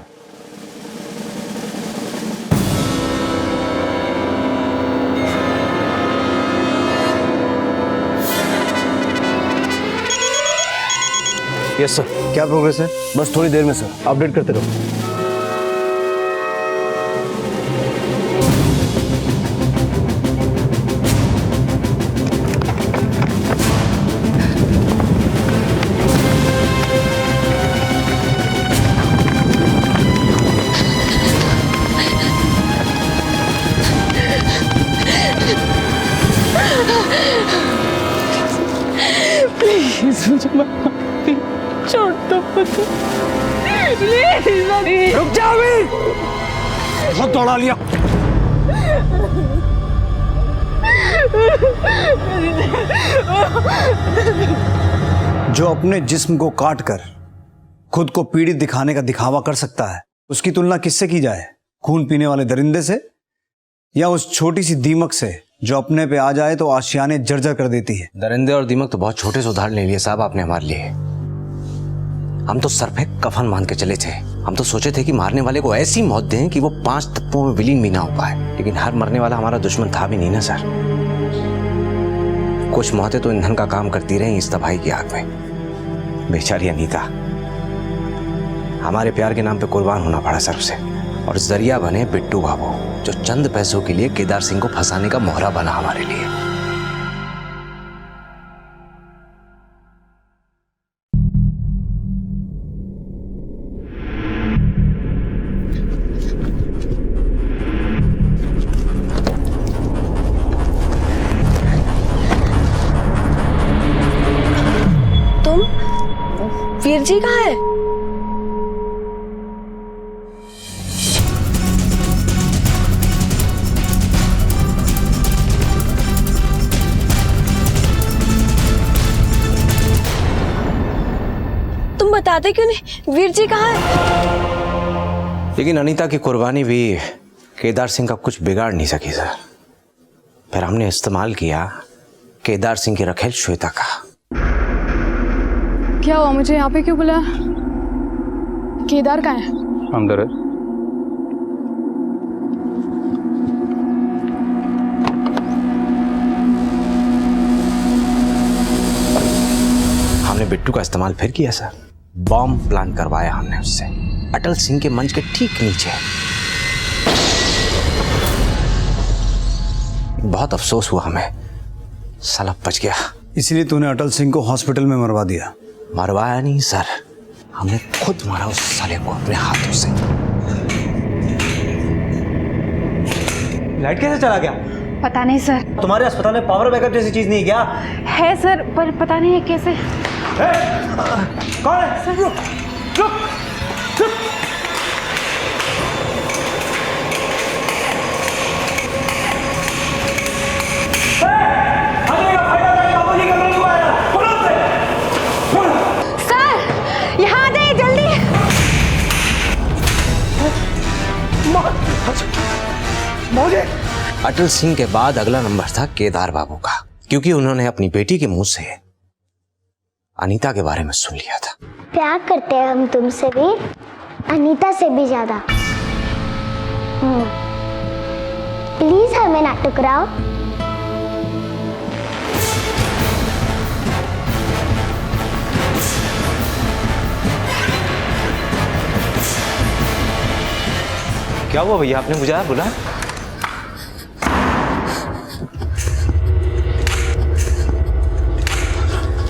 Yes sir. क्या प्रोग्रेस है? बस थोड़ी देर में सर, अपडेट करते रहो। प्लीज मुझे छोड़ दो, रुक जा अभी, बहुत दौड़ा लिया। जो अपने जिस्म को काट कर खुद को पीड़ित दिखाने का दिखावा कर सकता है, उसकी तुलना किससे की जाए? खून पीने वाले दरिंदे से, या उस छोटी सी दीमक से जो अपने पे आ जाए तो आशियाने जर्जर कर देती है। दरिंदे और दीमक तो बहुत छोटे से उदाहरण ले लिए साहब आपने हमारे लिए। हम तो सर पे कफन मान के चले थे। हम तो सोचे थे कि मारने वाले को ऐसी मौत दें कि वो 5 तत्वों में विलीन भी ना हो पाए, लेकिन हर मरने वाला हमारा दुश्मन था भी नहीं ना सर। कुछ मौतें तो ईंधन का काम करती रही इस तबाही की आग में। बेचारी अनीता, हमारे प्यार के नाम पे कुर्बान होना पड़ा सर उसे, और जरिया बने बिट्टू बाबू, जो चंद पैसों के लिए केदार सिंह को फंसाने का मोहरा बना हमारे लिए। तुम वीर जी कहाँ है? तुम बताते क्यों नहीं? वीर जी कहाँ है? लेकिन अनीता की कुर्बानी भी केदार सिंह का कुछ बिगाड़ नहीं सकी सर। फिर हमने इस्तेमाल किया केदार सिंह की रखेल श्वेता का। क्या हुआ? मुझे यहाँ पे क्यों बुलाया? केदार कहाँ है? अंदर है। हमने बिट्टू का इस्तेमाल फिर किया सर। बॉम्ब प्लान करवाया हमने उससे अटल सिंह के मंच के ठीक नीचे। बहुत अफसोस हुआ हमें, साला बच गया। इसलिए तूने अटल सिंह को हॉस्पिटल में मरवा दिया? मरवाया नहीं सर, हमने खुद मारा उस साले को अपने हाथों से। लाइट कैसे चला गया? पता नहीं सर। तुम्हारे अस्पताल में पावर बैकअप जैसी चीज नहीं है क्या? है सर, पर पता नहीं है कैसे। कौन है? सर रुक, रुक, रुक। सर यहाँ आ जाइए जल्दी। अटल सिंह के बाद अगला नंबर था केदार बाबू का, क्योंकि उन्होंने अपनी बेटी के मुंह से अनीता के बारे में सुन लिया था। प्यार करते हैं हम तुमसे भी, अनीता से भी ज्यादा। प्लीज हमें ना टुकराओ। क्या हुआ भैया, आपने मुझे बुलाया?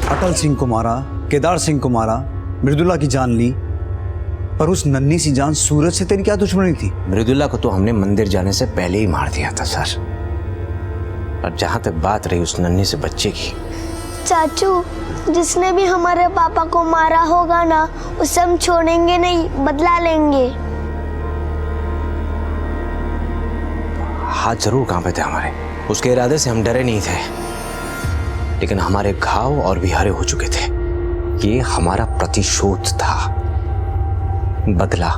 अटल सिंह को मारा, केदार सिंह को मारा, मृदुला की जान ली, पर उस नन्ही सी जान सूरज से तेरी क्या दुश्मनी थी? मृदुला को तो हमने मंदिर जाने से पहले ही मार दिया था सर। और जहां तक बात रही उस नन्ही से बच्चे की, चाचू, जिसने भी हमारे पापा को मारा होगा ना, उसे हम छोड़ेंगे नहीं, बदला लेंगे। हाथ जरूर कांपे थे हमारे, उसके इरादे से हम डरे नहीं थे, लेकिन हमारे घाव और भी हरे हो चुके थे। ये हमारा प्रतिशोध था, बदला।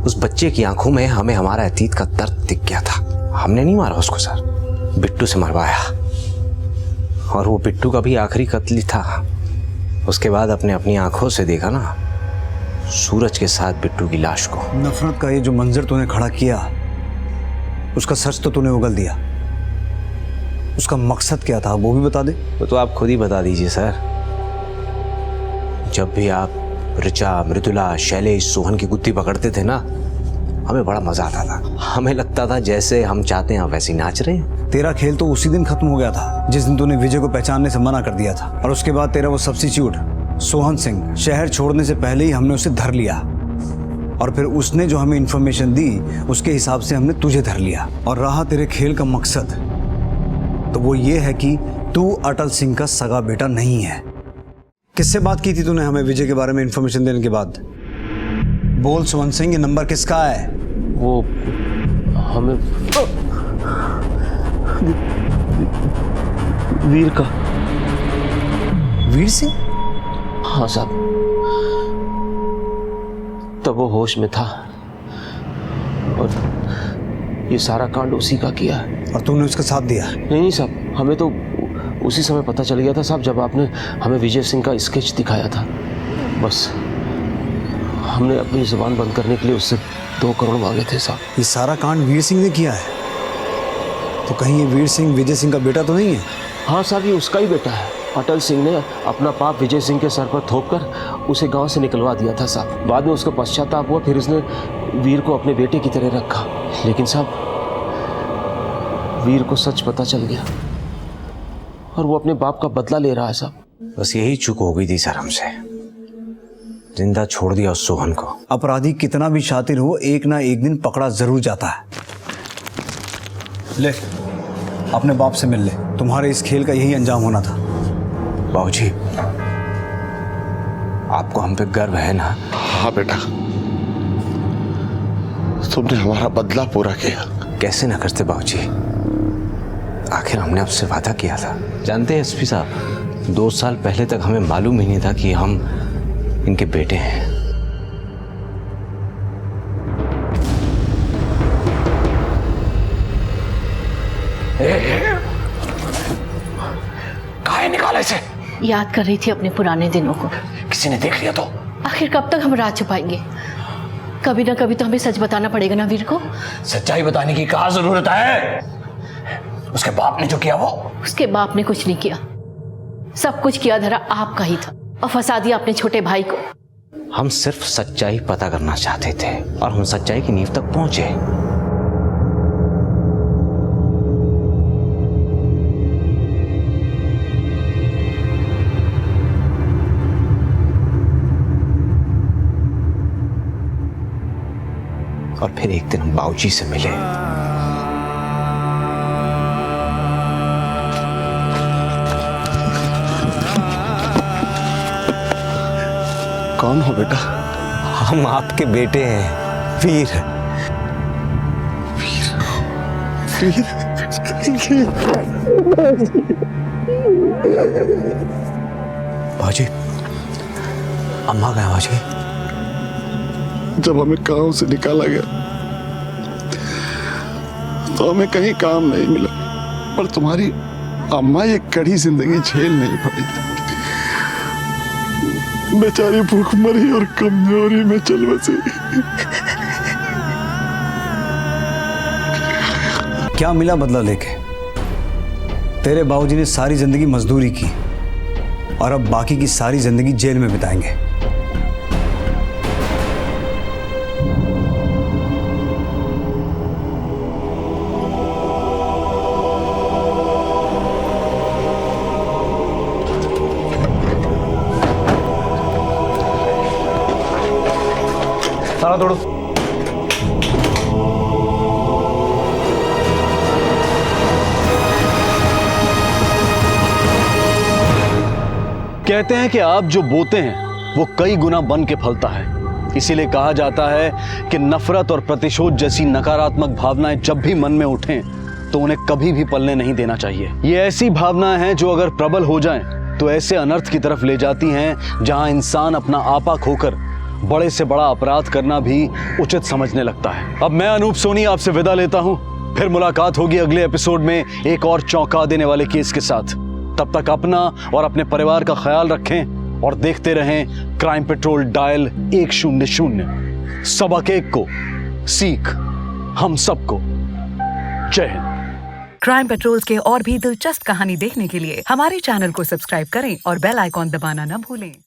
उस बच्चे की आंखों में हमें हमारा अतीत का दर्द दिख गया था। हमने नहीं मारा उसको सर, बिट्टू से मरवाया, और वो बिट्टू का भी आखिरी कत्ल था। उसके बाद अपने अपनी आंखों से देखा ना सूरज के साथ बिट्टू की लाश को। नफरत का ये जो मंजर तूने खड़ा किया, उसका सच तो तूने उगल दिया। उसका मकसद क्या था वो भी बता दे। तो आप खुद ही बता दीजिए सर। जब भी आप ऋचा, मृदुला, शैलेश, सोहन की गुत्थी पकड़ते थे ना, हमें बड़ा मजा आता था। हमें लगता था जैसे हम चाहते हैं वैसे ही नाच रहे हैं। तेरा खेल तो उसी दिन खत्म हो गया था जिस दिन तूने विजय को पहचानने से मना कर दिया था, और उसके बाद तेरा वो सब्स्टिट्यूट सोहन सिंह, शहर छोड़ने से पहले ही हमने उसे धर लिया, और फिर उसने जो हमें इंफॉर्मेशन दी उसके हिसाब से हमने तुझे धर लिया। और रहा तेरे खेल का मकसद, तो वो ये है कि तू अटल सिंह का सगा बेटा नहीं है। किससे बात की थी तूने हमें विजय के बारे में इंफॉर्मेशन देने के बाद? बोल सोहन सिंह, ये नंबर किसका है? वो हमें वीर का। वीर सिंह? हाँ साहब, तब वो होश में था, और ये सारा कांड उसी का किया है। और तूने उसका साथ दिया? नहीं साहब, हमें तो उसी समय पता चल गया था साहब, जब आपने हमें विजय सिंह का स्केच दिखाया था। बस हमने अपनी जुबान बंद करने के लिए उससे 2 करोड़ मांगे थे साहब। ये सारा कांड वीर सिंह ने किया है? तो कहीं ये वीर सिंह विजय सिंह का बेटा तो नहीं है? हाँ साहब, ये उसका ही बेटा है। अटल सिंह ने अपना पाप विजय सिंह के सर पर थोप कर उसे गांव से निकलवा दिया था साहब। बाद में उसका पश्चाताप हुआ, फिर उसने वीर को अपने बेटे की तरह रखा। लेकिन साहब, वीर को सच पता चल गया और वो अपने बाप का बदला ले रहा है साहब। बस यही चूक हो गई थी सर हमसे, जिंदा छोड़ दिया उस सोहन को। अपराधी कितना भी शातिर हो, एक ना एक दिन पकड़ा जरूर जाता है। ले, अपने बाप से मिल ले, तुम्हारे इस खेल का यही अंजाम होना था। बाबूजी, आपको हम पे गर्व है ना? हाँ बेटा, तुमने हमारा बदला पूरा किया। कैसे ना करते बाबूजी, आखिर हमने आपसे वादा किया था। जानते हैं एसपी साहब, 2 साल पहले तक हमें मालूम ही नहीं था कि हम इनके बेटे हैं। कहाँ निकाला इसे? याद कर रही थी अपने पुराने दिनों को। किसी ने देख लिया तो? आखिर कब तक हम राज छुपाएंगे? कभी ना कभी तो हमें सच बताना पड़ेगा ना वीर को। सच्चाई बताने की कहाँ जरूरत है? उसके बाप ने जो किया वो? उसके बाप ने कुछ नहीं किया, सब कुछ किया धरा आपका ही था, और फंसा दिया अपने छोटे भाई को। हम सिर्फ सच्चाई पता करना चाहते थे, और हम सच्चाई की नींव तक पहुंचे। और फिर एक दिन हम बाबूजी से मिले। कौन हो बेटा? हम आपके बेटे हैं, वीर। बाबूजी, अम्मा गए बाबूजी? जब हमें गांव से निकाला गया तो हमें कहीं काम नहीं मिला, पर तुम्हारी अम्मा ये कड़ी जिंदगी झेल नहीं पाई। बेचारी भूखमरी और कमजोरी में चल बसी। क्या मिला बदला लेके? तेरे बाबूजी ने सारी जिंदगी मजदूरी की, और अब बाकी की सारी जिंदगी जेल में बिताएंगे। बाहर दौड़ो। कहते हैं कि आप जो बोते हैं वो कई गुना बन के फलता है। इसीलिए कहा जाता है कि नफरत और प्रतिशोध जैसी नकारात्मक भावनाएं जब भी मन में उठें तो उन्हें कभी भी पलने नहीं देना चाहिए। ये ऐसी भावनाएं हैं जो अगर प्रबल हो जाएं तो ऐसे अनर्थ की तरफ ले जाती हैं जहां इंसान अपना आपा खोकर बड़े से बड़ा अपराध करना भी उचित समझने लगता है। अब मैं अनूप सोनी आपसे विदा लेता हूं। फिर मुलाकात होगी अगले एपिसोड में एक और चौंका देने वाले केस के साथ। तब तक अपना और अपने परिवार का ख्याल रखें और देखते रहें क्राइम पेट्रोल डायल 100। सबक एक को सीख हम सबको। जय हिंद। क्राइम पेट्रोल्स के और भी दिलचस्प कहानी देखने के लिए हमारे चैनल को सब्सक्राइब करें और बेल आइकॉन दबाना न भूलें।